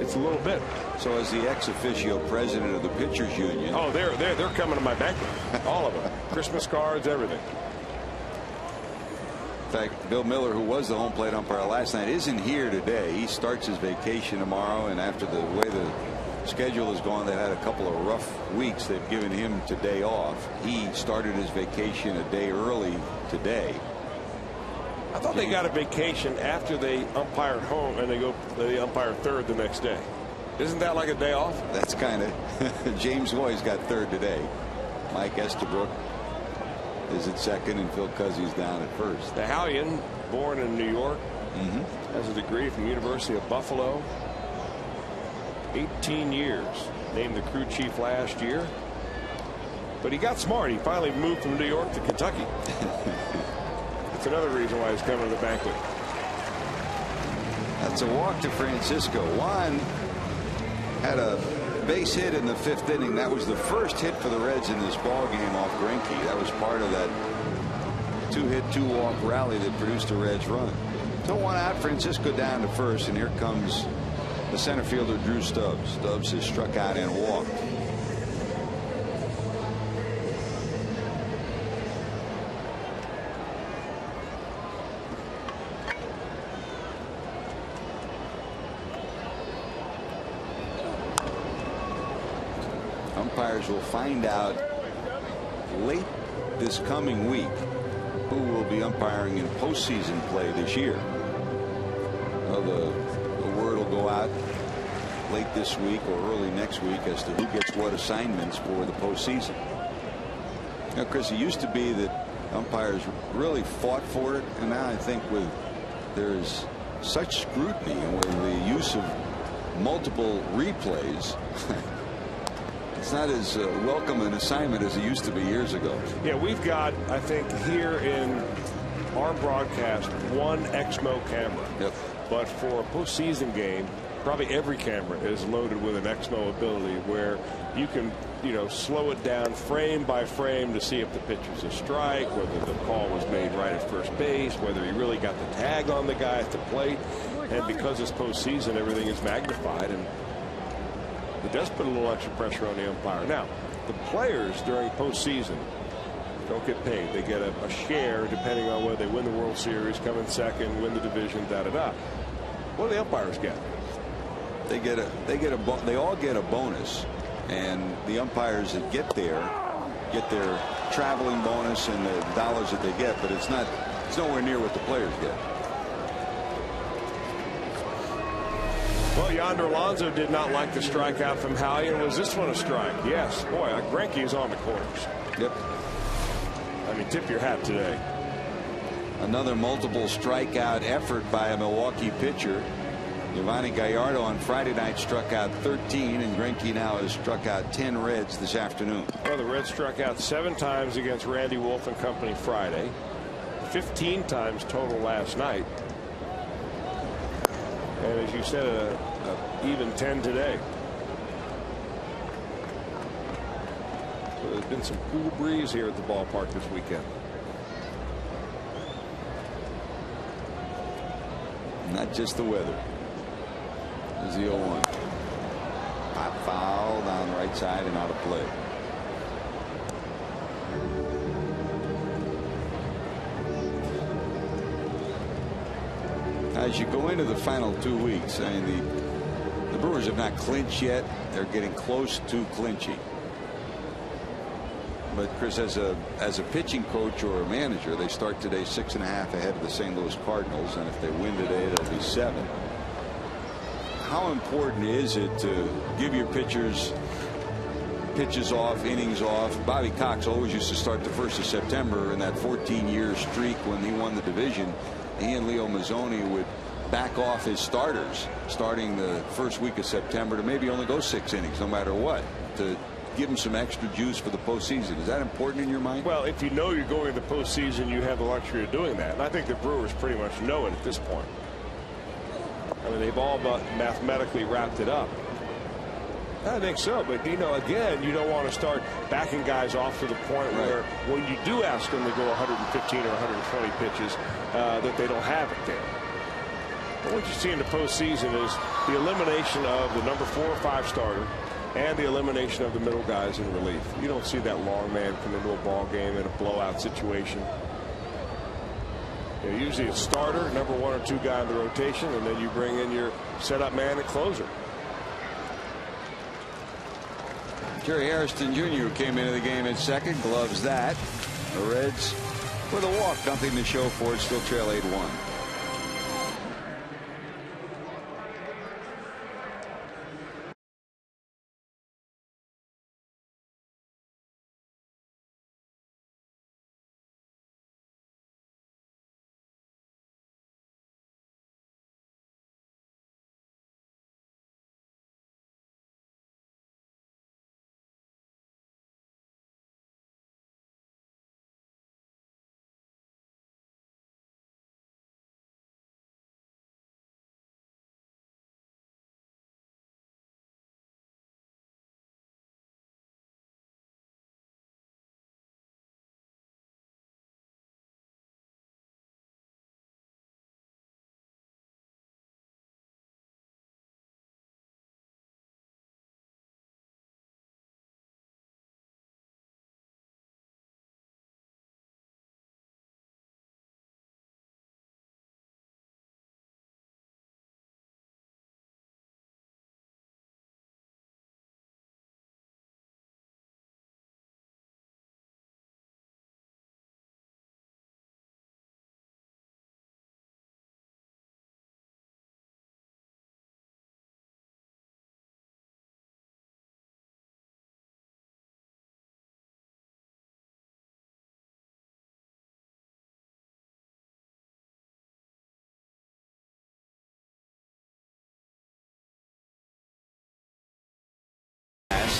it's a little bit. So as the ex officio president of the Pitchers Union. Oh, they're coming to my banquet. All of them. Christmas cards, everything. In fact, Bill Miller, who was the home plate umpire last night, isn't here today. He starts his vacation tomorrow, and after the way the schedule has gone, they've had a couple of rough weeks. They've given him today off. He started his vacation a day early today. I thought they got a vacation after they umpired home and they umpire third the next day. Isn't that like a day off? That's kind of. James Hoy's got third today. Mike Estabrook is at second, and Phil Cuzzy's down at first. The Hallion, born in New York, has a degree from University of Buffalo. 18 years. Named the crew chief last year. But he got smart. He finally moved from New York to Kentucky. That's another reason why he's coming to the banquet. That's a walk to Francisco. Juan had a base hit in the 5th inning. That was the first hit for the Reds in this ball game off Greinke. That was part of that 2-hit, 2-walk rally that produced a Reds run. So 1 out, Francisco down to first, and here comes the center fielder Drew Stubbs. Stubbs has struck out and walked. Umpires will find out late this coming week who will be umpiring in postseason play this year. Well, the word will go out late this week or early next week as to who gets what assignments for the postseason. Now, Chris, it used to be that umpires really fought for it, and now I think there's such scrutiny and with the use of multiple replays. It's not as welcome an assignment as it used to be years ago. Yeah, we've got, I think, here in our broadcast, 1 XMO camera. Yep. But for a postseason game, probably every camera is loaded with an XMO ability where you can, slow it down frame by frame to see if the pitcher's a strike, whether the call was made right at first base, whether he really got the tag on the guy at the plate. And because it's postseason, everything is magnified, and it does put a little extra pressure on the umpire. Now, the players during postseason don't get paid. They get a share depending on whether they win the World Series, come in second, win the division, da-da-da. What do the umpires get? They all get a bonus, and the umpires that get their traveling bonus and the dollars that they get, but it's nowhere near what the players get. Well, Yonder Alonso did not like the strikeout from Hallion. Was this one a strike? Yes. Boy, Greinke is on the corners. Yep. I mean, tip your hat today. Another multiple strikeout effort by a Milwaukee pitcher. Giovanni Gallardo on Friday night struck out 13, and Greinke now has struck out 10 Reds this afternoon. Well, the Reds struck out 7 times against Randy Wolf and company Friday, 15 times total last night. And as you said, even 10 today. So there's been some cool breeze here at the ballpark this weekend. Not just the weather. There's the 0-1. Pop foul down the right side and out of play. As you go into the final 2 weeks, I mean, the Brewers have not clinched yet. They're getting close to clinching. But Chris, as a pitching coach or a manager, they start today 6.5 ahead of the St. Louis Cardinals, and if they win today, it'll be 7. How important is it to give your pitchers pitches off, innings off? Bobby Cox always used to start the 1st of September in that 14-year streak when he won the division. He and Leo Mazzoni would back off his starters starting the first week of September to maybe only go 6 innings no matter what, to give them some extra juice for the postseason. Is that important in your mind? Well, if you know you're going to the postseason, you have the luxury of doing that. And I think the Brewers pretty much know it at this point. I mean, they've all but mathematically wrapped it up. I think so, but you know, again, you don't want to start backing guys off to the point where when you do ask them to go 115 or 120 pitches, that they don't have it there. But what you see in the postseason is the elimination of the number 4 or 5 starter and the elimination of the middle guys in relief. You don't see that long man come into a ball game in a blowout situation. You know, usually it's starter, number 1 or 2 guy in the rotation, and then you bring in your setup man and closer. Jerry Hairston Jr. came into the game in second, gloves that. The Reds with a walk, nothing to show for it, still trail 8-1.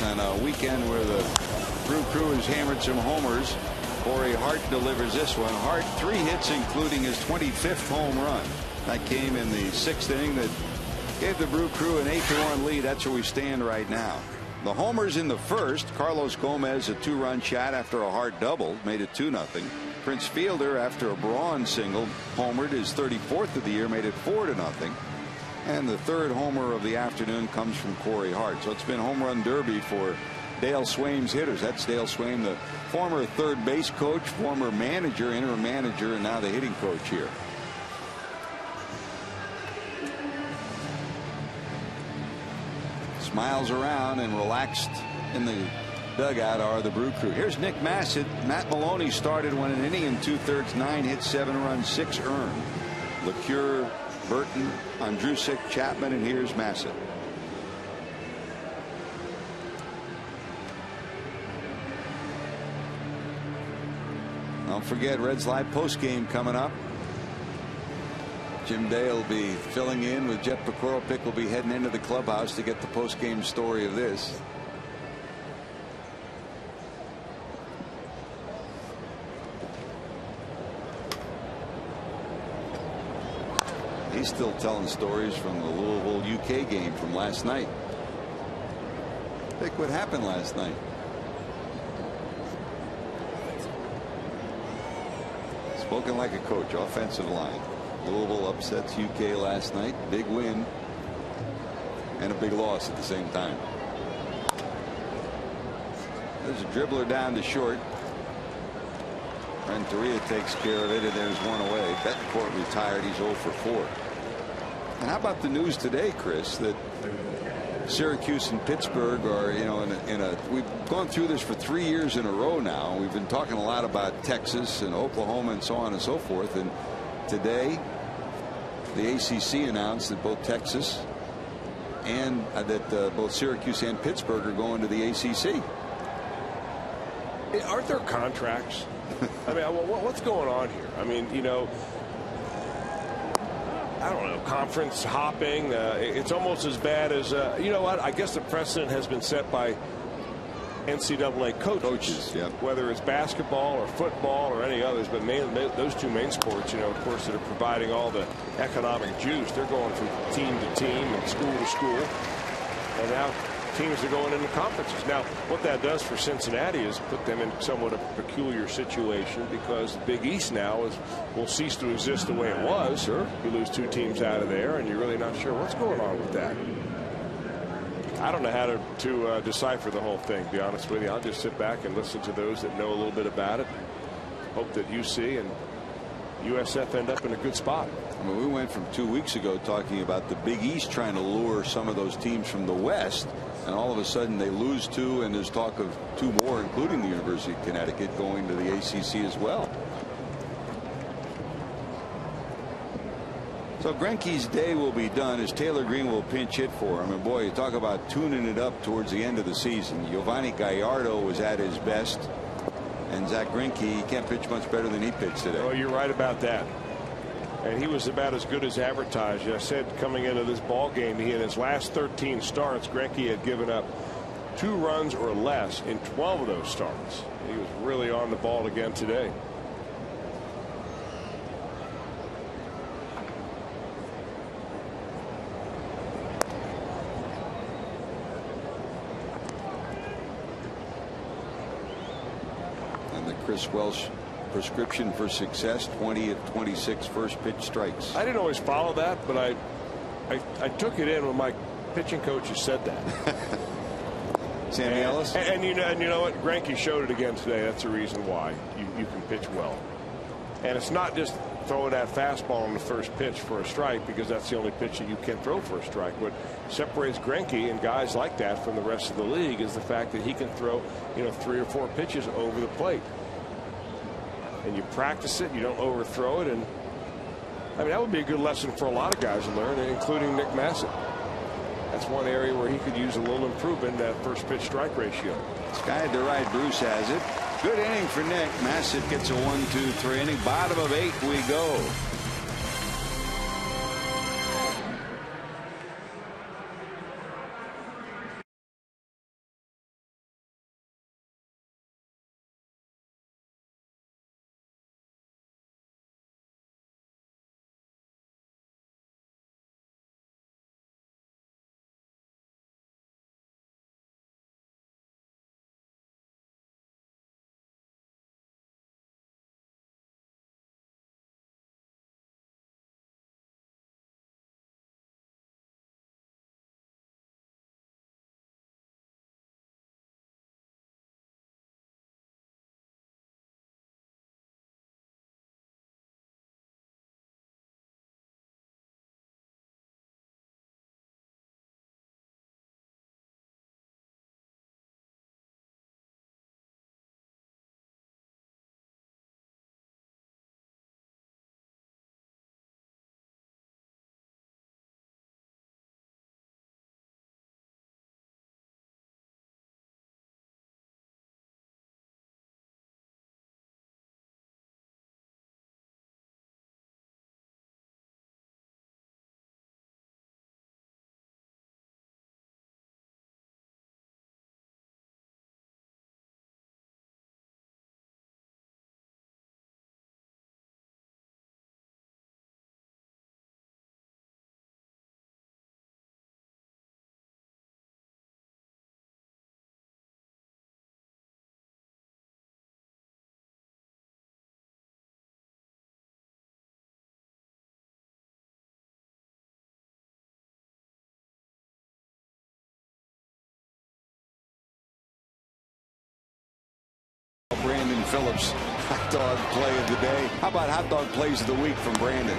On a weekend where the Brew Crew has hammered some homers, Corey Hart delivers this one. Hart 3 hits, including his 25th home run. That came in the 6th inning that gave the Brew Crew an 8-1 lead. That's where we stand right now. The homers in the first. Carlos Gomez, a 2-run shot after a Hart double, made it 2-0. Prince Fielder, after a Braun single, homered his 34th of the year, made it 4-0. And the 3rd homer of the afternoon comes from Corey Hart. So it's been home run derby for Dale Swaim's hitters. That's Dale Swaim, the former third base coach, former manager, interim manager, and now the hitting coach here. smiles around, and relaxed in the dugout are the Brew Crew. Here's Nick Massett. Matt Maloney started when an inning and 2/3, 9 hits, 7 runs, 6 earned. LeCure, Burton, Andrusik, Chapman, and here's Massett. Don't forget Reds Live post game coming up. Jim Day will be filling in with Jeff Pick will be heading into the clubhouse to get the post game story of this. He's still telling stories from the Louisville UK game from last night. Think what happened last night. Spoken like a coach. Offensive line. Louisville upsets UK last night. Big win and a big loss at the same time. There's a dribbler down to short. Renteria takes care of it, and there's one away. Betancourt retired. He's 0 for 4. And how about the news today, Chris, that Syracuse and Pittsburgh are, we've gone through this for 3 years in a row now. We've been talking a lot about Texas and Oklahoma and so on and so forth. And today, the ACC announced that both Texas and both Syracuse and Pittsburgh are going to the ACC. Aren't there contracts? I mean, what's going on here? I mean, I don't know, conference hopping. It's almost as bad as, you know what? I guess the precedent has been set by NCAA coaches. Yep. Whether it's basketball or football or any others, but those two main sports, of course, that are providing all the economic juice. They're going from team to team and school to school. And now teams are going into conferences. Now, what that does for Cincinnati is put them in somewhat of a peculiar situation, because the Big East now will cease to exist the way it was. Sure. You lose 2 teams out of there, and you're really not sure what's going on with that. I don't know how to decipher the whole thing, to be honest with you. I'll just sit back and listen to those that know a little bit about it. Hope that UC and USF end up in a good spot. I mean, we went from 2 weeks ago talking about the Big East trying to lure some of those teams from the West, and all of a sudden they lose 2, and there's talk of 2 more, including the University of Connecticut, going to the ACC as well. So Greinke's day will be done as Taylor Green will pinch hit for him. And boy, you talk about tuning it up towards the end of the season. Giovanni Gallardo was at his best, and Zach Greinke, he can't pitch much better than he pitched today. Oh, you're right about that. And he was about as good as advertised. I said coming into this ball game, he in his last 13 starts, Greinke had given up 2 runs or less in 12 of those starts. He was really on the ball again today. And the Chris Welsh prescription for success, 20 of 26 first pitch strikes. I didn't always follow that, but I took it in when my pitching coaches said that. Sammy Ellis. And you know what? Greinke showed it again today. That's the reason why you can pitch well. And it's not just throwing that fastball on the first pitch for a strike, because that's the only pitch that you can throw for a strike. What separates Greinke and guys like that from the rest of the league is the fact that he can throw 3 or 4 pitches over the plate. And you practice it, you don't overthrow it, and I mean, that would be a good lesson for a lot of guys to learn, including Nick Massett. That's one area where he could use a little improvement in that first pitch strike ratio. Sky to right, Bruce has it. Good inning for Nick. Massett gets a 1-2-3 inning. Bottom of 8 we go. Phillips. Hot dog play of the day. How about hot dog plays of the week from Brandon?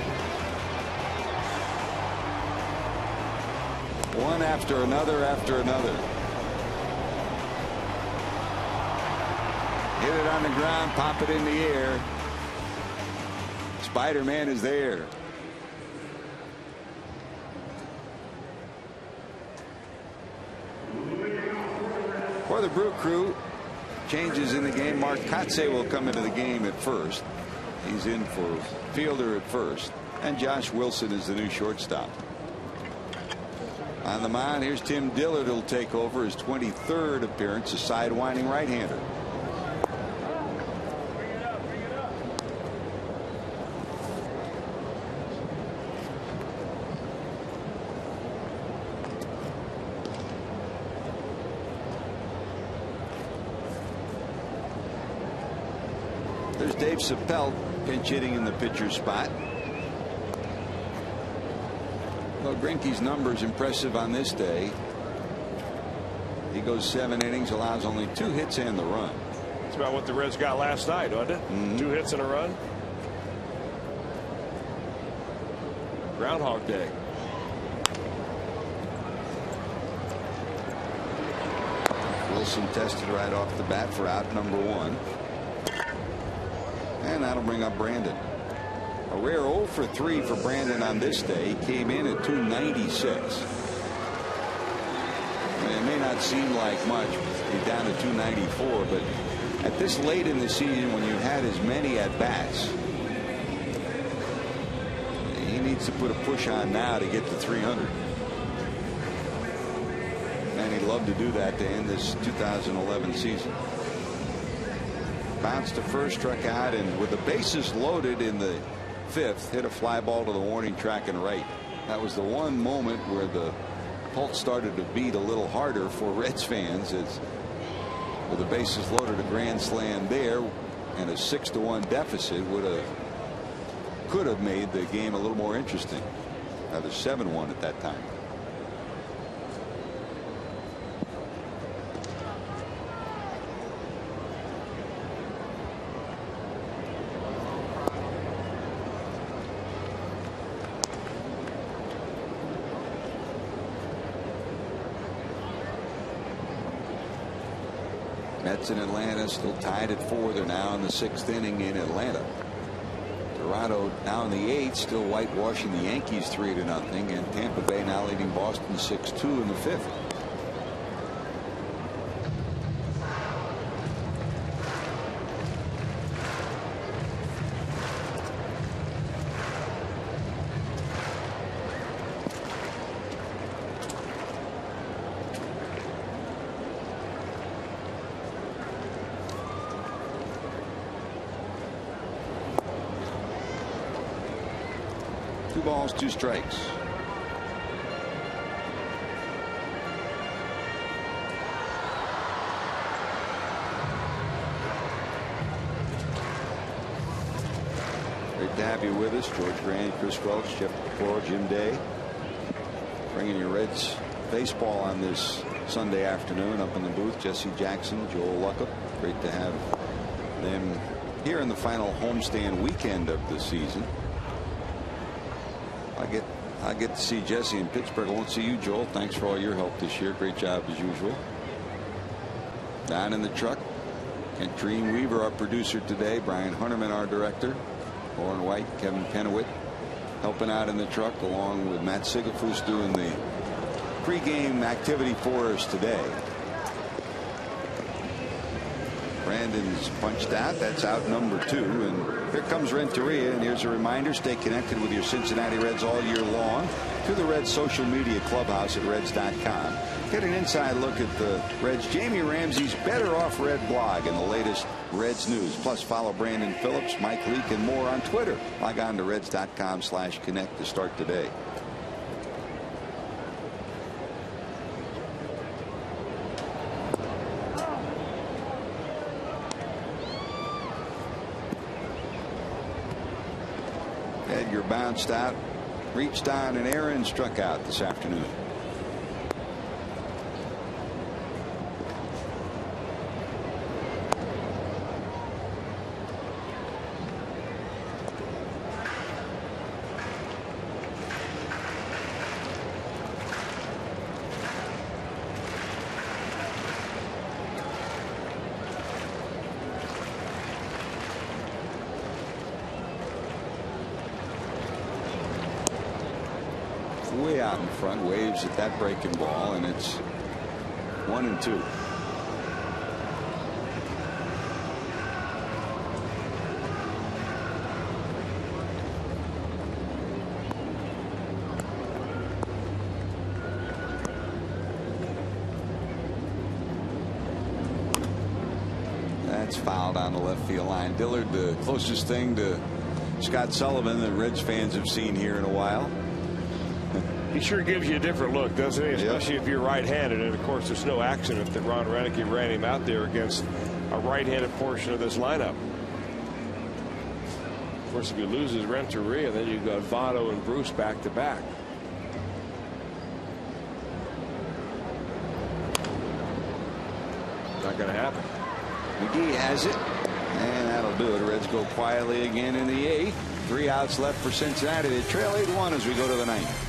One after another after another. Hit it on the ground, pop it in the air. Spider-Man is there. For the Brew Crew, changes in the game. Mark Kotze will come into the game at first. He's in for fielder at first. And Josh Wilson is the new shortstop. On the mound, here's Tim Dillard, who'll take over his 23rd appearance, a sidewinding right-hander. There's Dave Chappelle pinch hitting in the pitcher's spot. Well, Greinke's numbers impressive on this day. He goes 7 innings, allows only 2 hits and the run. That's about what the Reds got last night, wasn't it? 2 hits and a run. Groundhog Day. Wilson tested right off the bat for out number 1. And that'll bring up Brandon. A rare 0 for 3 for Brandon on this day. He came in at 296. I mean, it may not seem like much. He's down to 294, but at this late in the season, when you've had as many at bats, he needs to put a push on now to get to 300. And he'd love to do that to end this 2011 season. Bounced to first, struck out, and with the bases loaded in the 5th, hit a fly ball to the warning track and right. That was the one moment where the pulse started to beat a little harder for Reds fans, as with the bases loaded, a grand slam there and a 6-1 deficit could have made the game a little more interesting. Now there's 7-1 at that time. Mets in Atlanta still tied at 4. They're now in the 6th inning in Atlanta. Toronto now in the 8th, still whitewashing the Yankees 3-0, and Tampa Bay now leading Boston 6-2 in the 5th. Two balls, 2 strikes. Great to have you with us. George Grant, Chris Welch, Jeff Pecora, Jim Day. Bringing you Reds baseball on this Sunday afternoon. Up in the booth, Jesse Jackson, Joel Luckup. Great to have them here in the final homestand weekend of the season. I get to see Jesse in Pittsburgh. I won't see you, Joel. Thanks for all your help this year. Great job as usual. Down in the truck, and Dream Weaver, our producer today. Brian Hunterman, our director. Lauren White, Kevin Penowit helping out in the truck, along with Matt Sigafus doing the pregame activity for us today. Brandon's punched out. That's out number 2. And here comes Renteria. And here's a reminder, stay connected with your Cincinnati Reds all year long through the Reds social media clubhouse at Reds.com. Get an inside look at the Reds. Jamie Ramsey's Better Off Red blog and the latest Reds news. Plus follow Brandon Phillips, Mike Leake, and more on Twitter. Log on to Reds.com/connect to start today. Edgar bounced out, reached on, and Aaron struck out this afternoon. way out in front, waves at that breaking ball, and it's 1-2. That's fouled on the left field line. Dillard, the closest thing to Scott Sullivan that Reds fans have seen here in a while. He sure gives you a different look, doesn't he? Especially if you're right-handed. And of course, there's no accident that Ron Renicky ran him out there against a right-handed portion of this lineup. Of course, if he loses Renteria, then you've got Votto and Bruce back to back. Not going to happen. McGee has it, and that'll do it. Reds go quietly again in the 8th. 3 outs left for Cincinnati. They trail 8-1 as we go to the 9th.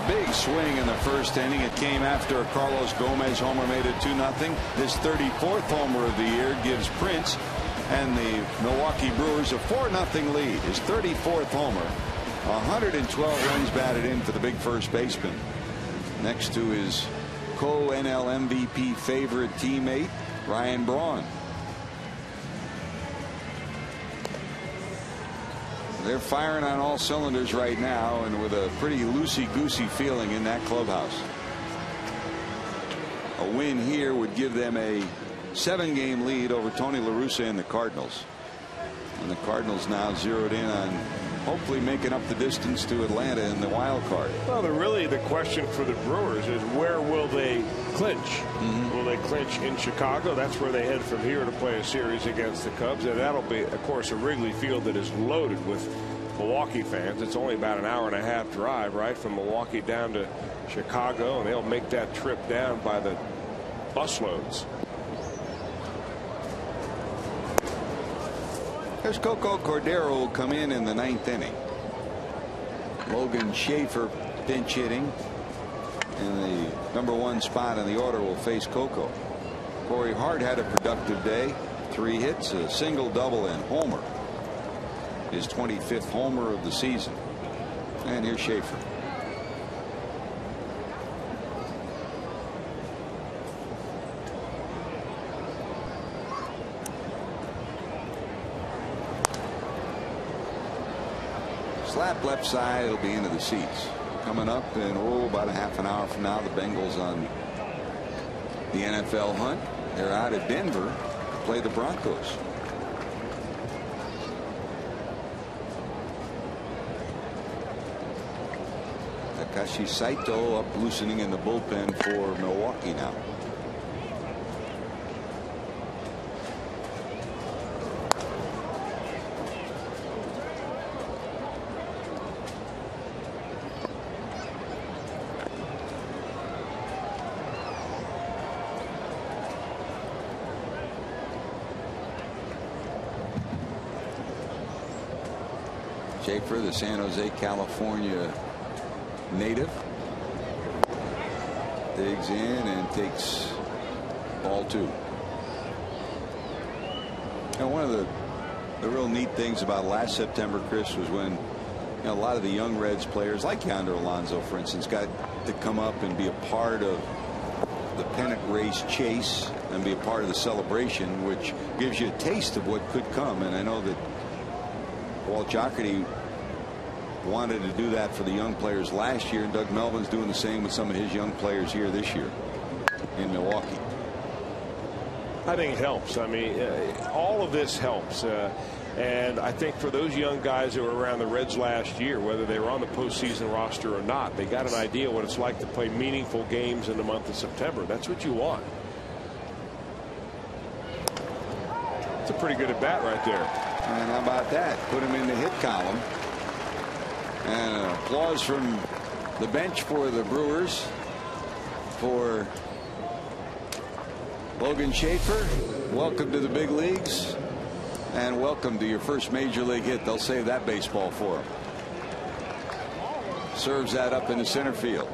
Big swing in the first inning. It came after a Carlos Gomez homer made it 2-0. This 34th homer of the year gives Prince and the Milwaukee Brewers a 4-0 lead. His 34th homer. 112 runs batted in for the big first baseman. Next to his co-NL MVP favorite teammate Ryan Braun. They're firing on all cylinders right now, and with a pretty loosey-goosey feeling in that clubhouse. A win here would give them a 7-game lead over Tony La Russa and the Cardinals. And the Cardinals now zeroed in on hopefully making up the distance to Atlanta in the wild card. Well, the question for the Brewers is, where will they clinch? Will they clinch in Chicago? That's where they head from here to play a series against the Cubs, and that'll be, of course, a Wrigley Field that is loaded with Milwaukee fans. It's only about an hour-and-a-half drive, right, from Milwaukee down to Chicago, and they'll make that trip down by the busloads. There's Coco Cordero will come in the 9th inning. Logan Schaefer pinch hitting, and the #1 spot in the order will face Coco. Corey Hart had a productive day. 3 hits, a single, double, and homer. His 25th homer of the season. And here's Schaefer. Slap left side, it'll be into the seats. Coming up in about a half an hour from now, the Bengals on the NFL hunt. They're out at Denver to play the Broncos. Takashi Saito up loosening in the bullpen for Milwaukee now. Schaefer, the San Jose, California native, digs in and takes ball 2. Now, one of the real neat things about last September, Chris, was when a lot of the young Reds players, like Yonder Alonso, for instance, got to come up and be a part of the pennant race chase and be a part of the celebration, which gives you a taste of what could come. And I know that Walt Jocketty wanted to do that for the young players last year, and Doug Melvin's doing the same with some of his young players here this year in Milwaukee. I think it helps. I mean, all of this helps. And I think for those young guys who were around the Reds last year, whether they were on the postseason roster or not, they got an idea what it's like to play meaningful games in the month of September. That's what you want. It's a pretty good at bat right there. And how about that? Put him in the hit column. And applause from the bench for the Brewers for Logan Schaefer. Welcome to the big leagues. And welcome to your first major league hit. They'll save that baseball for him. Serves that up into center field.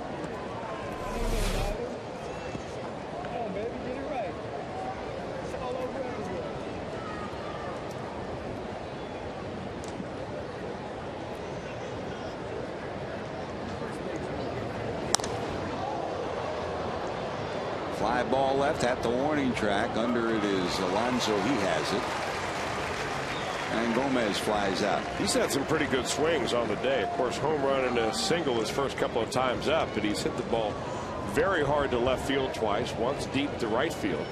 Fly ball left at the warning track. Under it is Alonso. He has it. And Gomez flies out. He's had some pretty good swings on the day. Of course, home run and a single his first couple of times up, but he's hit the ball very hard to left field twice, once deep to right field.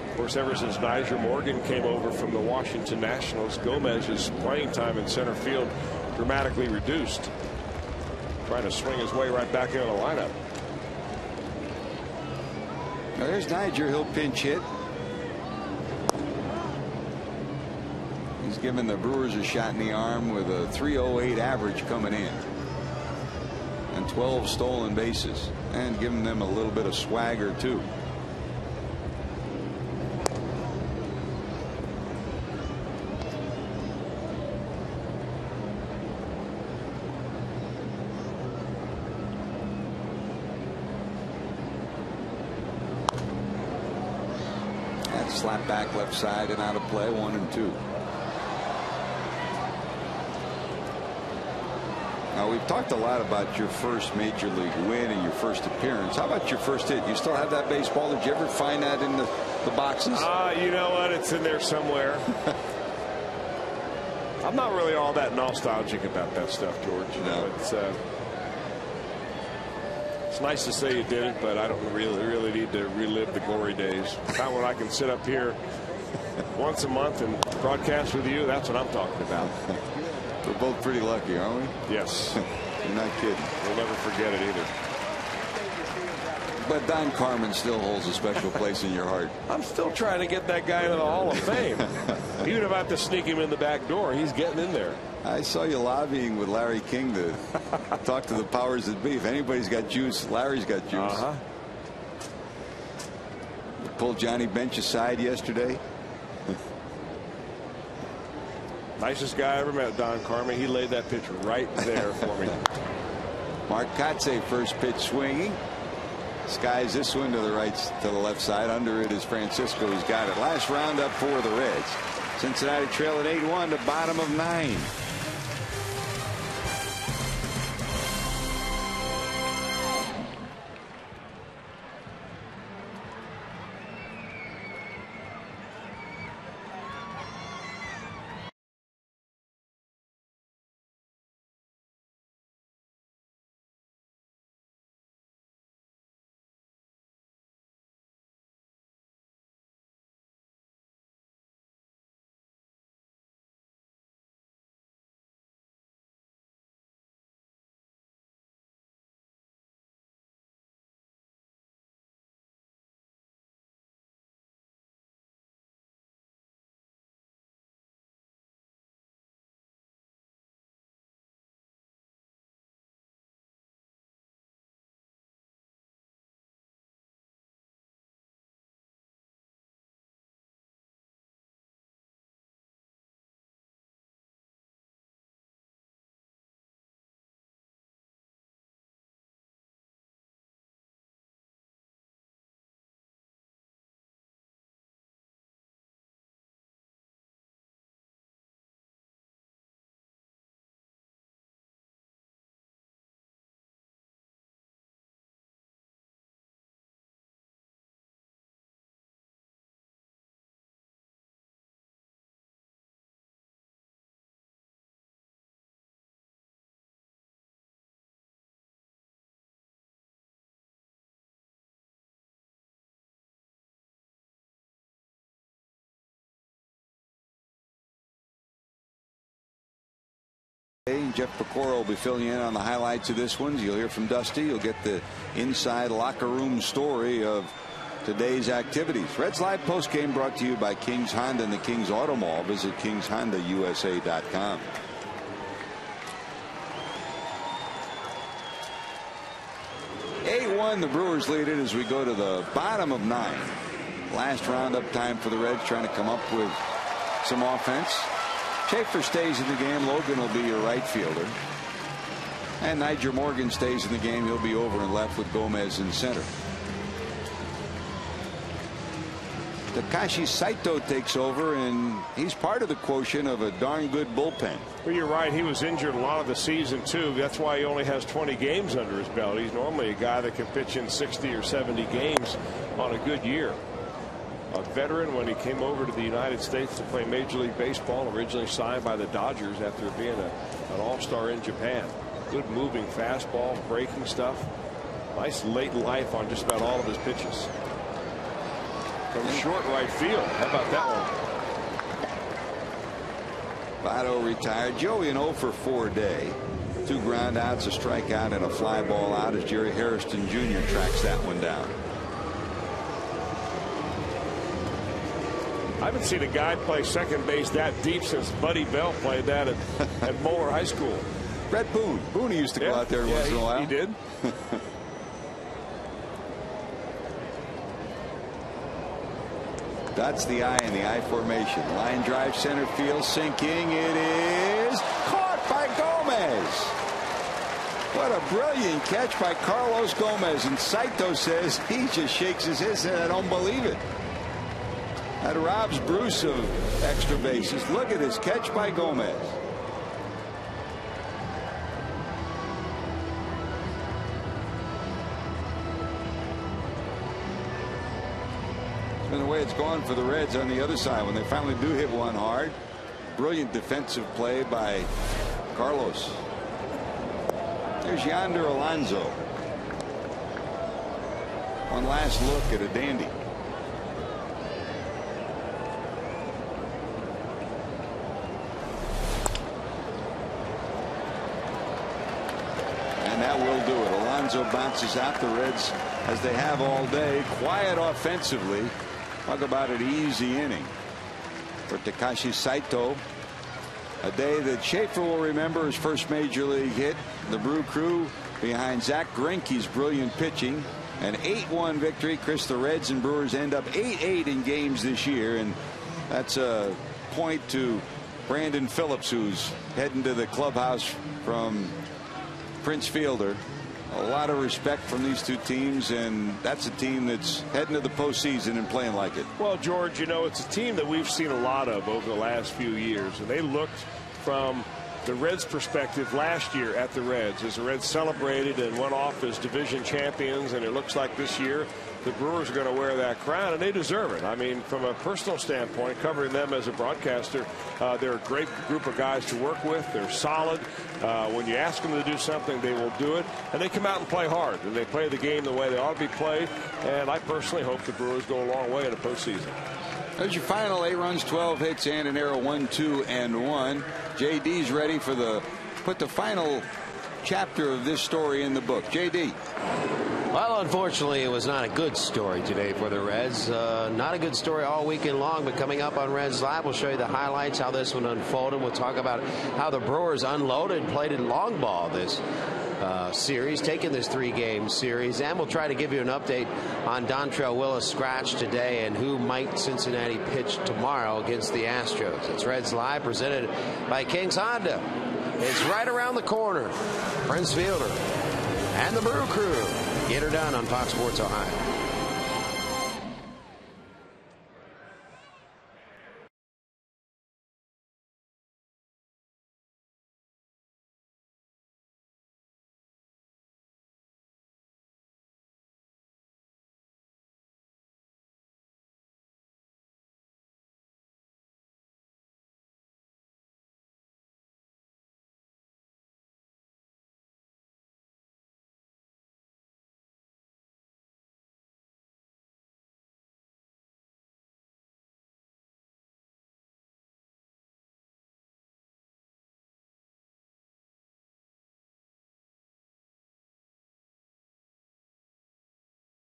Of course, ever since Niger Morgan came over from the Washington Nationals, Gomez's playing time in center field dramatically reduced. Trying to swing his way right back into the lineup. Now there's Niger. He'll pinch hit. He's given the Brewers a shot in the arm with a .308 average coming in and 12 stolen bases, and giving them a little bit of swagger too. That slap back left side and out of play. 1-2. Now, we've talked a lot about your first major league win and your first appearance. How about your first hit? You still have that baseball? Did you ever find that in the boxes? You know what? It's in there somewhere. I'm not really all that nostalgic about that stuff, George. You know, it's nice to say you did it, but I don't really need to relive the glory days. Not when I can sit up here once a month and broadcast with you. That's what I'm talking about. We're both pretty lucky, aren't we? Yes. You're not kidding. We'll never forget it either. But Don Carmen still holds a special place in your heart. I'm still trying to get that guy into the Hall of Fame. Even if I have to sneak him in the back door, he's getting in there. I saw you lobbying with Larry King to talk to the powers that be. If anybody's got juice, Larry's got juice. Pulled Johnny Bench aside yesterday. Nicest guy I ever met, Don Carmen. He laid that pitch right there for me. Mark Kotze, first pitch swinging. Skies this one to the right, to the left side. Under it is Francisco. He's got it. Last roundup for the Reds. Cincinnati trail at 8-1 to bottom of 9. inning. Jeff Pecora will be filling in on the highlights of this one. You'll hear from Dusty. You'll get the inside locker room story of today's activities. Reds Live postgame brought to you by Kings Honda and the Kings Auto Mall. Visit KingsHondaUSA.com. 8-1, the Brewers lead it as we go to the bottom of 9. Last roundup time for the Reds, trying to come up with some offense. Schaefer stays in the game. Logan will be your right fielder. And Niger Morgan stays in the game. He'll be over and left with Gomez in center. Takashi Saito takes over, and he's part of the quotient of a darn good bullpen. Well, you're right. He was injured a lot of the season, too. That's why he only has 20 games under his belt. He's normally a guy that can pitch in 60 or 70 games on a good year. A veteran when he came over to the United States to play Major League Baseball, originally signed by the Dodgers after being an all-star in Japan. Good moving fastball, breaking stuff. Nice late life on just about all of his pitches. From short right field. How about that one? Votto retired. Joey an 0 for 4 day. 2 ground outs, a strikeout, and a fly ball out as Jerry Hairston Jr. tracks that one down. I haven't seen a guy play second base that deep since Buddy Bell played that at Moeller High School. Brett Boone. Boone used to go out there once in a while. He did. That's the I in the I formation. Line drive center field, sinking. It is caught by Gomez. What a brilliant catch by Carlos Gomez. And Saito says he just shakes his head and says, I don't believe it. That robs Bruce of extra bases. Look at this catch by Gomez. And the way it's gone for the Reds on the other side when they finally do hit one hard. Brilliant defensive play by Carlos. There's Yonder Alonso. One last look at a dandy. And that will do it. Alonso bounces out. The Reds, as they have all day, quiet offensively. Talk about an easy inning for Takashi Saito. A day that Schaefer will remember his first major league hit. The Brew Crew behind Zach Greinke's brilliant pitching. An 8-1 victory. Chris, the Reds and Brewers end up 8-8 in games this year, and that's a point to Brandon Phillips, who's heading to the clubhouse from Prince Fielder. A lot of respect from these two teams, and that's a team that's heading to the postseason and playing like it. Well, George, you know, it's a team that we've seen a lot of over the last few years, and they looked from the Reds' perspective last year at the Reds as the Reds celebrated and went off as division champions, and it looks like this year the Brewers are going to wear that crown, and they deserve it. I mean, from a personal standpoint, covering them as a broadcaster, they're a great group of guys to work with. They're solid. When you ask them to do something, they will do it, and they come out and play hard, and they play the game the way they ought to be played, and I personally hope the Brewers go a long way in the postseason. There's your final 8 runs, 12 hits, and an error, 1, 2, and 1. JD's ready for put the final chapter of this story in the book. JD. Well, unfortunately, it was not a good story today for the Reds. Not a good story all weekend long, but coming up on Reds Live, we'll show you the highlights, how this one unfolded. We'll talk about how the Brewers unloaded, played in long ball this series, taking this 3-game series, and we'll try to give you an update on Dontrelle Willis' scratch today and who might Cincinnati pitch tomorrow against the Astros. It's Reds Live, presented by Kings Honda. It's right around the corner. Prince Fielder and the Brew Crew. Get her done on Fox Sports Ohio.